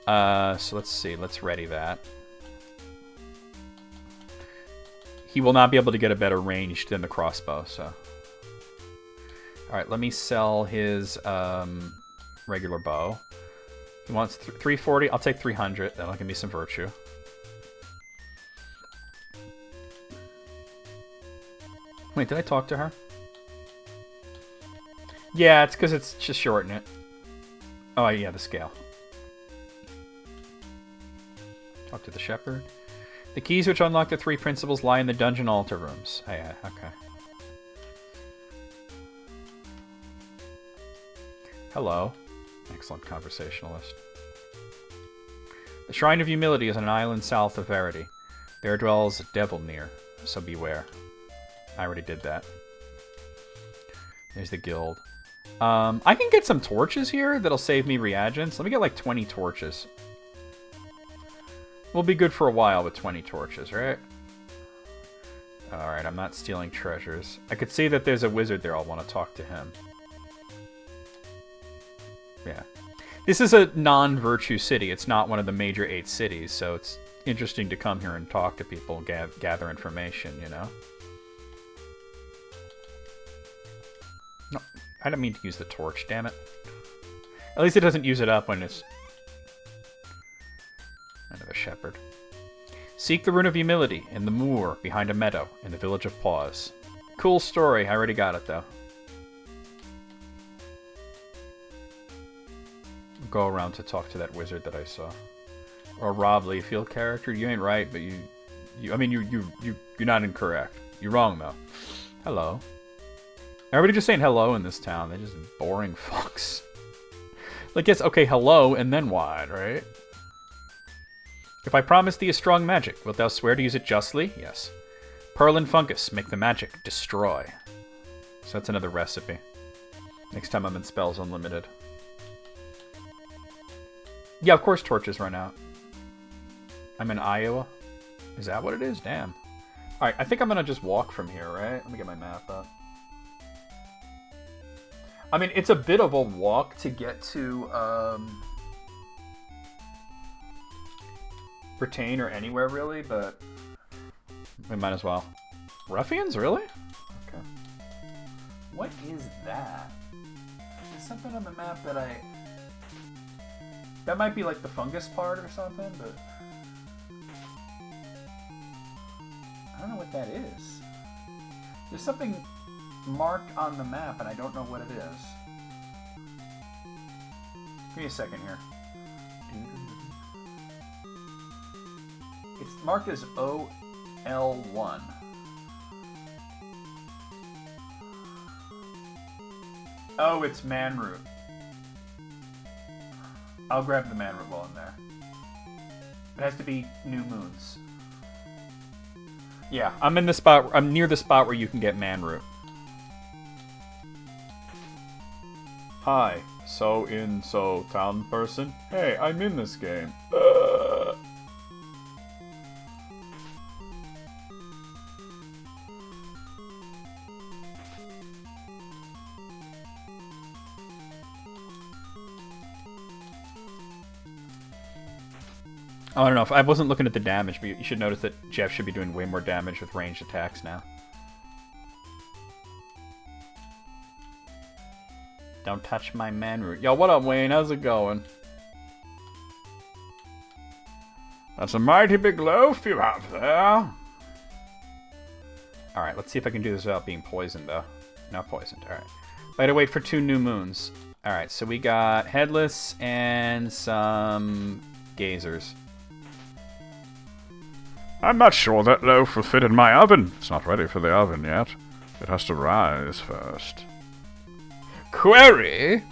So let's see. Let's ready that. He will not be able to get a better range than the crossbow. So, all right. Let me sell his regular bow. He wants 340. I'll take 300. That'll give me some virtue. Wait, did I talk to her? Yeah, it's because it's just shorten it. Oh, yeah, the scale. Talk to the shepherd. The keys which unlock the 3 principles lie in the dungeon altar rooms. Oh, yeah, okay. Hello. Excellent conversationalist. The Shrine of Humility is on an island south of Verity. There dwells a devil near, so beware. I already did that. There's the guild. I can get some torches here that'll save me reagents. Let me get like 20 torches. We'll be good for a while with 20 torches, right? Alright, I'm not stealing treasures. I could see that there's a wizard there. I'll want to talk to him. Yeah. This is a non-virtue city. It's not one of the major 8 cities, so it's interesting to come here and talk to people, gather information, you know? No, I don't mean to use the torch, damn it. At least it doesn't use it up when it's... Another shepherd. Seek the Rune of Humility in the moor behind a meadow in the village of Paws. Cool story. I already got it, though. Go around to talk to that wizard that I saw. Or Rob Liefeld character. You ain't right, but you're not incorrect. You're wrong, though. Hello. Everybody just saying hello in this town. They're just boring fucks. Like, yes, okay, hello, and then what, right? If I promise thee a strong magic, wilt thou swear to use it justly? Yes. Pearl and fungus make the magic destroy. So that's another recipe. Next time I'm in Spells Unlimited. Yeah, of course torches run out. I'm in Iowa. Is that what it is? Damn. Alright, I think I'm gonna just walk from here, right? Let me get my map up. I mean, it's a bit of a walk to get to, Britain or anywhere, really, but we might as well. Ruffians, really? Okay. What is that? There's something on the map that I... That might be like the fungus part or something, but... I don't know what that is. There's something marked on the map, and I don't know what it is. Give me a second here. It's marked as OL1. Oh, it's Manroot. I'll grab the Manroot while I'm there. It has to be New Moons. Yeah, I'm in the spot. I'm near the spot where you can get Manroot. Hi, so town person. Hey, I'm in this game. I don't know, if I wasn't looking at the damage, but you should notice that Jeff should be doing way more damage with ranged attacks now. Don't touch my Manroot. Yo, what up, Wayne? How's it going? That's a mighty big loaf you have there. Alright, let's see if I can do this without being poisoned, though. Not poisoned, alright. I had to wait for 2 new moons. Alright, so we got Headless and some Gazers. I'm not sure that loaf will fit in my oven. It's not ready for the oven yet. It has to rise first. Query?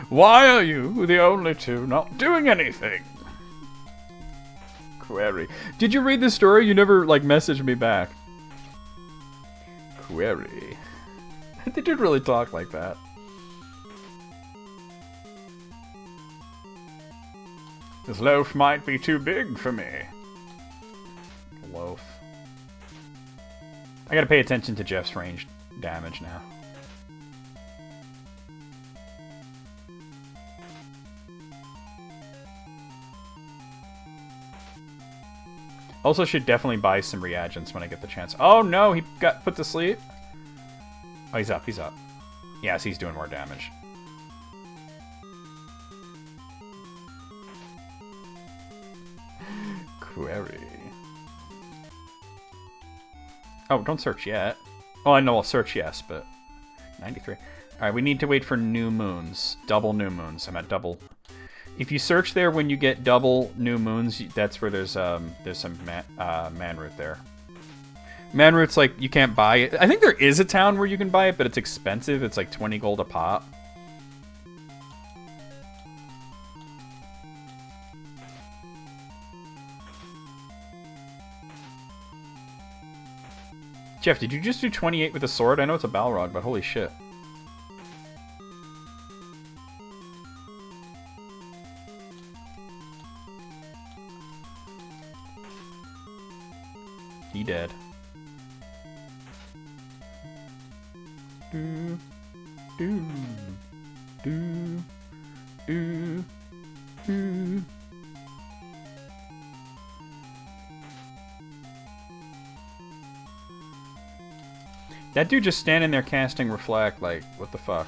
Why are you the only two not doing anything? Query. Did you read the story? You never, like, messaged me back. Query. They did really talk like that. This loaf might be too big for me. Loaf. I gotta pay attention to Jeff's ranged damage now. Also should definitely buy some reagents when I get the chance. Oh no, he got put to sleep. Oh, he's up, he's up. Yes, he's doing more damage. Query. Oh, don't search yet. Oh, I know I'll search yes, but 93. Alright, we need to wait for new moons. Double new moons. I'm at double. If you search there when you get double new moons, that's where there's some man root there. Man root's like, you can't buy it. I think there is a town where you can buy it, but it's expensive. It's like 20 gold a pop. Jeff, did you just do 28 with a sword? I know it's a Balrog, but holy shit. He dead. Do, do, do, do, do. That dude just standing there casting Reflect, like, what the fuck?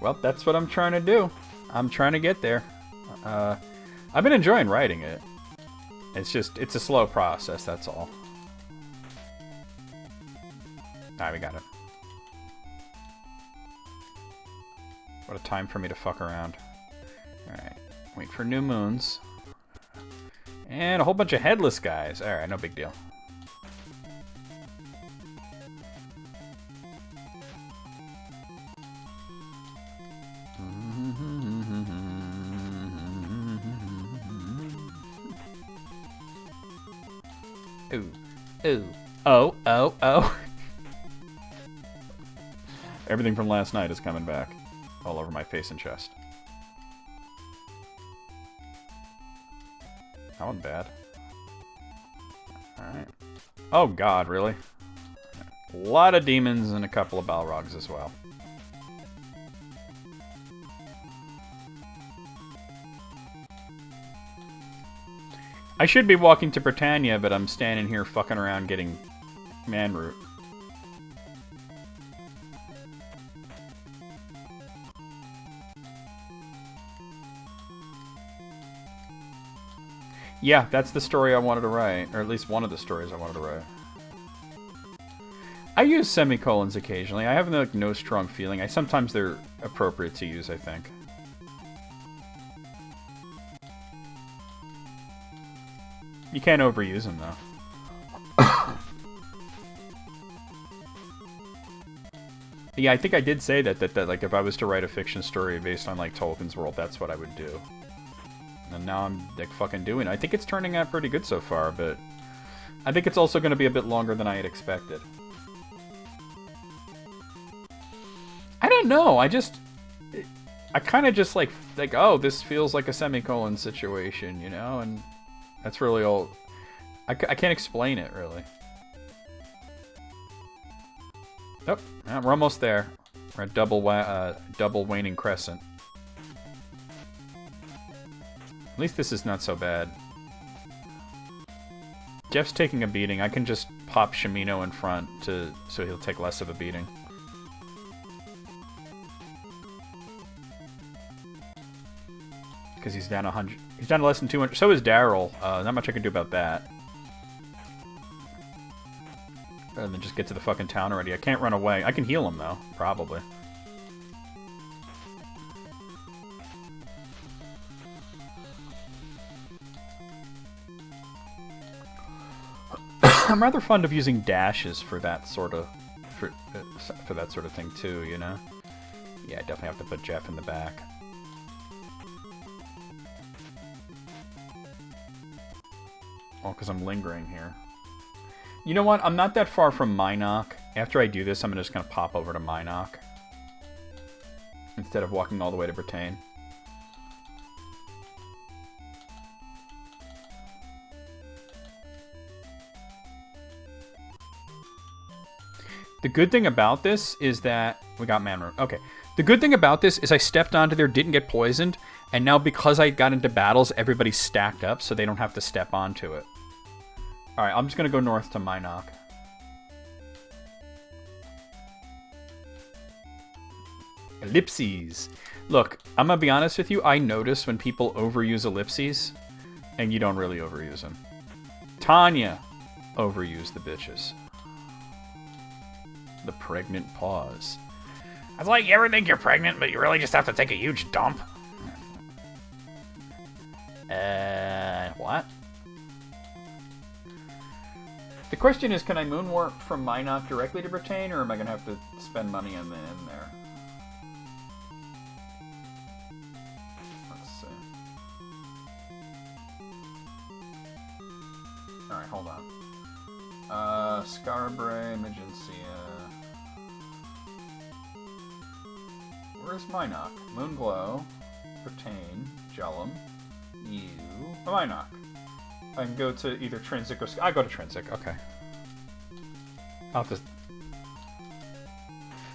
Well, that's what I'm trying to do. I'm trying to get there. I've been enjoying writing it. It's just, it's a slow process, that's all. Alright, we got it. What a time for me to fuck around. Alright, wait for new moons. And a whole bunch of headless guys. Alright, no big deal. Ooh. Ooh. Oh, oh, oh. Everything from last night is coming back. All over my face and chest. That wasn't bad. Alright. Oh god, really? A lot of demons and a couple of Balrogs as well. I should be walking to Britannia, but I'm standing here fucking around getting man root. Yeah, that's the story I wanted to write, or at least one of the stories I wanted to write. I use semicolons occasionally. I have like, no strong feeling. Sometimes they're appropriate to use, I think. You can't overuse them, though. Yeah, I think I did say that like, if I was to write a fiction story based on, like, Tolkien's world, that's what I would do. And now I'm, like, fucking doing it. I think it's turning out pretty good so far, but I think it's also going to be a bit longer than I had expected. I don't know, I kind of just, like, oh, this feels like a semicolon situation, you know? And that's really all. I can't explain it, really. Oh, yeah, we're almost there. We're at double waning crescent. At least this is not so bad. Jeff's taking a beating. I can just pop Shimino in front so he'll take less of a beating. Because he's down 100. He's down to less than 200. So is Daryl. Not much I can do about that. Rather than just get to the fucking town already. I can't run away. I can heal him, though. Probably. I'm rather fond of using dashes for that sort of... For that sort of thing, too, you know? Yeah, I definitely have to put Jeff in the back. Well, because I'm lingering here. You know what? I'm not that far from Minok. After I do this, I'm just going to pop over to Minok. Instead of walking all the way to Brittain. The good thing about this is that... We got man room. Okay. The good thing about this is I stepped onto there, didn't get poisoned, and now because I got into battles, everybody's stacked up, so they don't have to step onto it. Alright, I'm just going to go north to Minok. Ellipses. Look, I'm going to be honest with you, I notice when people overuse ellipses, and you don't really overuse them. Tanya overused the bitches. The pregnant pause. It's like you ever think you're pregnant, but you really just have to take a huge dump. What? The question is, can I moonwarp from Minok directly to Brittain, or am I going to have to spend money in there? Let's see. Alright, hold on. Scarbray, Magencia. Where's Minok? Moonglow, Brittain, Jellum, you, Minok. I can go to either Trinsic or... I go to Trinsic, okay. I'll just...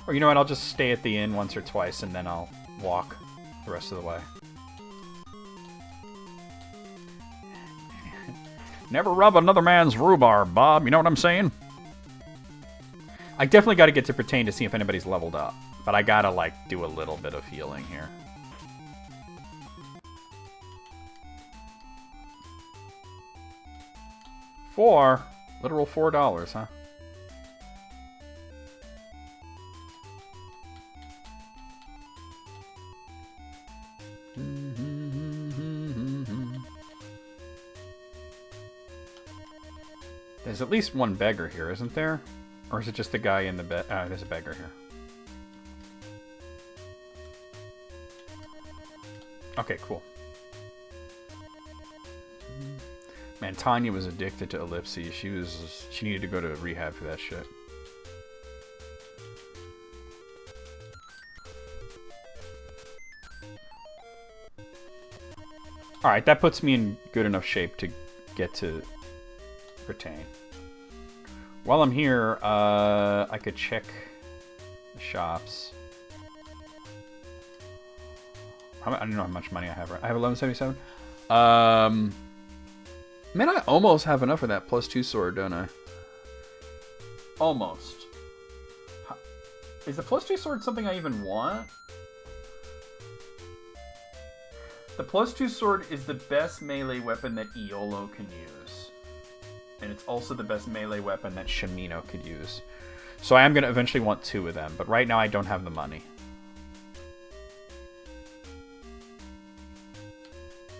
Or you know what, I'll just stay at the inn once or twice and then I'll walk the rest of the way. Never rub another man's rhubarb, Bob. You know what I'm saying? I definitely got to get to Brittain to see if anybody's leveled up. But I gotta, like, do a little bit of healing here. Literal $4, huh? There's at least one beggar here, isn't there? Or is it just the guy in the bed? There's a beggar here. Okay, cool. Man, Tanya was addicted to ellipses. She needed to go to rehab for that shit. Alright, that puts me in good enough shape to get to Brittain. While I'm here, I could check the shops. I don't know how much money I have. I have 1177. Man, I almost have enough for that +2 sword, don't I? Almost. Is the +2 sword something I even want? The +2 sword is the best melee weapon that Iolo can use. And it's also the best melee weapon that Shamino could use. So I am going to eventually want 2 of them, but right now I don't have the money.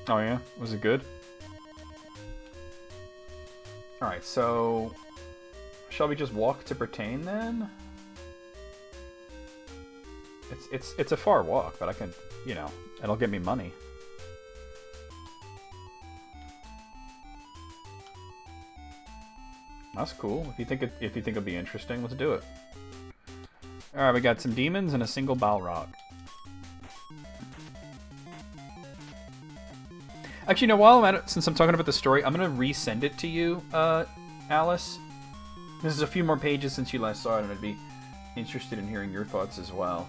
Oh yeah? Was it good? Alright, so... Shall we just walk to Brittain then? It's a far walk, but I can, you know, it'll get me money. That's cool. If you think it'll be interesting, let's do it. Alright, we got some demons and a single Balrog. Actually, no, while I'm at it, since I'm talking about the story, I'm going to resend it to you, Alice. This is a few more pages since you last saw it, and I'd be interested in hearing your thoughts as well.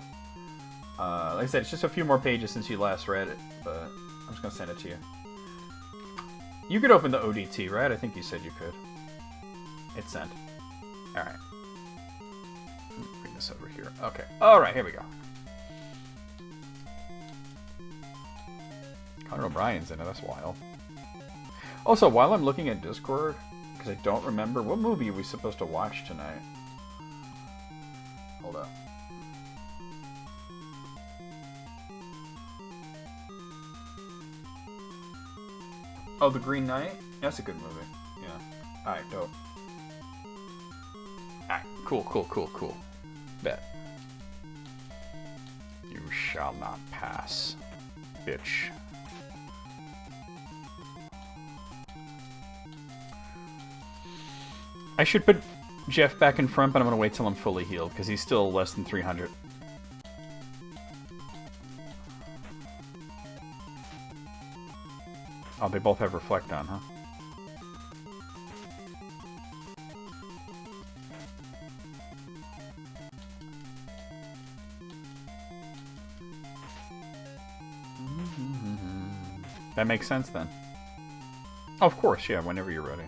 Like I said, it's just a few more pages since you last read it, but I'm just going to send it to you. You could open the ODT, right? I think you said you could. It's sent. Alright. Bring this over here. Okay. Alright, here we go. Conor O'Brien's in it, that's wild. Also, while I'm looking at Discord, because I don't remember, what movie are we supposed to watch tonight? Hold up. Oh, The Green Knight? That's a good movie. Yeah. Alright, dope. Alright, cool. Bet. You shall not pass, bitch. I should put Jeff back in front, but I'm gonna wait till I'm fully healed, because he's still less than 300. Oh, they both have Reflect on, huh? That makes sense, then. Oh, of course, yeah, whenever you're ready.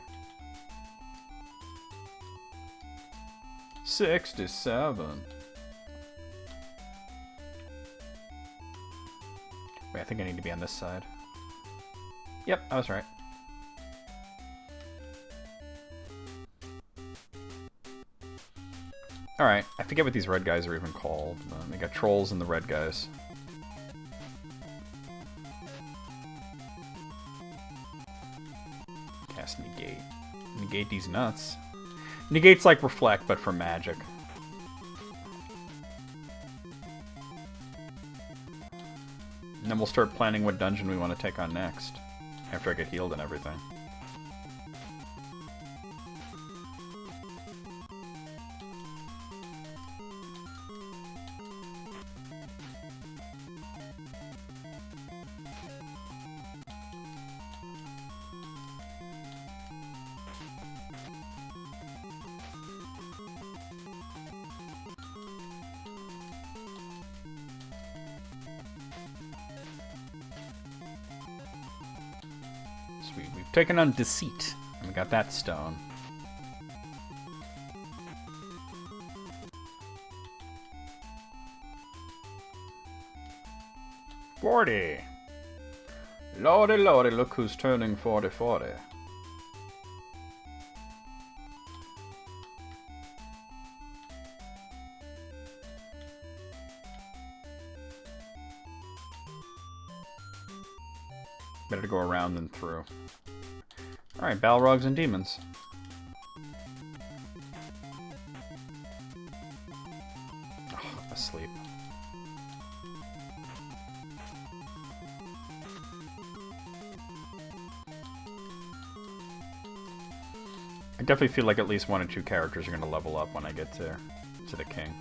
67. Wait, I think I need to be on this side. Yep, I was right. Alright, I forget what these red guys are even called. They got trolls and the red guys. Cast Negate. Negate these nuts. Negate's like Reflect, but for magic. And then we'll start planning what dungeon we want to take on next. After I get healed and everything. Sweet, we've taken on Deceit, and we got that stone. $40. Lordy, lordy, look who's turning 40-40. Better to go around than through. Alright, Balrogs and Demons. Oh, asleep. I definitely feel like at least 1 or 2 characters are going to level up when I get to the king.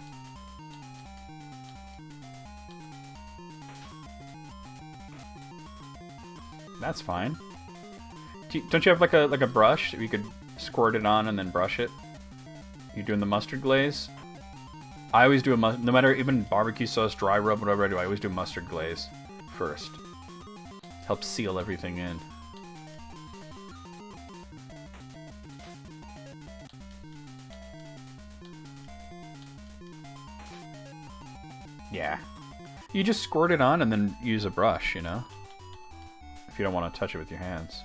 That's fine. Don't you have like a brush that you could squirt it on and then brush it? You doing the mustard glaze? I always do no matter, even barbecue sauce, dry rub, whatever I do, I always do mustard glaze first. Helps seal everything in. Yeah. You just squirt it on and then use a brush, you know? If you don't want to touch it with your hands.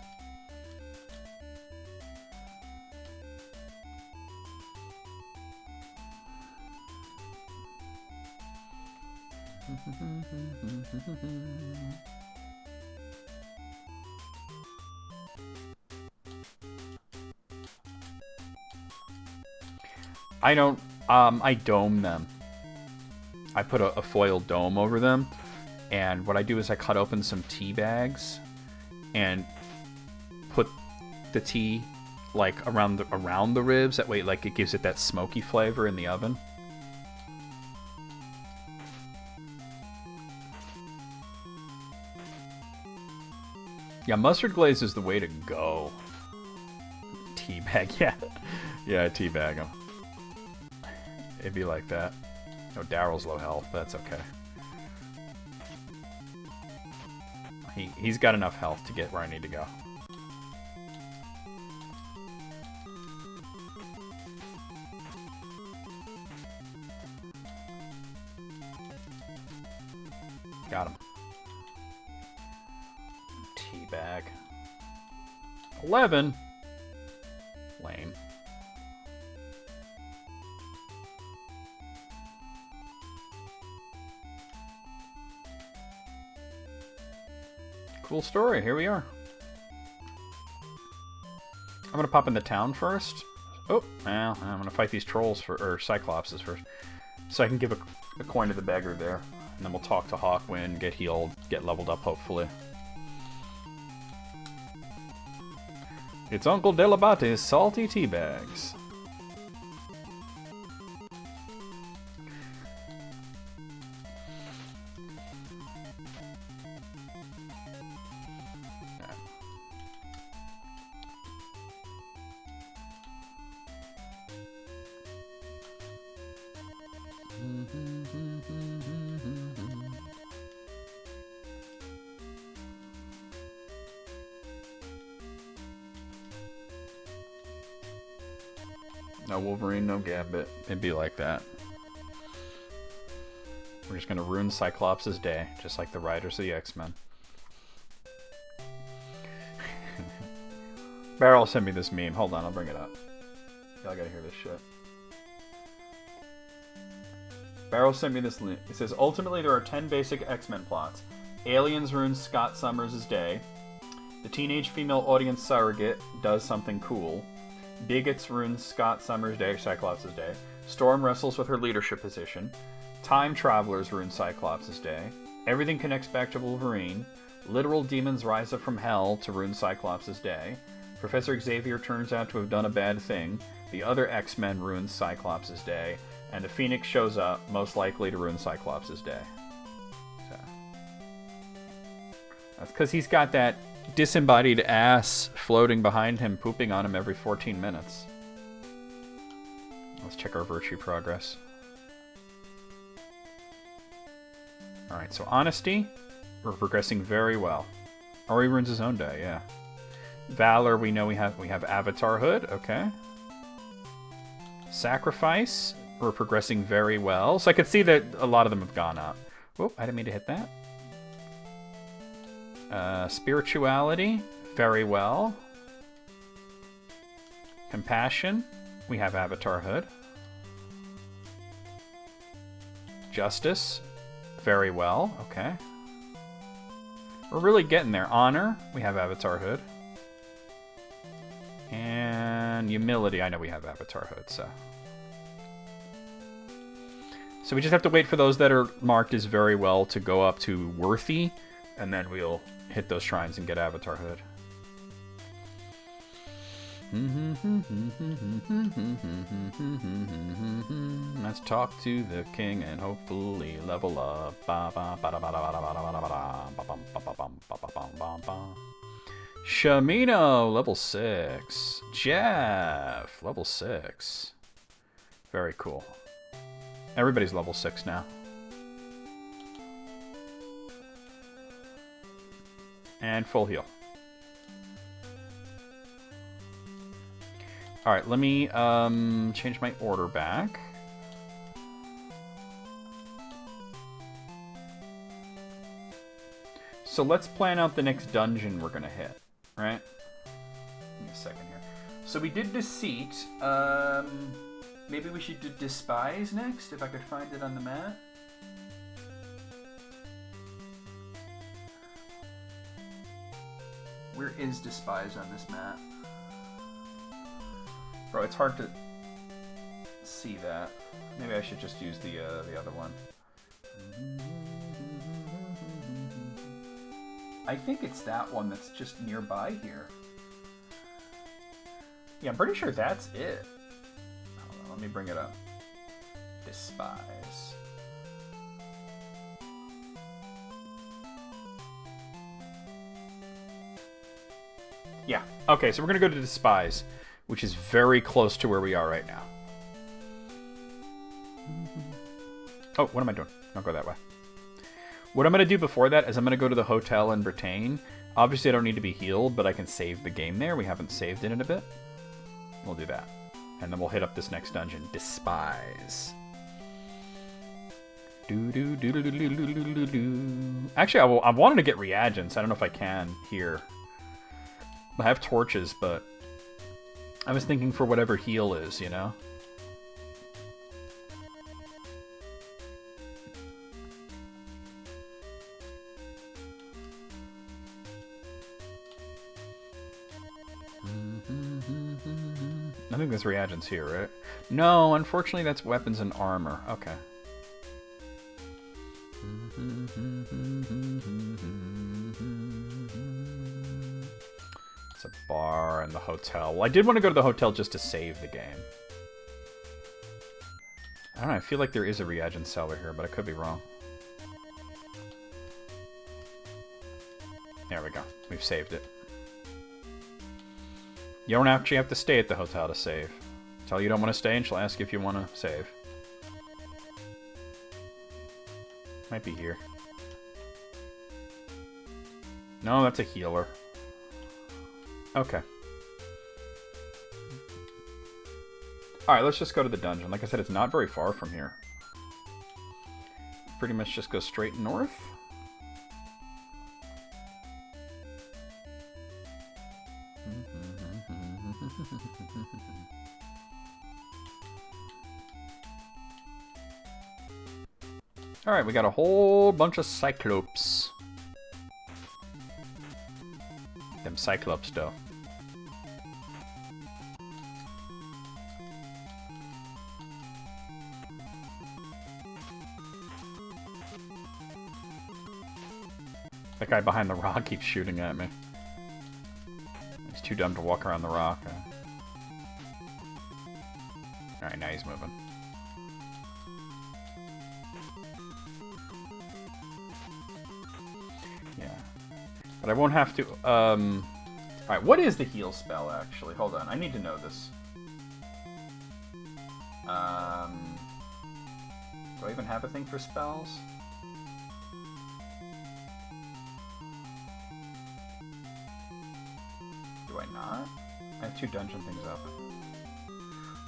I dome them. I put a foil dome over them, and what I do is I cut open some tea bags and put the tea like around the ribs. That way, like, it gives it that smoky flavor in the oven. Yeah, mustard glaze is the way to go. Teabag, yeah. Yeah, teabag them. It'd be like that. No, Daryl's low health, but that's okay. He's got enough health to get where I need to go. Got him. Teabag. 11. Lame. Cool story. Here we are. I'm gonna pop in the town first. Oh, well, I'm gonna fight these trolls or Cyclopses first, so I can give a coin to the beggar there, and then we'll talk to Hawkwind, get healed, get leveled up, hopefully. It's Uncle Delabate's salty tea bags. No Wolverine, no Gambit. It'd be like that. We're just gonna ruin Cyclops' day, just like the writers of the X-Men. Barrel sent me this meme. Hold on, I'll bring it up. Y'all gotta hear this shit. Barrel sent me this link. It says, ultimately there are 10 basic X-Men plots. Aliens ruin Scott Summers' day. The teenage female audience surrogate does something cool. Bigots ruin Scott Summers' day, Cyclops' day. Storm wrestles with her leadership position. Time travelers ruin Cyclops' day. Everything connects back to Wolverine. Literal demons rise up from hell to ruin Cyclops' day. Professor Xavier turns out to have done a bad thing. The other X-Men ruin Cyclops' day. And the Phoenix shows up, most likely to ruin Cyclops' day. So. That's because he's got that disembodied ass floating behind him, pooping on him every 14 minutes. Let's check our virtue progress. Alright, so honesty, we're progressing very well. Or he ruins his own day, yeah. Valor, we know we have Avatar Hood, okay. Sacrifice, we're progressing very well. So I could see that a lot of them have gone up. Whoop, I didn't mean to hit that. Spirituality, very well. Compassion, we have Avatar Hood. Justice, very well, okay. We're really getting there. Honor, we have Avatar Hood. And humility, I know we have Avatar Hood, so. So we just have to wait for those that are marked as very well to go up to worthy, and then we'll hit those shrines and get Avatar Hood. Let's talk to the king and hopefully level up. Shamino, level 6. Jeff, level 6. Very cool. Everybody's level 6 now. And full heal. Alright, let me change my order back. So let's plan out the next dungeon we're gonna hit, right? Give me a second here. So we did Deceit. Maybe we should do Despise next, if I could find it on the map. Where is Despise on this map? Bro, it's hard to see that. Maybe I should just use the other one. I think it's that one that's just nearby here. Yeah, I'm pretty sure that's it. Hold on, let me bring it up. Despise. Yeah, okay, so we're gonna go to Despise, which is very close to where we are right now. Oh, what am I doing? Don't go that way. What I'm going to do before that is I'm going to go to the hotel in Britain. Obviously, I don't need to be healed, but I can save the game there. We haven't saved it in a bit. We'll do that. And then we'll hit up this next dungeon, Despise. Actually, I wanted to get reagents. I don't know if I can here. I have torches, but I was thinking for whatever heal is, you know? I think there's reagents here, right? No, unfortunately that's weapons and armor. Okay. It's a bar and the hotel. Well, I did want to go to the hotel just to save the game. I don't know, I feel like there is a reagent cellar here, but I could be wrong. There we go. We've saved it. You don't actually have to stay at the hotel to save. Tell her you don't want to stay and she'll ask you if you want to save. Might be here. No, that's a healer. Okay. Alright, let's just go to the dungeon. Like I said, it's not very far from here. Pretty much just go straight north. Alright, we got a whole bunch of Cyclopes. Them Cyclops, though. That guy behind the rock keeps shooting at me. He's too dumb to walk around the rock. Alright, now he's moving. Yeah. But I won't have to, Alright, what is the heal spell, actually? Hold on, I need to know this. Do I even have a thing for spells? Do I not? I have 2 dungeon things up.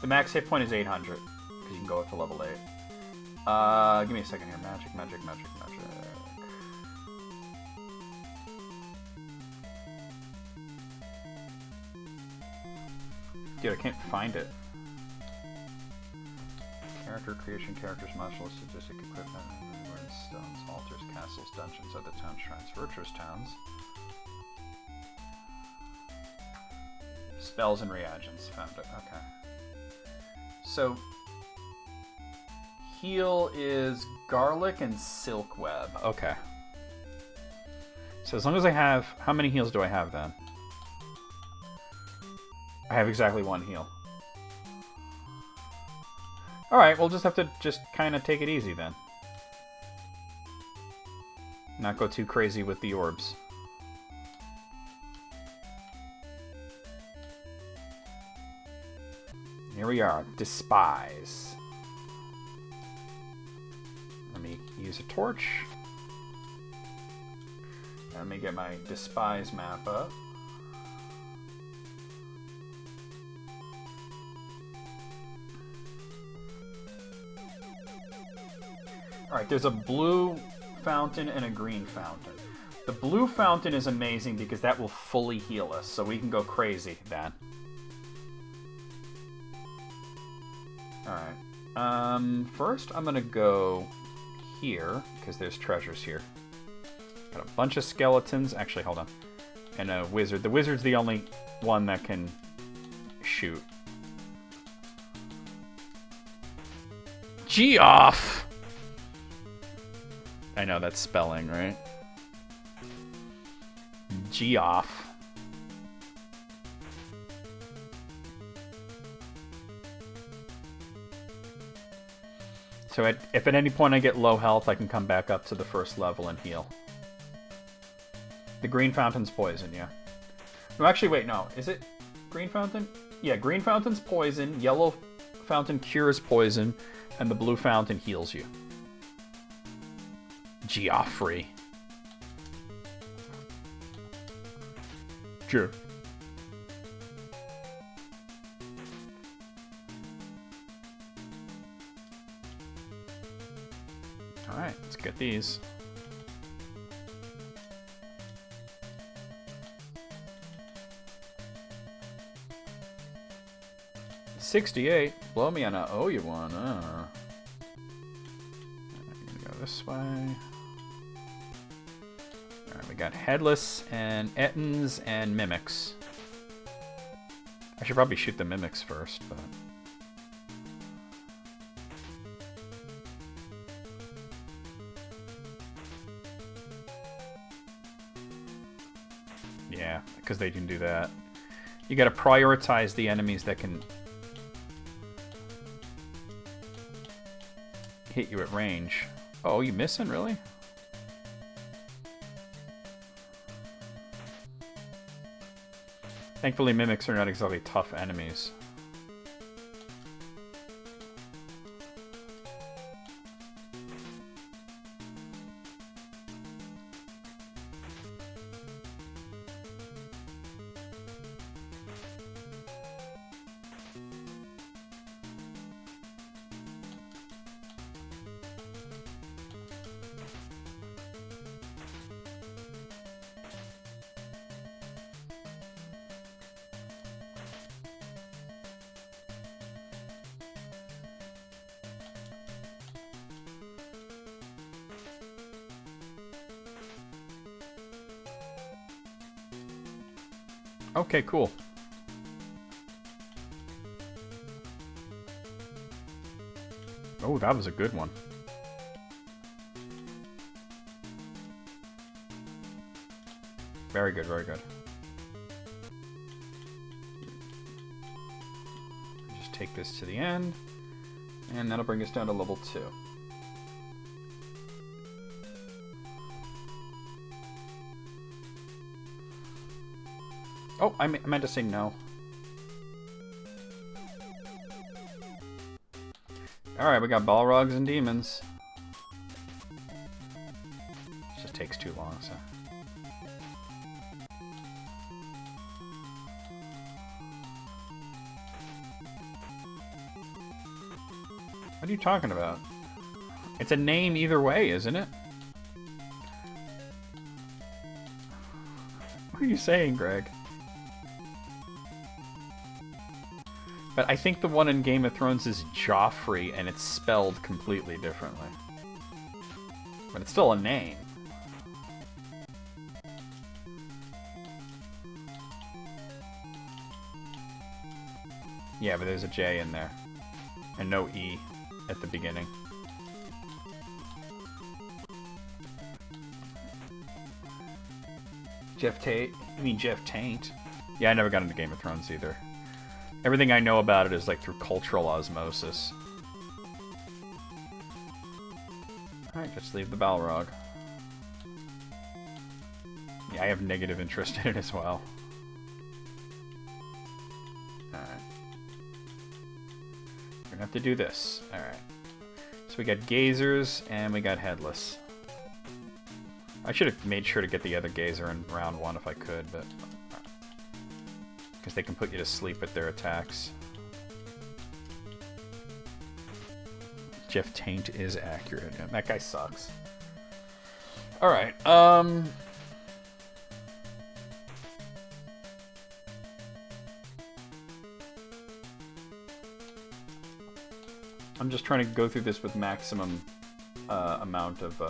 The max hit point is 800, because you can go up to level 8. Give me a second here. Magic. Dude, I can't find it. Character creation, characters, martial, statistic, equipment, words, stones, altars, castles, dungeons, other towns, shrines, virtuous towns. Spells and reagents. Found it. Okay. So, heal is garlic and silk web. Okay. So as long as I have... How many heals do I have then? I have exactly 1 heal. Alright, we'll just have to just kind of take it easy then. Not go too crazy with the orbs. Here we are. Despise. Let me use a torch. Let me get my Despise map up. Alright, there's a blue fountain and a green fountain. The blue fountain is amazing because that will fully heal us, so we can go crazy then. Alright. First I'm gonna go here, because there's treasures here. Got a bunch of skeletons. Actually, hold on. And a wizard. The wizard's the only one that can shoot. Geoff! I know that's spelling, right? Geoff. So if at any point I get low health, I can come back up to the first level and heal. The green fountain's poison, yeah. No, actually, wait, no. Is it green fountain? Yeah, green fountain's poison, yellow fountain cures poison, and the blue fountain heals you. Geoffrey. Sure. Alright, let's get these. $68. Blow me on a owe you one. I'm gonna go this way. Alright, we got Headless and Ettins and Mimics. I should probably shoot the Mimics first, but... Yeah, because they can do that. You gotta prioritize the enemies that can hit you at range. Oh, you missing, really? Thankfully, Mimics are not exactly tough enemies. Okay, cool. Oh, that was a good one. Very good, very good. Just take this to the end, and that'll bring us down to level 2. Oh, I meant to say no. Alright, we got Balrogs and demons. It just takes too long, so... What are you talking about? It's a name either way, isn't it? What are you saying, Greg? But I think the one in Game of Thrones is Joffrey, and it's spelled completely differently. But it's still a name. Yeah, but there's a J in there. And no E at the beginning. Jeff Tate? You mean Jeff Taint? Yeah, I never got into Game of Thrones either. Everything I know about it is like through cultural osmosis. Alright, just leave the Balrog. Yeah, I have negative interest in it as well. Alright. We're gonna have to do this. Alright. So we got Gazers and we got Headless. I should have made sure to get the other Gazer in round 1 if I could, but... because they can put you to sleep with their attacks. Jeff Taint is accurate. Yeah, that guy sucks. Alright, I'm just trying to go through this with maximum amount of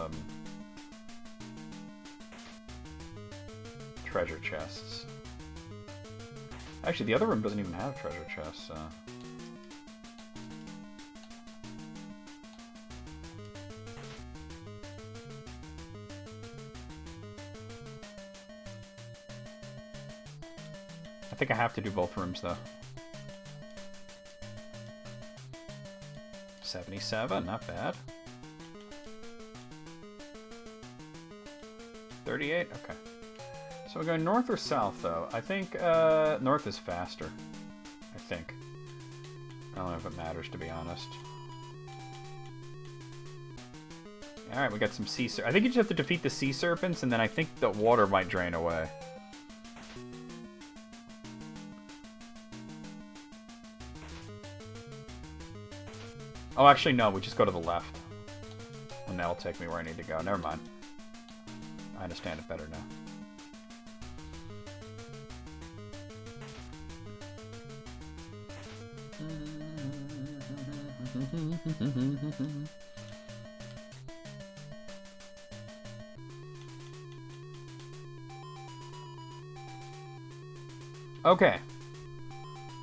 treasure chests. Actually, the other room doesn't even have treasure chests, so... I think I have to do both rooms, though. 77, not bad. 38, okay. So we're going north or south, though? I think north is faster. I think. I don't know if it matters, to be honest. Alright, we got some sea serpents. I think you just have to defeat the sea serpents, and then I think the water might drain away. Oh, actually, no. We just go to the left. And that'll take me where I need to go. Never mind. I understand it better now. Okay.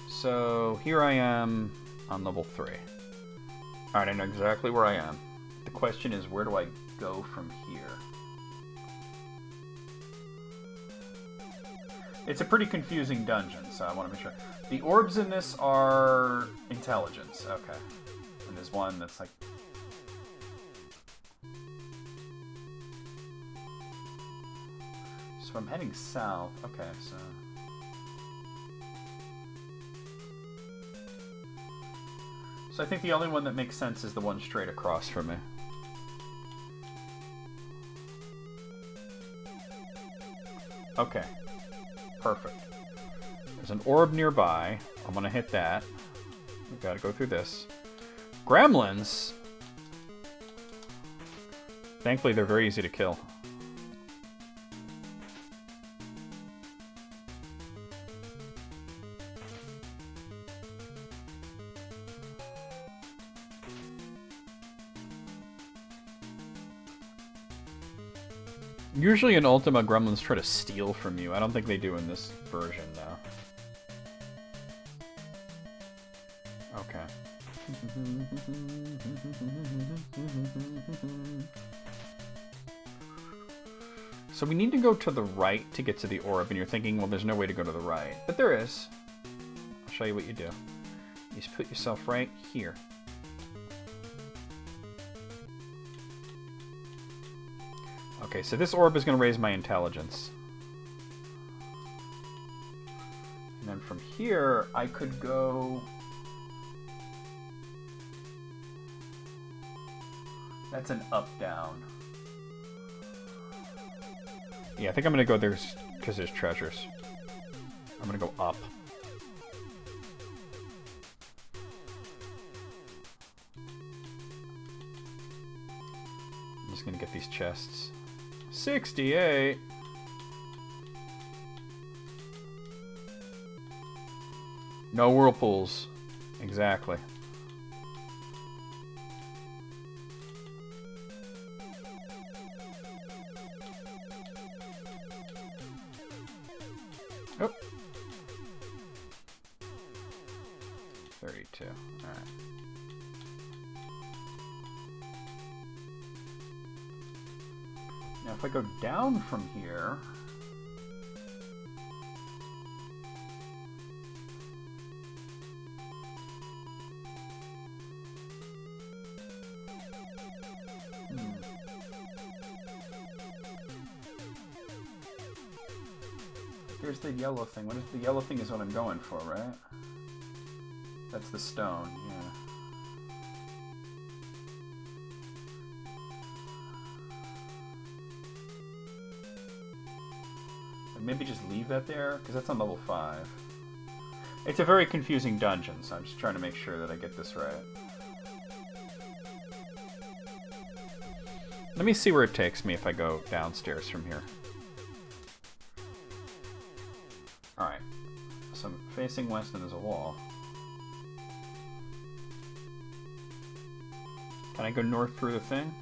So here I am on level 3. Alright, I know exactly where I am. The question is, where do I go from here? It's a pretty confusing dungeon, so I want to make sure. The orbs in this are intelligence. Okay. And there's one that's like... So I'm heading south. Okay, so... So I think the only one that makes sense is the one straight across from me. Okay. Perfect. There's an orb nearby. I'm gonna hit that. We gotta go through this. Gremlins? Thankfully, they're very easy to kill. Usually in Ultima, gremlins try to steal from you. I don't think they do in this version, though. Okay. So we need to go to the right to get to the orb, and you're thinking, well, there's no way to go to the right. But there is. I'll show you what you do. You just put yourself right here. Okay, so this orb is going to raise my intelligence. And then from here, I could go... That's an up-down. Yeah, I think I'm going to go there because there's treasures. I'm going to go up. I'm just going to get these chests. 68! No whirlpools. Exactly. Oh. 32. Alright. Now if I go down from here... Here's the yellow thing. What is the yellow thing is what I'm going for, right? That's the stone, yeah. And maybe just leave that there, because that's on level 5. It's a very confusing dungeon, so I'm just trying to make sure that I get this right. Let me see where it takes me if I go downstairs from here. Alright, so I'm facing west and there's a wall. Can I go north through the thing?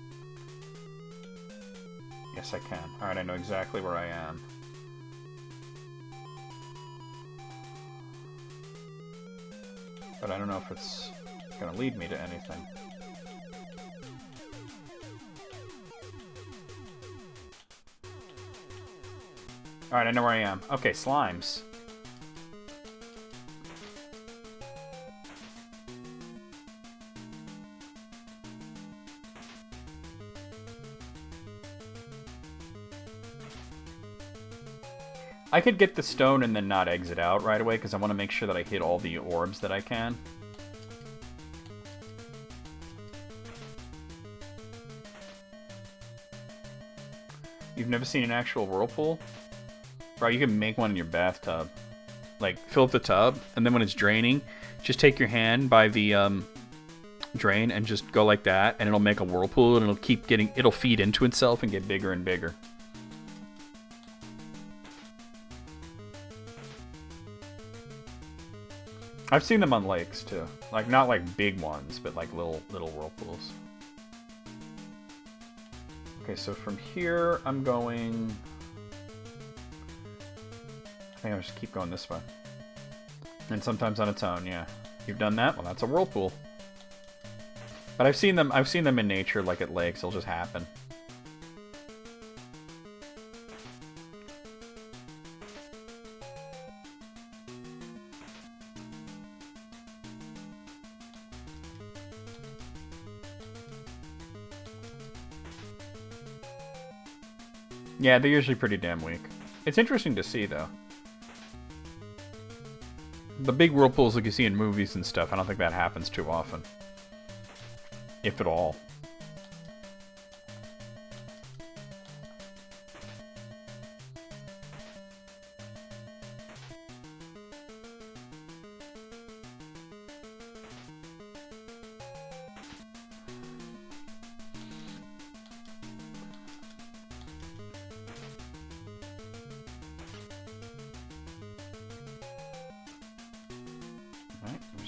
Yes, I can. Alright, I know exactly where I am. But I don't know if it's gonna lead me to anything. Alright, I know where I am. Okay, slimes. I could get the stone and then not exit out right away because I want to make sure that I hit all the orbs that I can. You've never seen an actual whirlpool? Bro, you can make one in your bathtub. Like, fill up the tub, and then when it's draining, just take your hand by the drain and just go like that, and it'll make a whirlpool, and it'll feed into itself and get bigger and bigger. I've seen them on lakes, too. Like, not like big ones, but like little whirlpools. Okay, so from here, I'm going... I think I'll just keep going this way. And sometimes on its own, yeah. You've done that? Well, that's a whirlpool. But I've seen them in nature, like at lakes. It'll just happen. Yeah, they're usually pretty damn weak. It's interesting to see, though. The big whirlpools like you see in movies and stuff, I don't think that happens too often. If at all.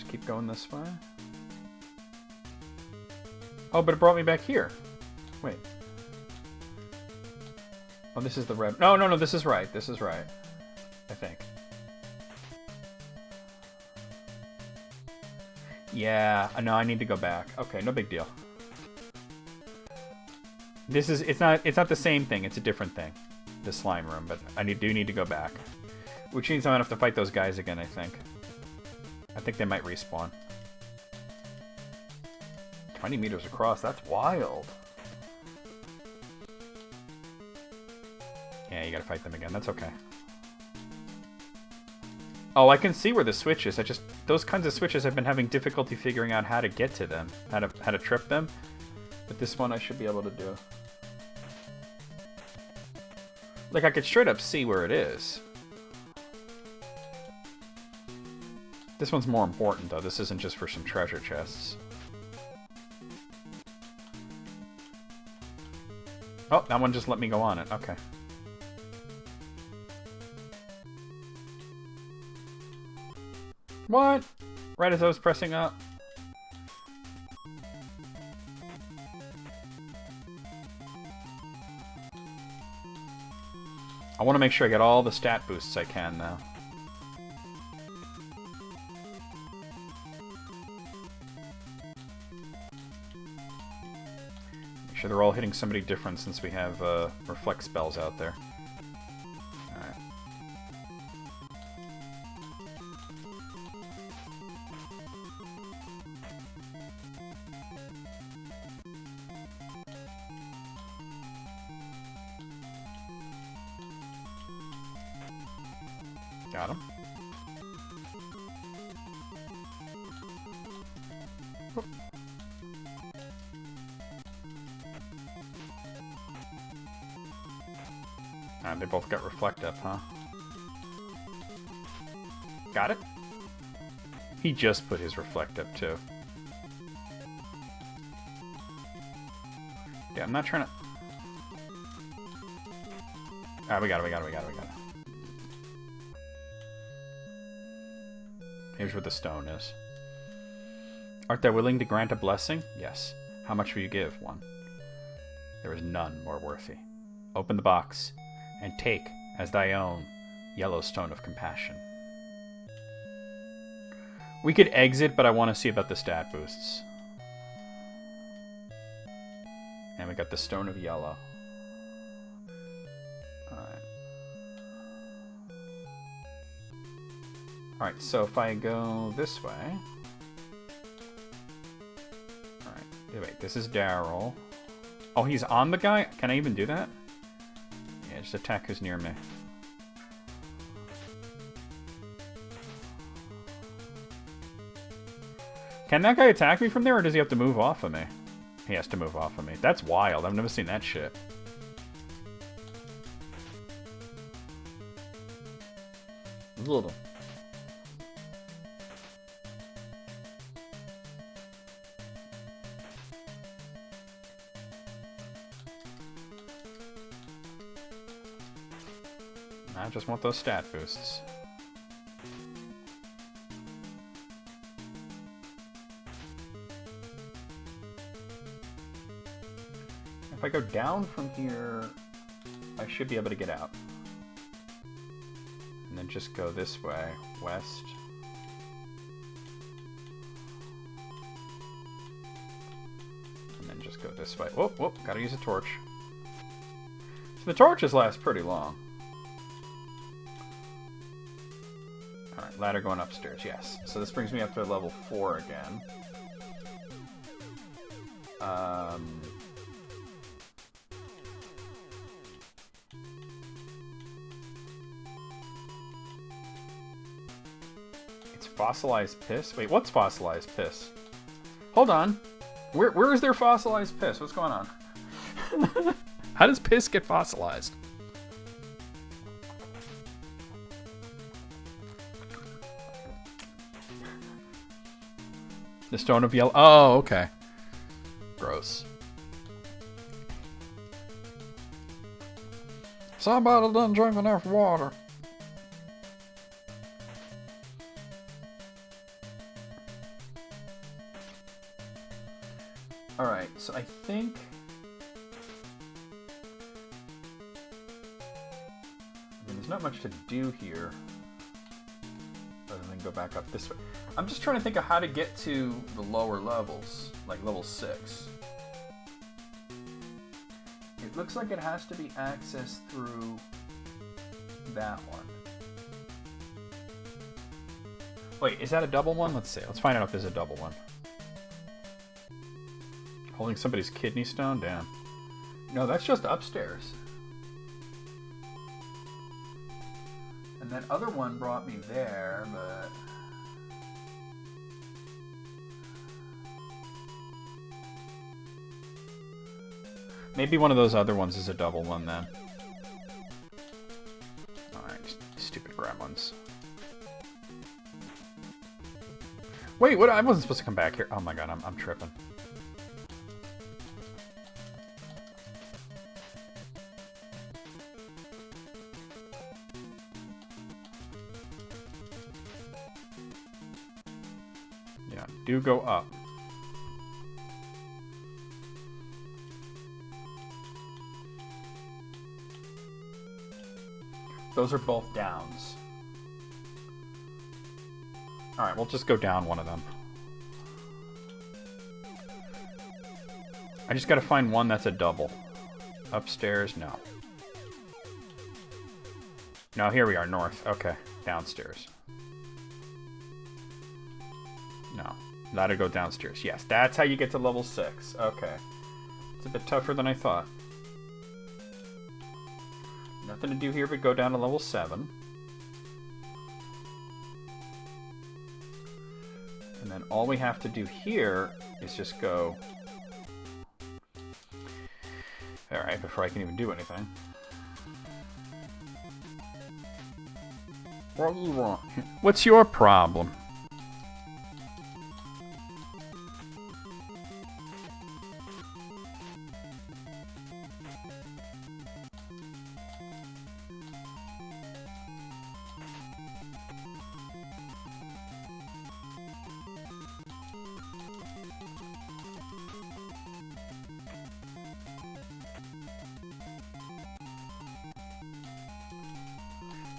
Keep going this way. Oh, but it brought me back here. Wait. Oh, this is the red. No, no, no, this is right. This is right. I think. Yeah, no, I need to go back. Okay, no big deal. This is, it's not the same thing, it's a different thing. The slime room, but I do need to go back. Which means I'm gonna have to fight those guys again, I think. I think they might respawn. 20 meters across, that's wild. Yeah, you gotta fight them again, that's okay. Oh, I can see where the switch is. Those kinds of switches I've been having difficulty figuring out how to get to them. How to trip them. But this one I should be able to do. Like, I could straight up see where it is. This one's more important, though. This isn't just for some treasure chests. Oh, that one just let me go on it. Okay. What? Right as I was pressing up. I want to make sure I get all the stat boosts I can now. Make sure they're all hitting somebody different since we have reflect spells out there. Alright. Got him. Whoop. Ah, they both got reflect up, huh? Got it? He just put his reflect up, too. Yeah, I'm not trying to... Ah, we got it. Here's where the stone is. Art thou willing to grant a blessing? Yes. How much will you give? 1. There is none more worthy. Open the box, and take, as thy own, yellow stone of compassion. We could exit, but I want to see about the stat boosts. And we got the stone of yellow. Alright, so if I go this way... Alright, wait, this is Daryl. Oh, he's on the guy? Can I even do that? Yeah, just attack who's near me. Can that guy attack me from there, or does he have to move off of me? He has to move off of me. That's wild. I've never seen that shit. Little. I just want those stat boosts. If I go down from here, I should be able to get out. And then just go this way, west. And then just go this way. Whoop, whoop, gotta use a torch. So the torches last pretty long. Alright, ladder going upstairs, yes. So this brings me up to level 4 again. It's fossilized piss? Wait, what's fossilized piss? Hold on. Where is there fossilized piss? What's going on? How does piss get fossilized? The stone of yellow. Oh, okay. Gross. Somebody done drink enough water. Alright, so I think... not much to do here. Other than go back up this way. I'm just trying to think of how to get to the lower levels, like level 6. It looks like it has to be accessed through that one. Wait, is that a double one? Let's see. Let's find out if there's a double one. Holding somebody's kidney stone? Damn. No, that's just upstairs. And that other one brought me there, but... maybe one of those other ones is a double one then. Alright, stupid gremlins. Wait, what? I wasn't supposed to come back here. Oh my god, I'm tripping. Yeah, do go up. Those are both downs. Alright, we'll just go down one of them. I just gotta find one that's a double. Upstairs? No. No, here we are, north. Okay, downstairs. No, that'll go downstairs. Yes, that's how you get to level 6. Okay. It's a bit tougher than I thought. Nothing to do here but go down to level 7. And then all we have to do here is just go... alright, before I can even do anything. What do you want? What's your problem?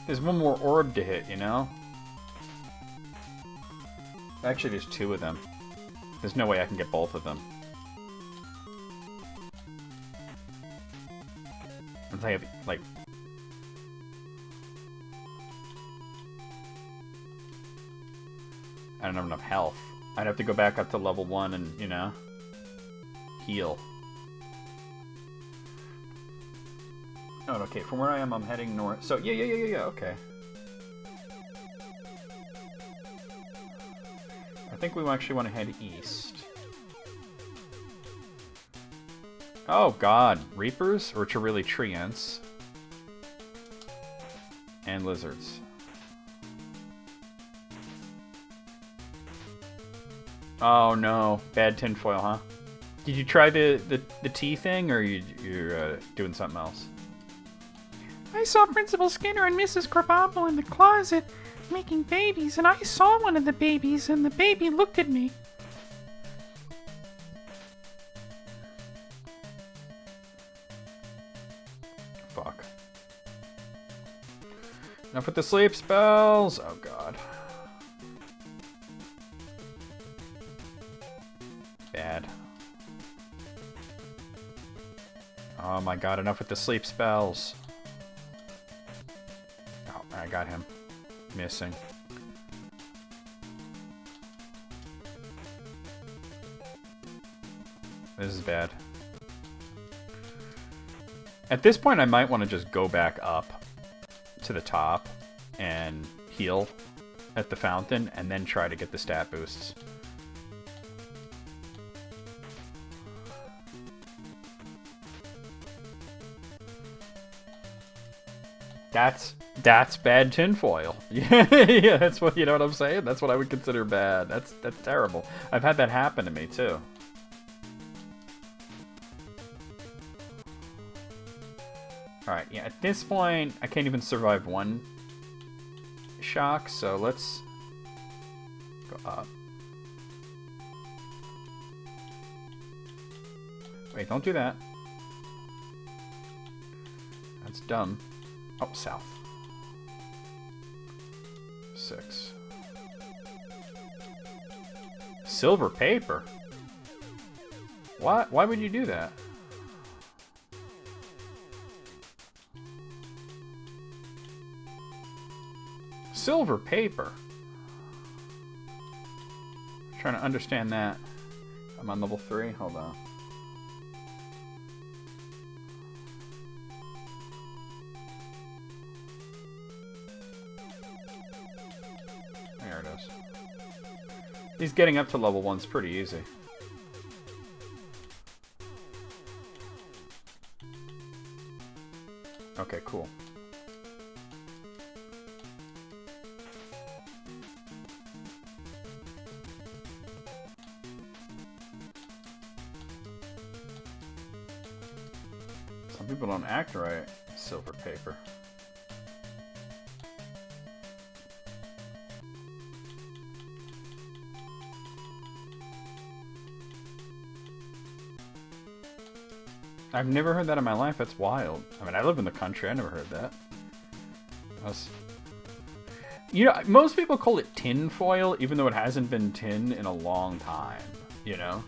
There's one more orb to hit, you know? Actually, there's 2 of them. There's no way I can get both of them. Unless I have, like... I don't have enough health. I'd have to go back up to level 1 and, you know, heal. Oh, okay, from where I am, I'm heading north. So, yeah, okay. I think we actually want to head east. Oh, God. Reapers, which are really treants. And lizards. Oh, no. Bad tinfoil, huh? Did you try the tea thing, or you're doing something else? I saw Principal Skinner and Mrs. Krabappel in the closet making babies, and I saw one of the babies, and the baby looked at me. Fuck. Enough with the sleep spells! Oh god. Bad. Oh my god, enough with the sleep spells. Oh, I got him. Missing. This is bad. At this point, I might want to just go back up to the top and heal at the fountain, and then try to get the stat boosts. That's bad tinfoil. Yeah, that's what, you know what I'm saying? That's what I would consider bad. That's terrible. I've had that happen to me too. Alright, yeah, at this point, I can't even survive one shock, so let's go up. Wait, don't do that. That's dumb. Oh, south. 6. Silver paper? What? Why would you do that? Silver paper. Trying to understand that. I'm on level 3. Hold on. There it is. He's getting up to level 1's pretty easy. Okay, cool. Some people don't act right. Silver paper. I've never heard that in my life. That's wild. I mean, I live in the country. I never heard that. You know, most people call it tin foil, even though it hasn't been tin in a long time. You know?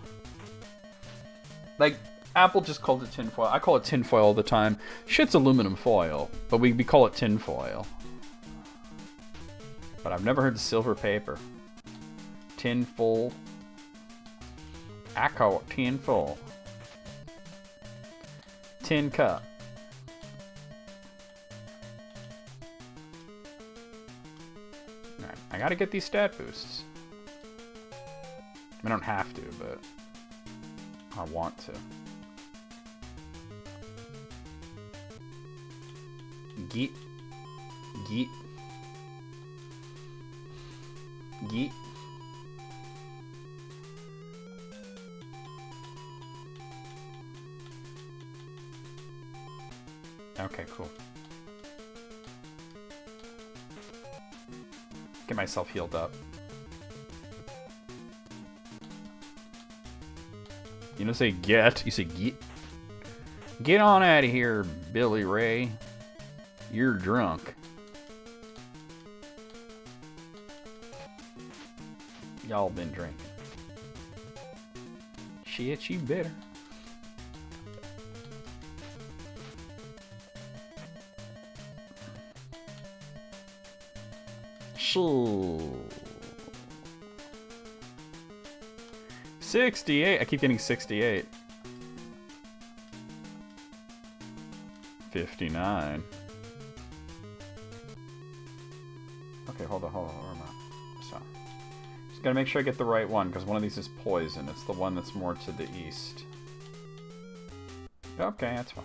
Like, Apple just called it tin foil. I call it tin foil all the time. Shit's aluminum foil, but we call it tin foil. But I've never heard silver paper. Tin full. I call it tin full. Tin cup. Alright, I gotta get these stat boosts. I don't have to, but I want to. Geet. Geet. Geet. Okay, cool. Get myself healed up. You don't say get, you say get. Get on out of here, Billy Ray. You're drunk. Y'all been drinking. Shit, you better. Shoo. 68. I keep getting 68. 59. Okay, hold on. Where am I? So, just gotta make sure I get the right one, because one of these is poison. It's the one that's more to the east. Okay, that's fine.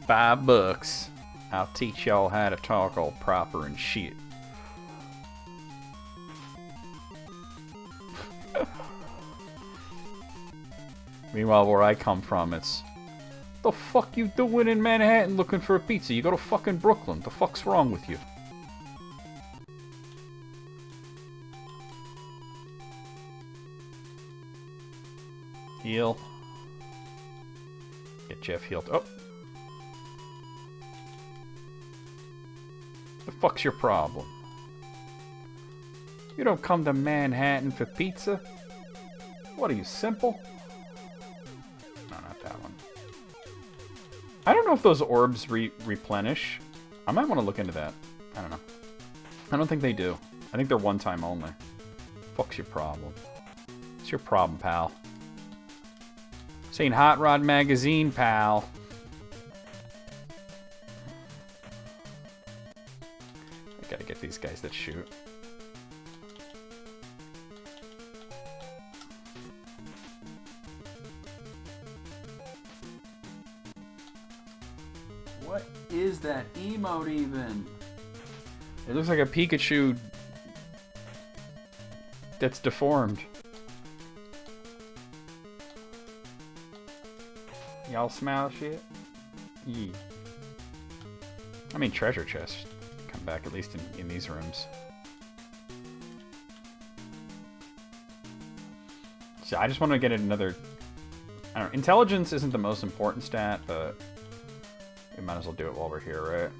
$5. I'll teach y'all how to talk all proper and shit. Meanwhile, where I come from, it's... The fuck you doing in Manhattan looking for a pizza? You go to fucking Brooklyn. The fuck's wrong with you? Heal. Get Jeff healed. Oh! The fuck's your problem? You don't come to Manhattan for pizza? What are you, simple? No, not that one. I don't know if those orbs replenish. I might want to look into that. I don't know. I don't think they do. I think they're one time only. Fuck's your problem? What's your problem, pal? This ain't Hot Rod Magazine, pal. I gotta get these guys that shoot. What is that emote even? It looks like a Pikachu that's deformed. Y'all smell shit? Yeah. I mean, treasure chests come back, at least in these rooms. So I just want to get another... I don't know, intelligence isn't the most important stat, but We might as well do it while we're here, right?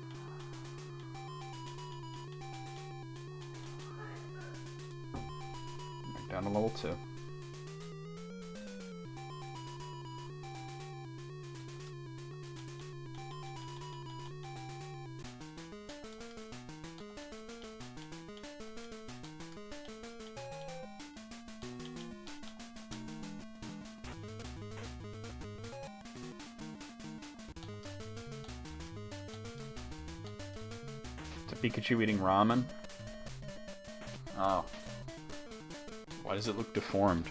Back down to level 2. Pikachu eating ramen? Oh. Why does it look deformed?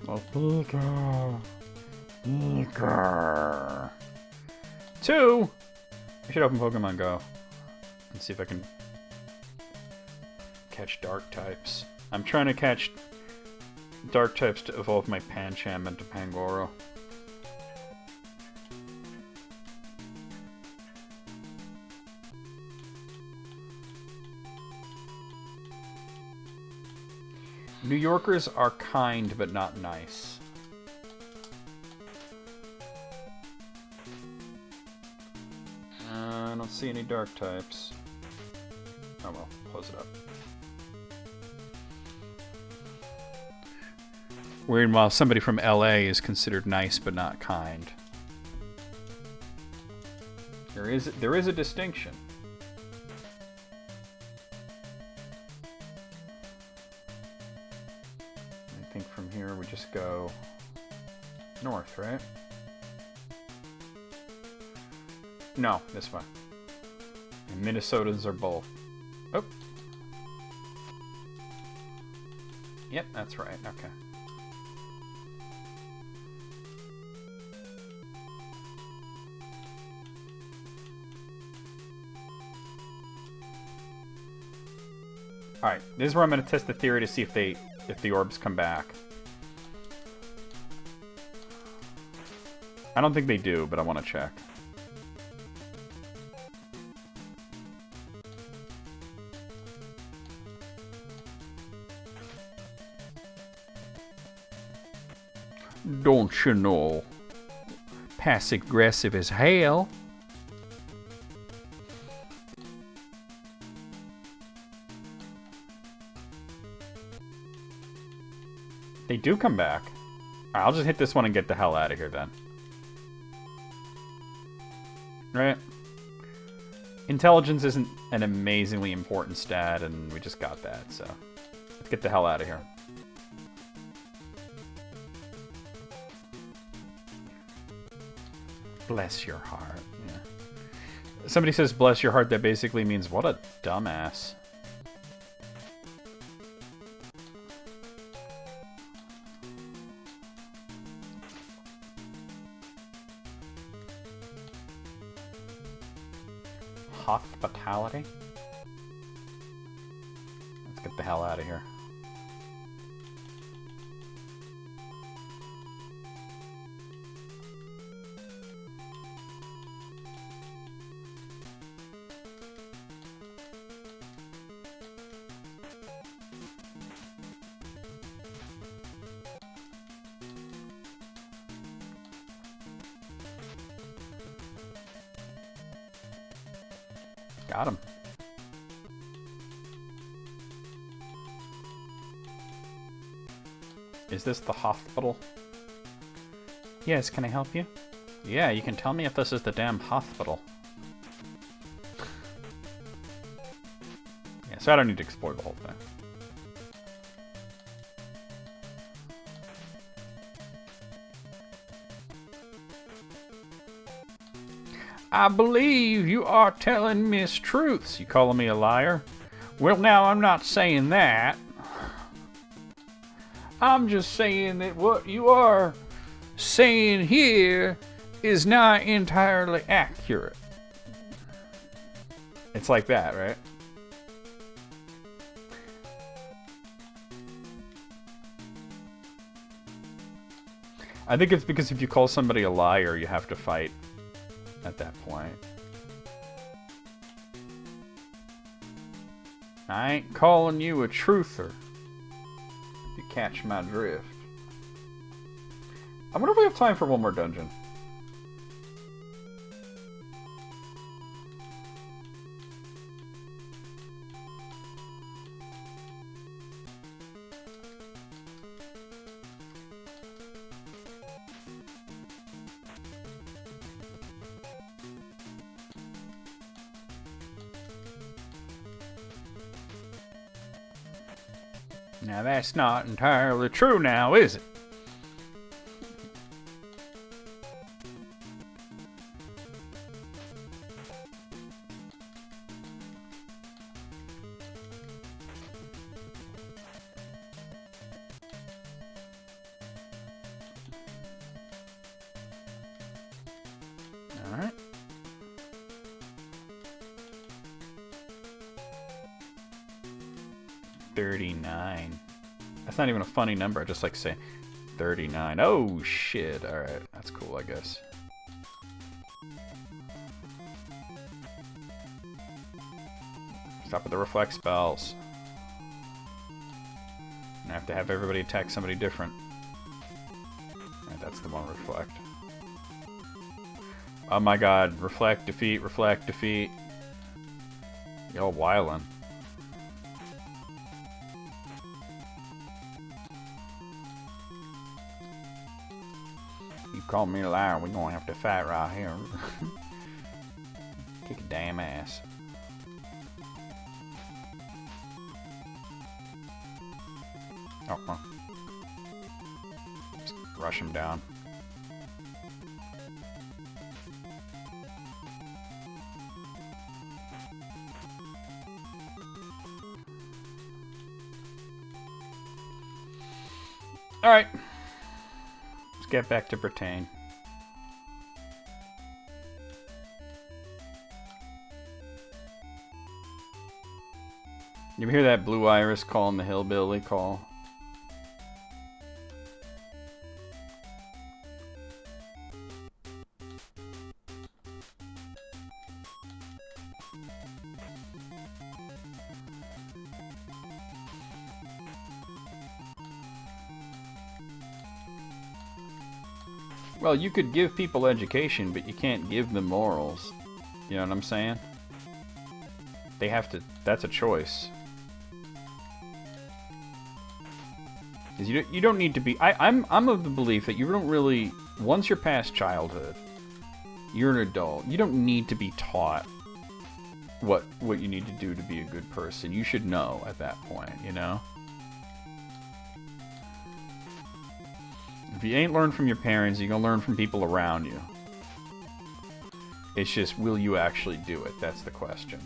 Oh, Pika! Pika! 2! I should open Pokemon Go and see if I can catch dark types. I'm trying to catch dark types to evolve my Pancham into Pangoro. New Yorkers are kind but not nice. I don't see any dark types. Oh well, close it up. Meanwhile, somebody from LA is considered nice but not kind. There is a distinction. I think from here we just go north, right? No, this way. And Minnesotans are both. Oh. Yep, that's right. Okay. Alright, this is where I'm going to test the theory to see if the orbs come back. I don't think they do, but I want to check. Don't you know? Passive aggressive as hell. They do come back. Alright, I'll just hit this one and get the hell out of here then. Right? Intelligence isn't an amazingly important stat, and we just got that, so let's get the hell out of here. Bless your heart. Yeah. Somebody says bless your heart, that basically means what a dumbass. Hospitality? Let's get the hell out of here. Got him. Is this the hospital? Yes, can I help you? Yeah, you can tell me if this is the damn hospital. Yeah, so I don't need to explore the whole thing. I believe you are telling mistruths. You calling me a liar? Well, now, I'm not saying that. I'm just saying that what you are saying here is not entirely accurate. It's like that, right? I think it's because if you call somebody a liar, you have to fight at that point. I ain't calling you a truther. catch my drift. I wonder if we have time for one more dungeon. Now that's not entirely true now, is it? All right. $39. That's not even a funny number. I just like to say 39. Oh shit! All right, that's cool, I guess. Stop with the reflect spells. I have to have everybody attack somebody different. Alright, that's the one reflect. Oh my god, reflect, defeat, reflect, defeat. Y'all wildin'. You call me a liar, we're gonna have to fight right here. Kick a damn ass. Oh, well. Just rush him down. Alright. Let's get back to Britain. You ever hear that blue iris calling the hillbilly call? Well, you could give people education, but you can't give them morals. You know what I'm saying? They have to... That's a choice. 'Cause you don't need to be... I'm of the belief that you don't really... Once you're past childhood, you're an adult. You don't need to be taught what you need to do to be a good person. You should know at that point, you know? If you ain't learned from your parents, you're gonna learn from people around you. It's just, will you actually do it? That's the question.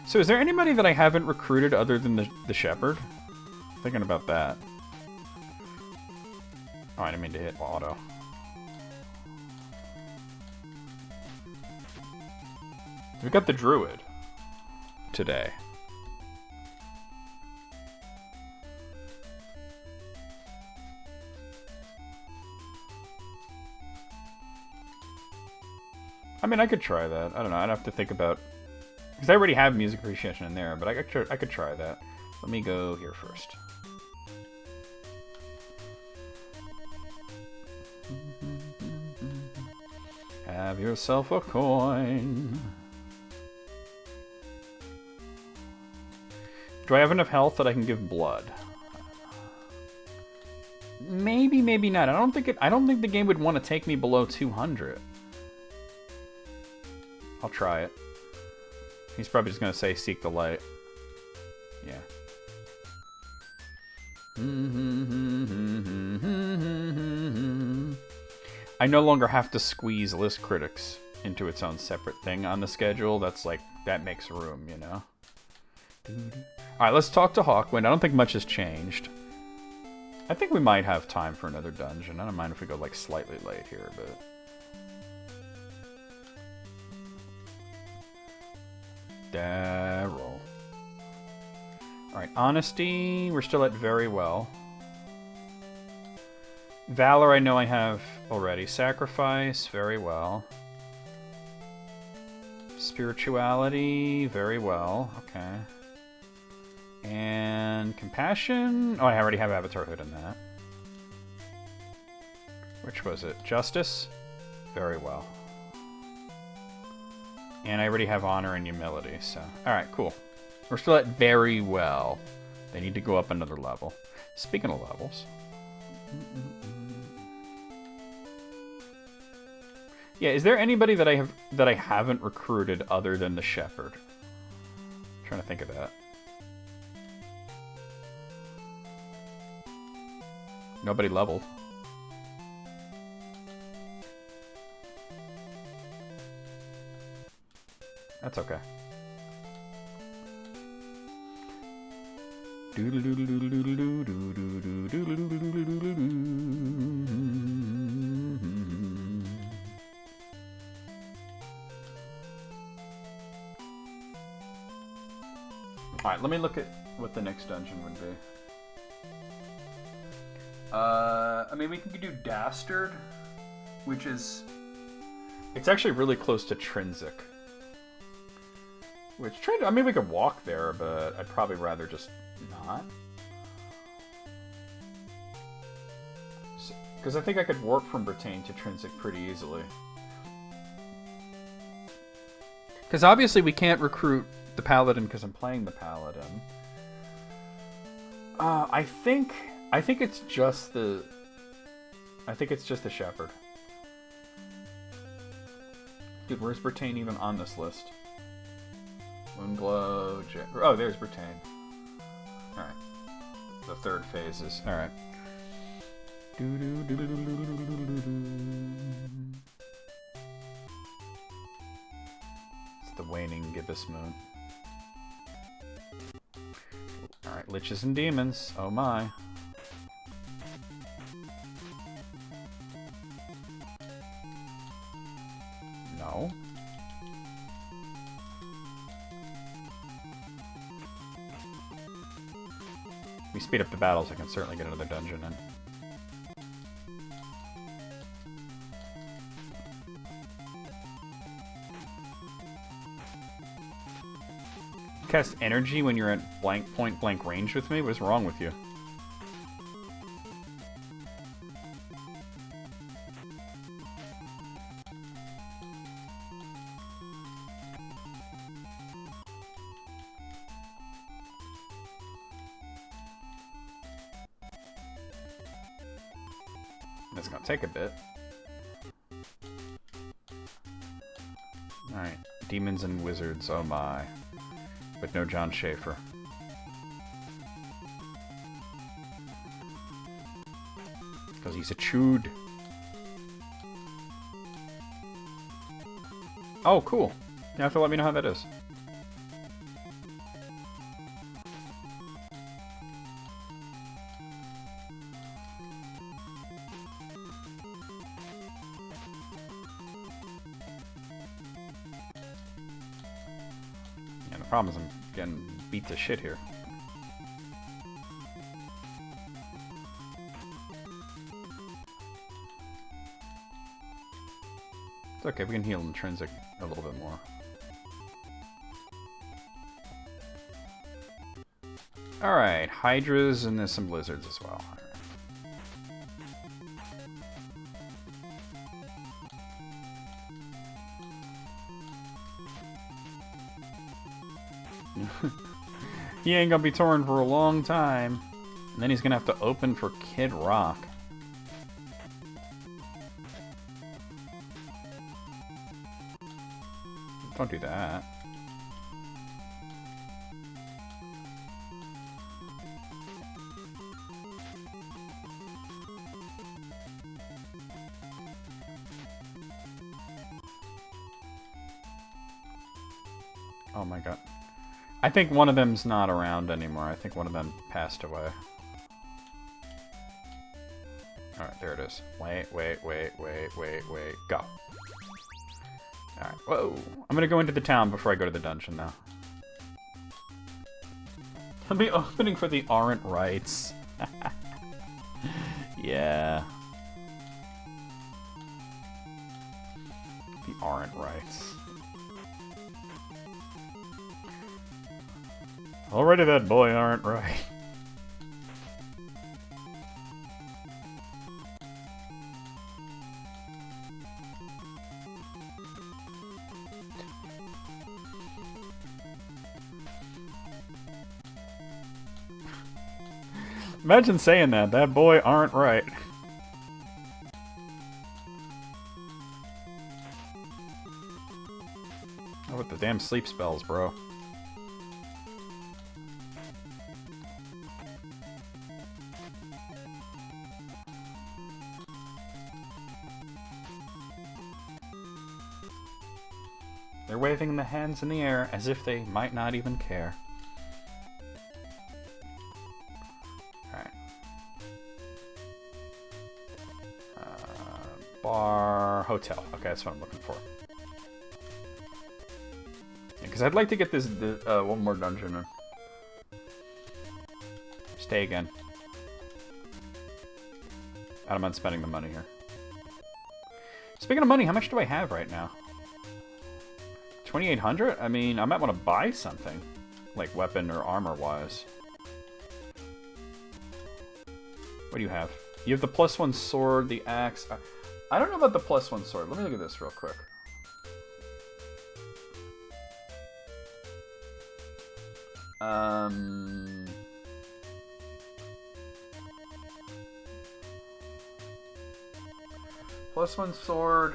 So is there anybody that I haven't recruited other than the shepherd? Thinking about that. Oh, I didn't mean to hit auto. We got the druid today. I mean, I could try that. I don't know. I'd have to think about... Because I already have music appreciation in there, but I could try that. Let me go here first. Have yourself a coin. Do I have enough health that I can give blood? Maybe, maybe not. I don't think the game would want to take me below 200. I'll try it. He's probably just gonna say seek the light. Yeah. I no longer have to squeeze list critics into its own separate thing on the schedule. That's like, that makes room, you know? Alright, let's talk to Hawkwind. I don't think much has changed. I think we might have time for another dungeon. I don't mind if we go like slightly late here, but... Daryl. Alright, honesty, we're still at very well. Valor, I know I have already. Sacrifice, very well. Spirituality, very well. Okay. And compassion. Oh, I already have avatarhood in that. Which was it? Justice? Very well. And I already have honor and humility, so... Alright, cool. We're still at very well. They need to go up another level. Speaking of levels... Yeah, is there anybody that I haven't recruited other than the shepherd? I'm trying to think of that. Nobody leveled. That's okay. Alright, let me look at what the next dungeon would be. I mean, we can do Dastard, which is... It's actually really close to Trinsic. Which, I mean, we could walk there, but I'd probably rather just not. Because I think I could warp from Britain to Trinsic pretty easily. Because obviously we can't recruit the Paladin because I'm playing the Paladin. I think it's just the... I think it's just the Shepherd. Dude, where's Britain even on this list? Moonglow, oh, there's Britain. Alright. The third phase is... Alright. It's the waning gibbous moon. Alright, liches and demons. Oh my. No. If we speed up the battles, I can certainly get another dungeon in. Cast energy when you're at point blank range with me? What is wrong with you? It's gonna take a bit. Alright. Demons and wizards, oh my. But no John Schaefer. Because he's a chewed. Oh, cool. You have to let me know how that is. The problem is I'm getting beat to shit here. It's okay, we can heal intrinsic a little bit more. Alright, hydras and there's some lizards as well. He ain't gonna be torn for a long time. And then he's gonna have to open for Kid Rock. Don't do that. Oh my god. I think one of them's not around anymore. I think one of them passed away. Alright, there it is. Wait, go. Alright, whoa. I'm gonna go into the town before I go to the dungeon now. I'll be opening for the Aren't Rights. Yeah. The Aren't Rights. Already that boy aren't right. Imagine saying that. That boy aren't right. Oh, with the damn sleep spells, bro. They're waving the hands in the air as if they might not even care. Alright. Bar... Hotel. Okay, that's what I'm looking for. Because I'd like to get this one more dungeon in. Stay again. I don't mind spending the money here. Speaking of money, how much do I have right now? 2,800? I mean, I might want to buy something. Like weapon or armor-wise. What do you have? You have the +1 sword, the axe. I don't know about the +1 sword. Let me look at this real quick. +1 sword.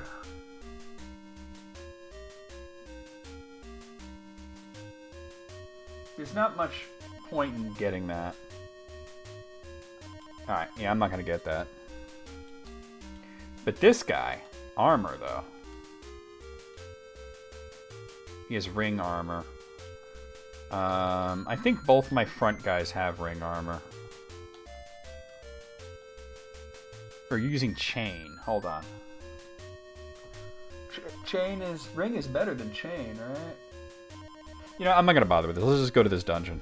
There's not much point in getting that. Alright, yeah, I'm not gonna get that. But this guy, armor though. He has ring armor. I think both my front guys have ring armor. Or using chain. Hold on. Ring is better than chain, right? You know, I'm not gonna bother with this. Let's just go to this dungeon.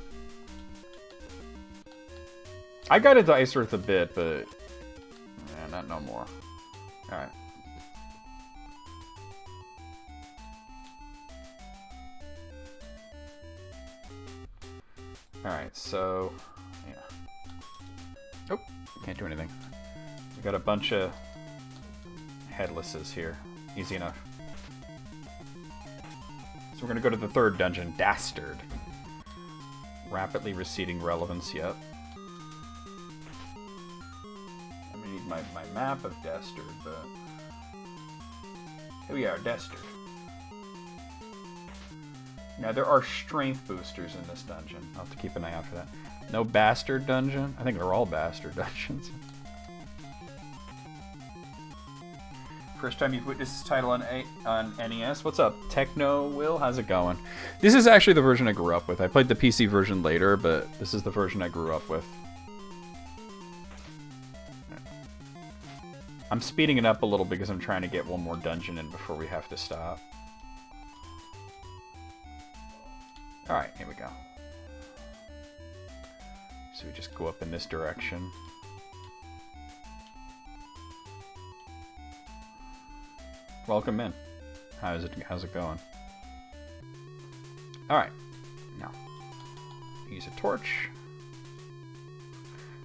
I got into Ice Earth a bit, but not no more. Alright. Alright, so yeah. Oh, can't do anything. We got a bunch of headlesses here. Easy enough. So we're gonna go to the third dungeon, Dastard. Rapidly receding relevance, yep. I'm gonna need my map of Dastard, but... Here we are, Dastard. Now there are strength boosters in this dungeon. I'll have to keep an eye out for that. No Bastard dungeon? I think they're all Bastard dungeons. First time you've witnessed this title on NES. What's up, Techno Will? How's it going? This is actually the version I grew up with. I played the PC version later, but this is the version I grew up with. I'm speeding it up a little because I'm trying to get one more dungeon in before we have to stop. Alright, here we go. So we just go up in this direction. Welcome in. How's it going? Alright. Now. Use a torch.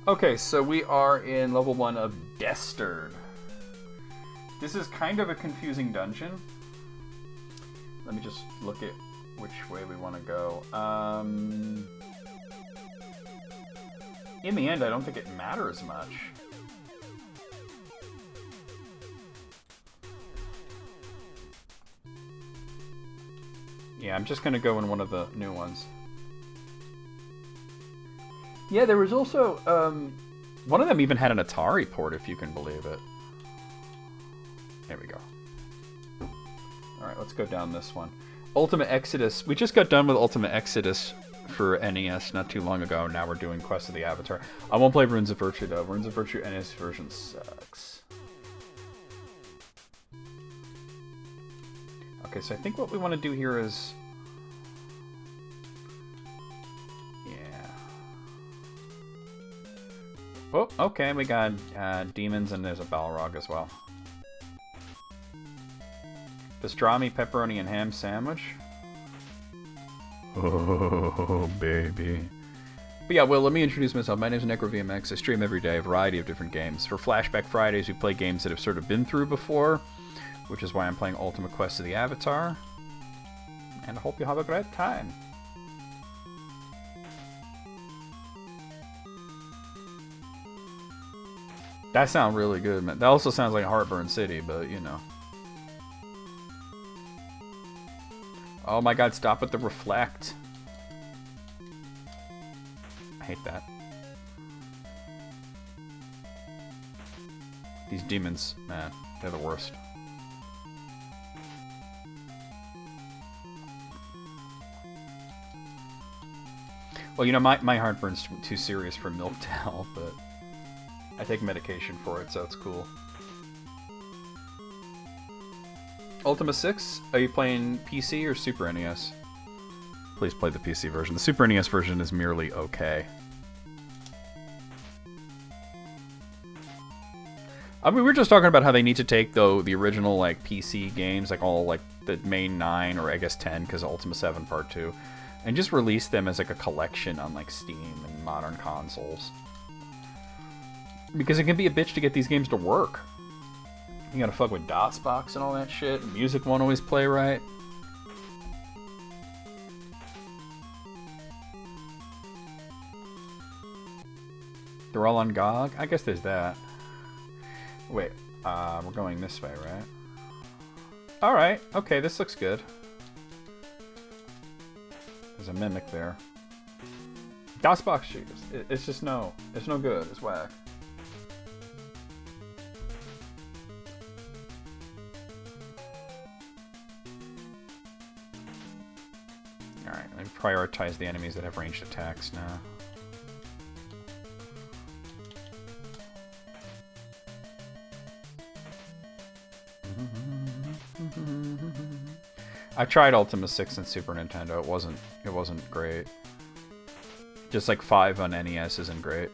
Okay, so we are in level 1 of Dastard. This is kind of a confusing dungeon. Let me just look at which way we want to go. In the end, I don't think it matters much. Yeah, I'm just gonna go in one of the new ones. Yeah, there was also, one of them even had an Atari port, if you can believe it. There we go. Alright, let's go down this one. Ultima Exodus. We just got done with Ultima Exodus for NES not too long ago. Now we're doing Quest of the Avatar. I won't play Runes of Virtue, though. Runes of Virtue NES version sucks. Okay, so I think what we want to do here is... Yeah. Oh, okay, we got demons and there's a Balrog as well. Pastrami, pepperoni, and ham sandwich. Oh, baby. But yeah, well, let me introduce myself. My name is NecroVMX. I stream every day a variety of different games. For Flashback Fridays, we play games that have sort of been through before, which is why I'm playing Ultima Quest of the Avatar. And I hope you have a great time. That sounds really good, man. That also sounds like Heartburn City, but you know. Oh my god, stop with the reflect. I hate that. These demons, man, they're the worst. Well, you know, my heartburn's too serious for milk towel, but I take medication for it, so it's cool. Ultima 6? Are you playing PC or Super NES? Please play the PC version. The Super NES version is merely okay. I mean, we were just talking about how they need to take, though, the original, like, PC games, like, all, like, the main 9, or I guess 10, because Ultima 7 Part 2, and just release them as, like, a collection on, like, Steam and modern consoles. Because it can be a bitch to get these games to work. You gotta fuck with DOSBox and all that shit, and music won't always play right. They're all on GOG? I guess there's that. Wait, we're going this way, right? Alright, okay, this looks good. There's a mimic there. DOSBox shit, it's just no, it's no good, it's whack. Alright, let me prioritize the enemies that have ranged attacks now. I tried Ultima 6 and Super Nintendo. It wasn't great. Just like 5 on NES isn't great.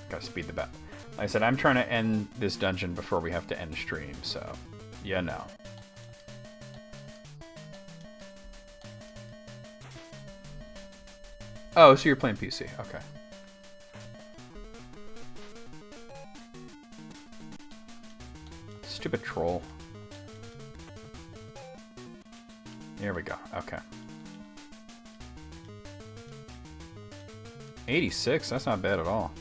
Gotta speed the bat. Like I said, I'm trying to end this dungeon before we have to end stream, so yeah, no. Oh, so you're playing PC, okay. Stupid troll. Here we go. Okay. 86? That's not bad at all.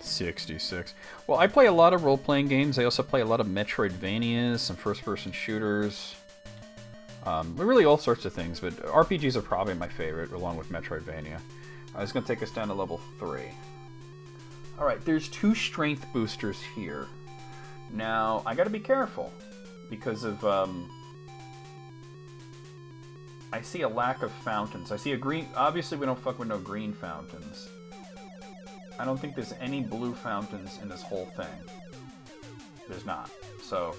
66. Well, I play a lot of role-playing games. I also play a lot of Metroidvanias, some first-person shooters. Really all sorts of things, but RPGs are probably my favorite, along with Metroidvania. It's going to take us down to level 3. Alright, there's 2 strength boosters here. Now, I gotta be careful, because of, I see a lack of fountains. I see a green, obviously we don't fuck with no green fountains. I don't think there's any blue fountains in this whole thing. There's not. So,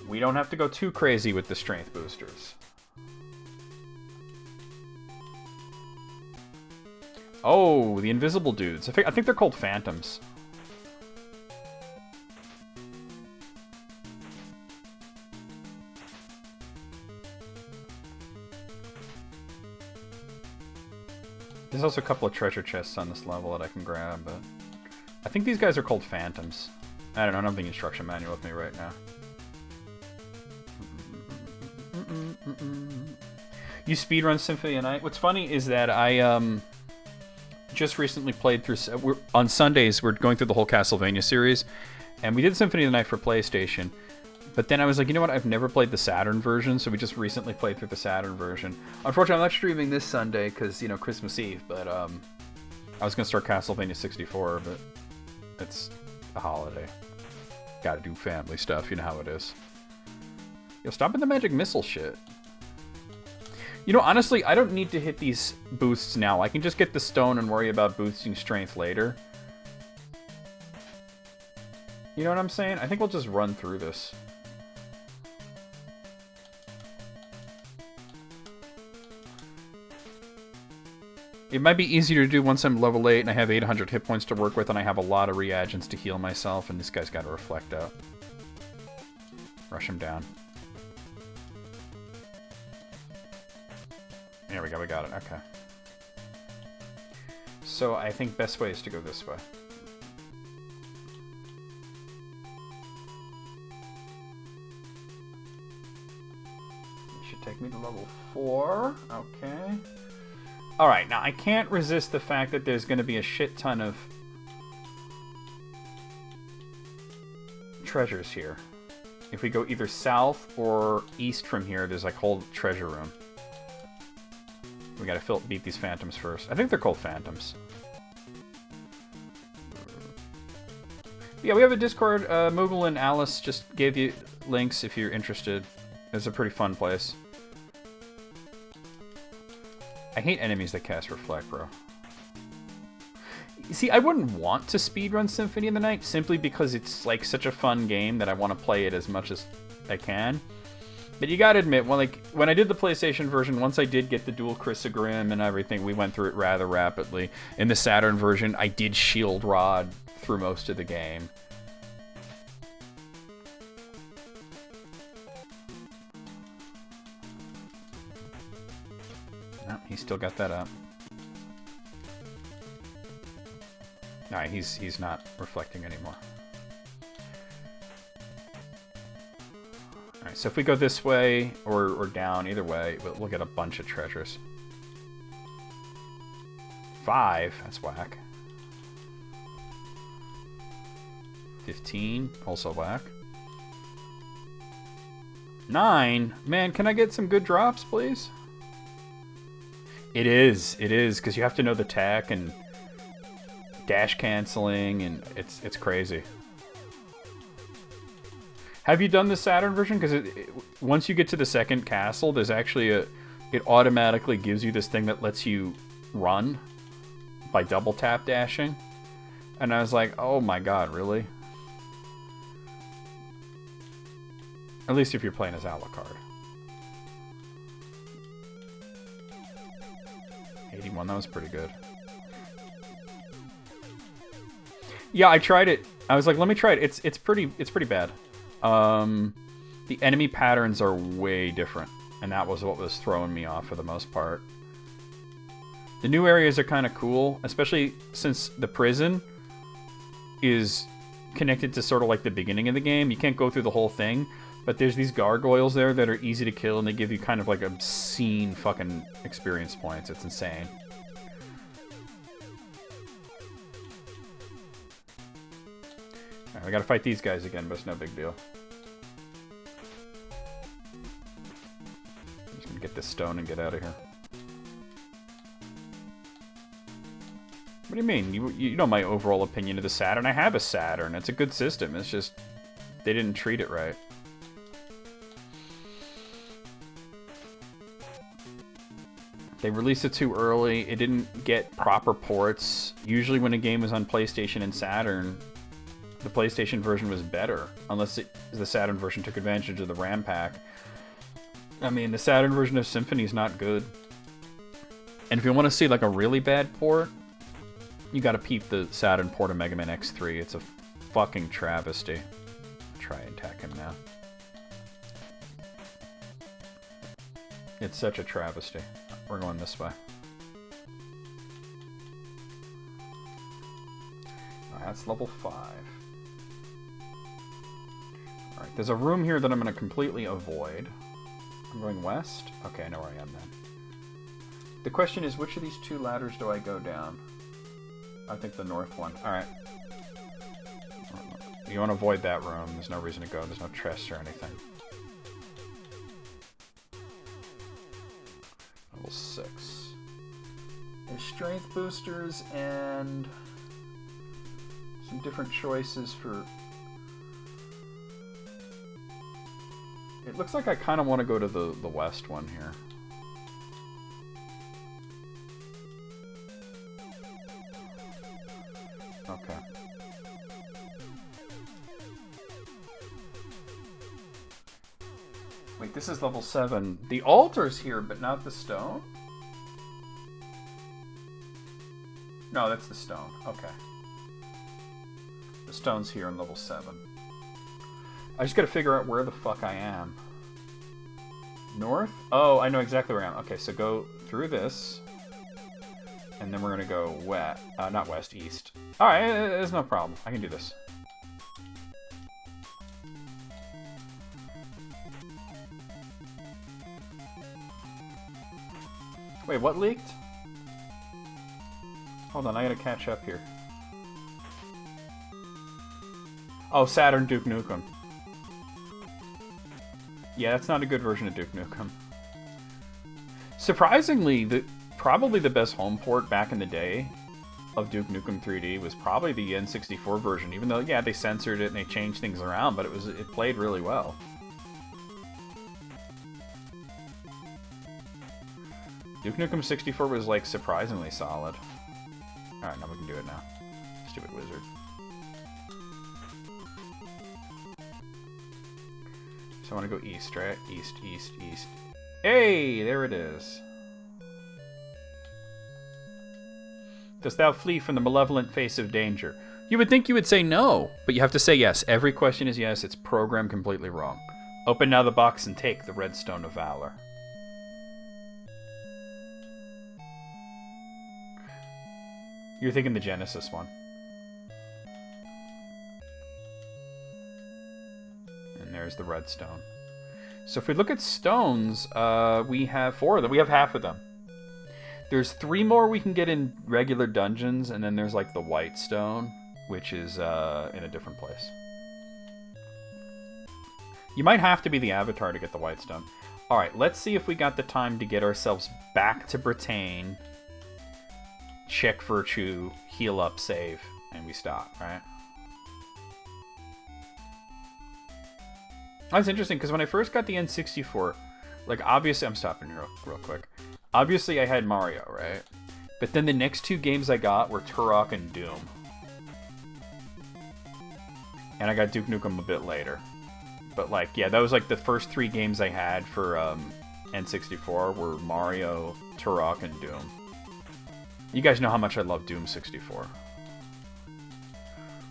we don't have to go too crazy with the strength boosters. Oh, the invisible dudes. I think they're called phantoms. There's also a couple of treasure chests on this level that I can grab, but I think these guys are called phantoms. I don't know, I don't have the instruction manual with me right now. You speedrun Symphony of the Night? What's funny is that I just recently played through... on Sundays, we're going through the whole Castlevania series, and we did Symphony of the Night for PlayStation. But then I was like, you know what? I've never played the Saturn version, so we just recently played through the Saturn version. Unfortunately, I'm not streaming this Sunday because, you know, Christmas Eve, but I was going to start Castlevania 64, but it's a holiday. Gotta do family stuff, you know how it is. Yo, stop with the magic missile shit. You know, honestly, I don't need to hit these boosts now. I can just get the stone and worry about boosting strength later. You know what I'm saying? I think we'll just run through this. It might be easier to do once I'm level 8 and I have 800 hit points to work with and I have a lot of reagents to heal myself, and this guy's got to reflect out. Rush him down. There we go, we got it, okay. So I think best way is to go this way. It should take me to level 4, okay. Alright, now I can't resist the fact that there's going to be a shit ton of treasures here. If we go either south or east from here, there's like whole treasure room. We gotta beat these phantoms first. I think they're called phantoms. Yeah, we have a Discord. Moogle and Alice just gave you links if you're interested. It's a pretty fun place. I hate enemies that cast Reflect, bro. See, I wouldn't want to speedrun Symphony of the Night simply because it's like such a fun game that I want to play it as much as I can. But you gotta admit, when I did the PlayStation version, once I did get the dual Chrysogrim and everything, we went through it rather rapidly. In the Saturn version, I did shield rod through most of the game. No, he's still got that up. Alright, he's not reflecting anymore. Alright, so if we go this way or down, either way, we'll get a bunch of treasures. 5, that's whack. 15, also whack. 9, man, can I get some good drops, please? It is, because you have to know the tech and dash canceling, and it's crazy. Have you done the Saturn version? Because once you get to the second castle, there's actually it automatically gives you this thing that lets you run by double tap dashing. And I was like, oh my god, really? At least if you're playing as Alucard. 81, that was pretty good. Yeah, I tried it. I was like, let me try it. It's pretty bad. The enemy patterns are way different, and that was what was throwing me off for the most part. The new areas are kind of cool, especially since the prison is connected to sort of like the beginning of the game. You can't go through the whole thing, but there's these gargoyles there that are easy to kill, and they give you kind of like obscene fucking experience points. It's insane. Alright, we gotta fight these guys again, but it's no big deal. I'm just gonna get this stone and get out of here. What do you mean? You know my overall opinion of the Saturn. I have a Saturn. It's a good system. It's just they didn't treat it right. They released it too early. It didn't get proper ports. Usually when a game was on PlayStation and Saturn, the PlayStation version was better. Unless the Saturn version took advantage of the RAM pack. I mean, the Saturn version of Symphony is not good. And if you want to see like a really bad port, you gotta peep the Saturn port of Mega Man X3. It's a fucking travesty. I'll try and attack him now. It's such a travesty. We're going this way. Alright, that's level 5. Alright, there's a room here that I'm gonna completely avoid. I'm going west? Okay, I know where I am then. The question is, which of these two ladders do I go down? I think the north one. Alright. You want to avoid that room. There's no reason to go. There's no chests or anything. Level 6. There's strength boosters and some different choices for... It looks like I kind of want to go to the west one here. Okay. Wait, this is level 7. The altar's here, but not the stone? No, that's the stone. Okay. The stone's here in level 7. I just gotta figure out where the fuck I am. North? Oh, I know exactly where I am. Okay, so go through this. And then we're gonna go west. Not west, east. Alright, there's no problem. I can do this. Wait, what leaked? Hold on, I gotta catch up here. Oh, Saturn Duke Nukem. Yeah, that's not a good version of Duke Nukem. Surprisingly, probably the best home port back in the day of Duke Nukem 3D was probably the N64 version, even though, yeah, they censored it and they changed things around, but it played really well. Duke Nukem 64 was, like, surprisingly solid. Alright, now we can do it now. Stupid wizard. So I want to go east, right? East, east, east. Hey, there it is. Dost thou flee from the malevolent face of danger? You would think you would say no, but you have to say yes. Every question is yes. It's programmed completely wrong. Open now the box and take the red stone of valor. You're thinking the Genesis one. And there's the redstone. So if we look at stones, we have 4 of them. We have half of them. There's 3 more we can get in regular dungeons, and then there's like the white stone, which is in a different place. You might have to be the Avatar to get the white stone. Alright, let's see if we got the time to get ourselves back to Britain. Check virtue, heal up, save, and we stop, right? That's interesting, because when I first got the N64, like, obviously, I'm stopping real quick. Obviously, I had Mario, right? But then the next 2 games I got were Turok and Doom. And I got Duke Nukem a bit later. But, like, yeah, that was, like, the first 3 games I had for N64 were Mario, Turok, and Doom. You guys know how much I love Doom 64.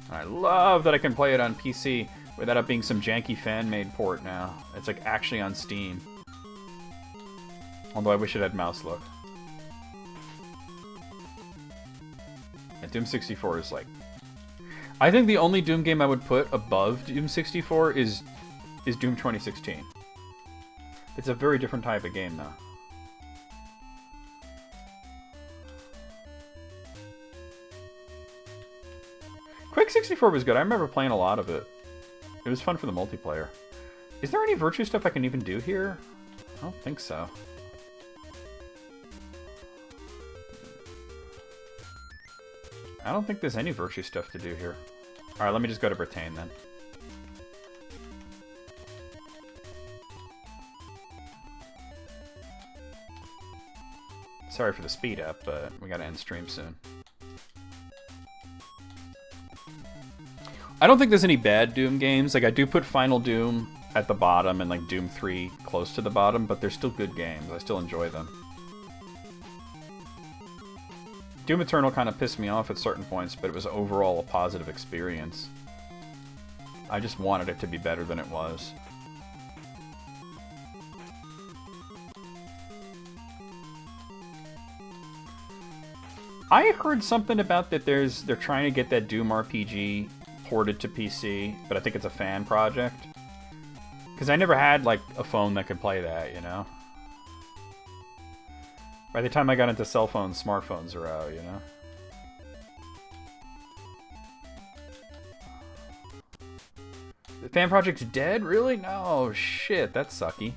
I love that I can play it on PC without it being some janky fan-made port now. It's like actually on Steam. Although I wish it had mouse look. And Doom 64 is like... I think the only Doom game I would put above Doom 64 is Doom 2016. It's a very different type of game, though. Quake 64 was good. I remember playing a lot of it. It was fun for the multiplayer. Is there any virtue stuff I can even do here? I don't think so. I don't think there's any virtue stuff to do here. Alright, let me just go to Britain then. Sorry for the speed up, but we gotta end stream soon. I don't think there's any bad Doom games. Like, I do put Final Doom at the bottom and, like, Doom 3 close to the bottom, but they're still good games. I still enjoy them. Doom Eternal kind of pissed me off at certain points, but it was overall a positive experience. I just wanted it to be better than it was. I heard something about that they're trying to get that Doom RPG ported to PC, but I think it's a fan project. Because I never had, like, a phone that could play that, you know? By the time I got into cell phones, smartphones are out, you know? The fan project's dead? Really? No, shit, that's sucky.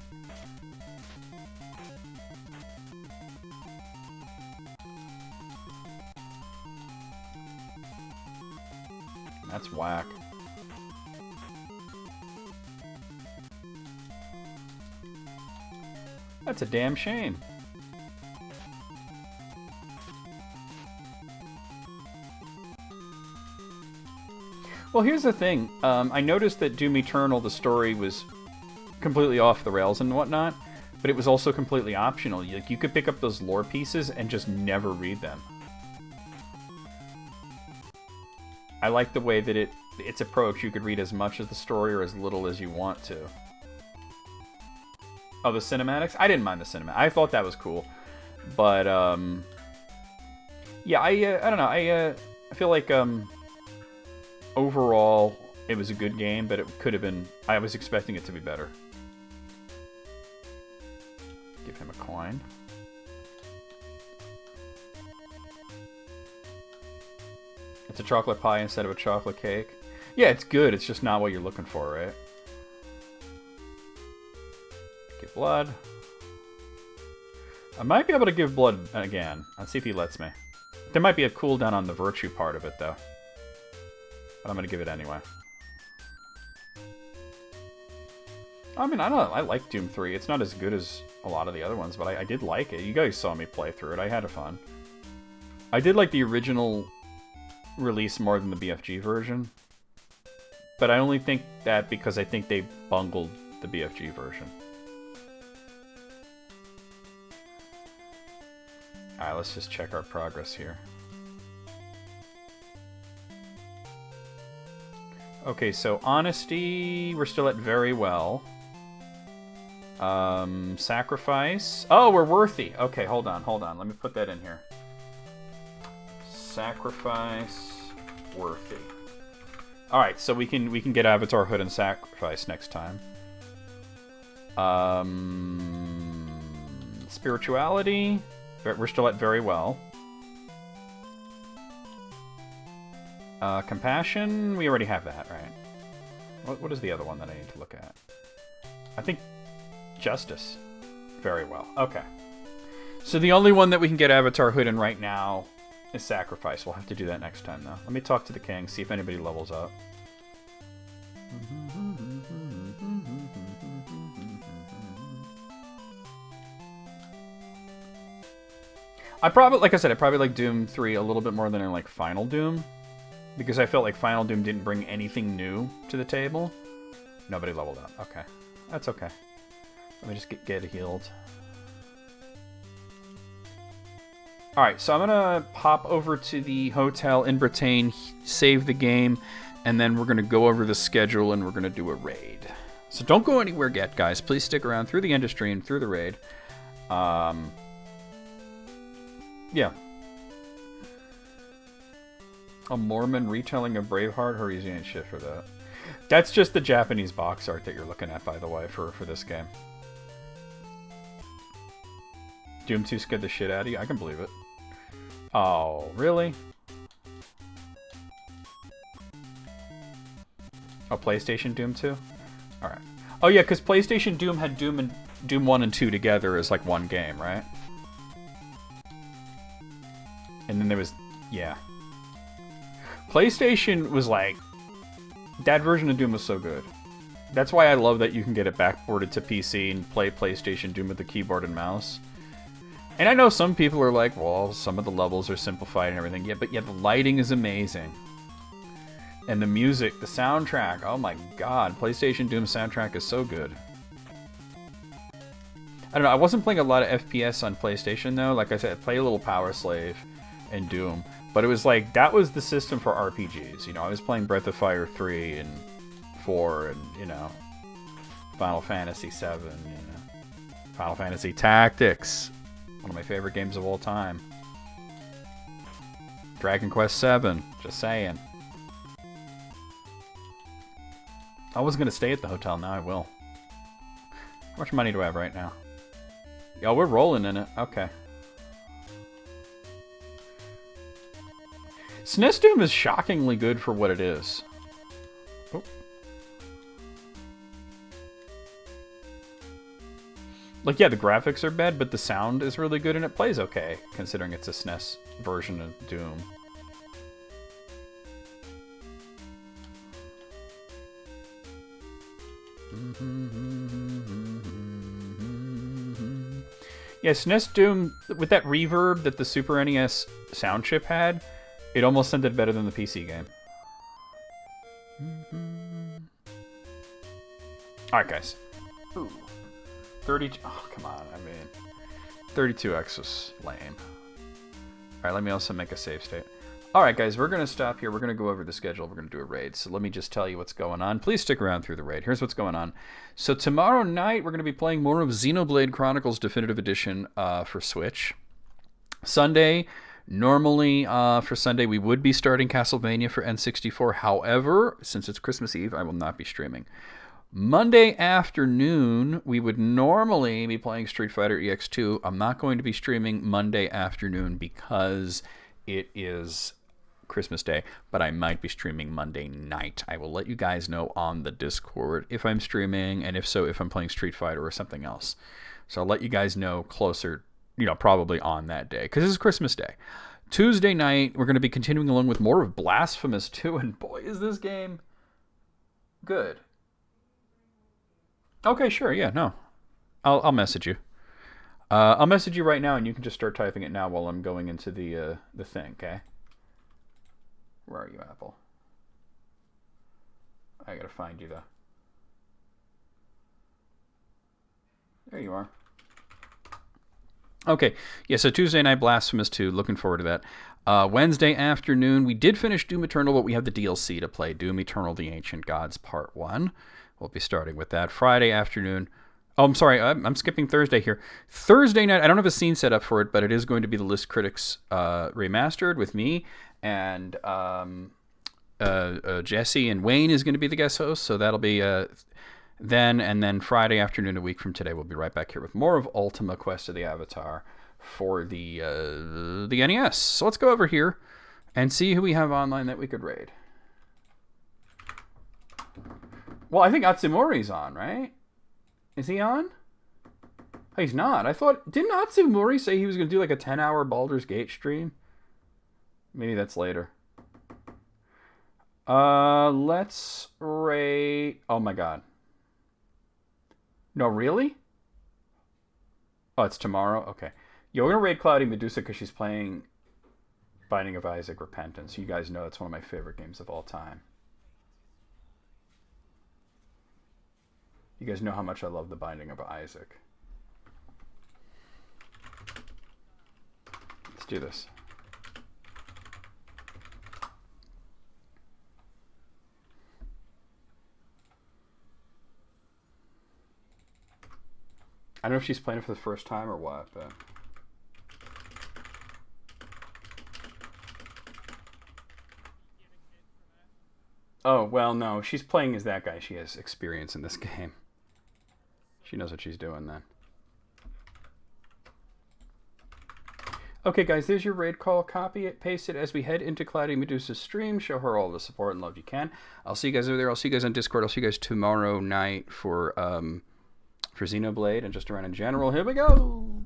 That's whack. That's a damn shame. Well, here's the thing. I noticed that Doom Eternal, the story was completely off the rails and whatnot, but it was also completely optional. Like, you could pick up those lore pieces and just never read them. I like the way that its approach. You could read as much of the story or as little as you want to. Oh, the cinematics? I didn't mind the cinematic. I thought that was cool. But, yeah, I don't know. I feel like, overall, it was a good game, but it could have been... I was expecting it to be better. Give him a coin. It's a chocolate pie instead of a chocolate cake. Yeah, it's good. It's just not what you're looking for, right? Give blood. I might be able to give blood again. Let's see if he lets me. There might be a cooldown on the virtue part of it, though. But I'm going to give it anyway. I mean, I don't know. I like Doom 3. It's not as good as a lot of the other ones, but I did like it. You guys saw me play through it. I had fun. I did like the original release more than the BFG version. But I only think that because I think they bungled the BFG version. Alright, let's just check our progress here. Okay, so honesty, we're still at very well. Sacrifice. Oh, we're worthy. Okay, hold on. Let me put that in here. Sacrifice, worthy. All right, so we can get Avatar Hood and Sacrifice next time. Spirituality. We're still at very well. Compassion, we already have that, right? What is the other one that I need to look at? I think Justice. Very well. Okay. So the only one that we can get Avatar Hood in right now is Sacrifice. We'll have to do that next time, though. Let me talk to the king, see if anybody levels up. I probably, like I said, I probably like Doom 3 a little bit more than I like Final Doom. Because I felt like Final Doom didn't bring anything new to the table. Nobody leveled up. Okay. That's okay. Let me just get healed. Alright, so I'm going to pop over to the hotel in Britain, save the game, and then we're going to go over the schedule and we're going to do a raid. So don't go anywhere yet, guys. Please stick around through the end stream, through the raid. Yeah. A Mormon retelling of Braveheart? Hurry, ain't shit for that. That's just the Japanese box art that you're looking at, by the way, for this game. Doom 2 scared the shit out of you? I can believe it. Oh, really? Oh, PlayStation Doom 2? Alright. Oh yeah, because PlayStation Doom had Doom 1 and 2 together as like one game, right? And then there was... yeah. PlayStation was like... that version of Doom was so good. That's why I love that you can get it backported to PC and play PlayStation Doom with the keyboard and mouse. And I know some people are like, well, some of the levels are simplified and everything. Yeah, but yeah, the lighting is amazing. And the music, the soundtrack, oh my god. PlayStation Doom soundtrack is so good. I don't know, I wasn't playing a lot of FPS on PlayStation though. Like I said, I play a little Power Slave and Doom. But it was like, that was the system for RPGs. You know, I was playing Breath of Fire 3 and 4 and, you know, Final Fantasy 7, you know. Final Fantasy Tactics. One of my favorite games of all time. Dragon Quest 7. Just saying. I wasn't going to stay at the hotel. Now I will. How much money do I have right now? Yo, we're rolling in it. Okay. SNES Doom is shockingly good for what it is. Oh. Like, yeah, the graphics are bad, but the sound is really good and it plays okay, considering it's a SNES version of Doom. Yeah, SNES Doom, with that reverb that the Super NES sound chip had, it almost sounded better than the PC game. Alright, guys. Ooh. 32. Oh, come on. I mean, 32x is lame. Alright, let me also make a save state. All right, guys, we're going to stop here. We're going to go over the schedule. We're going to do a raid. So let me just tell you what's going on. Please stick around through the raid. Here's what's going on. So tomorrow night, we're going to be playing more of Xenoblade Chronicles Definitive Edition for Switch. Sunday, normally for Sunday, we would be starting Castlevania for N64. However, since it's Christmas Eve, I will not be streaming. Monday afternoon, we would normally be playing Street Fighter EX2. I'm not going to be streaming Monday afternoon because it is Christmas Day, but I might be streaming Monday night. I will let you guys know on the Discord if I'm streaming, and if so, if I'm playing Street Fighter or something else. So I'll let you guys know closer, probably on that day, because this is Christmas Day. Tuesday night, we're going to be continuing along with more of Blasphemous 2, and boy, is this game good. Okay, sure, yeah, no. I'll message you. I'll message you right now, and you can just start typing it now while I'm going into the thing, okay? Where are you, Apple? I gotta find you, though. There you are. Okay, yeah, so Tuesday night, Blasphemous 2. Looking forward to that. Wednesday afternoon, we did finish Doom Eternal, but we have the DLC to play. Doom Eternal, The Ancient Gods, Part 1. We'll be starting with that. Friday afternoon... Oh, I'm sorry, I'm skipping Thursday here. Thursday night, I don't have a scene set up for it, but it is going to be the List Critics remastered with me, and Jesse and Wayne is going to be the guest host, so that'll be then, and then Friday afternoon, a week from today, we'll be right back here with more of Ultima Quest of the Avatar for the NES. So let's go over here and see who we have online that we could raid. Well, I think Atsumori's on, right? Is he on? Oh, he's not. I thought... Didn't Atsumori say he was going to do like a 10-hour Baldur's Gate stream? Maybe that's later. Let's raid... Oh my god. No, really? Oh, it's tomorrow? Okay. Yo, we're going to raid Cloudy Medusa because she's playing Binding of Isaac Repentance. You guys know it's one of my favorite games of all time. You guys know how much I love The Binding of Isaac. Let's do this. I don't know if she's playing it for the first time or what, but... Oh, well, no. She's playing as that guy. She has experience in this game. She knows what she's doing then. Okay, guys, there's your raid call. Copy it, paste it as we head into Cloudy Medusa's stream. Show her all the support and love you can. I'll see you guys over there. I'll see you guys on Discord. I'll see you guys tomorrow night for Xenoblade and just around in general. Here we go!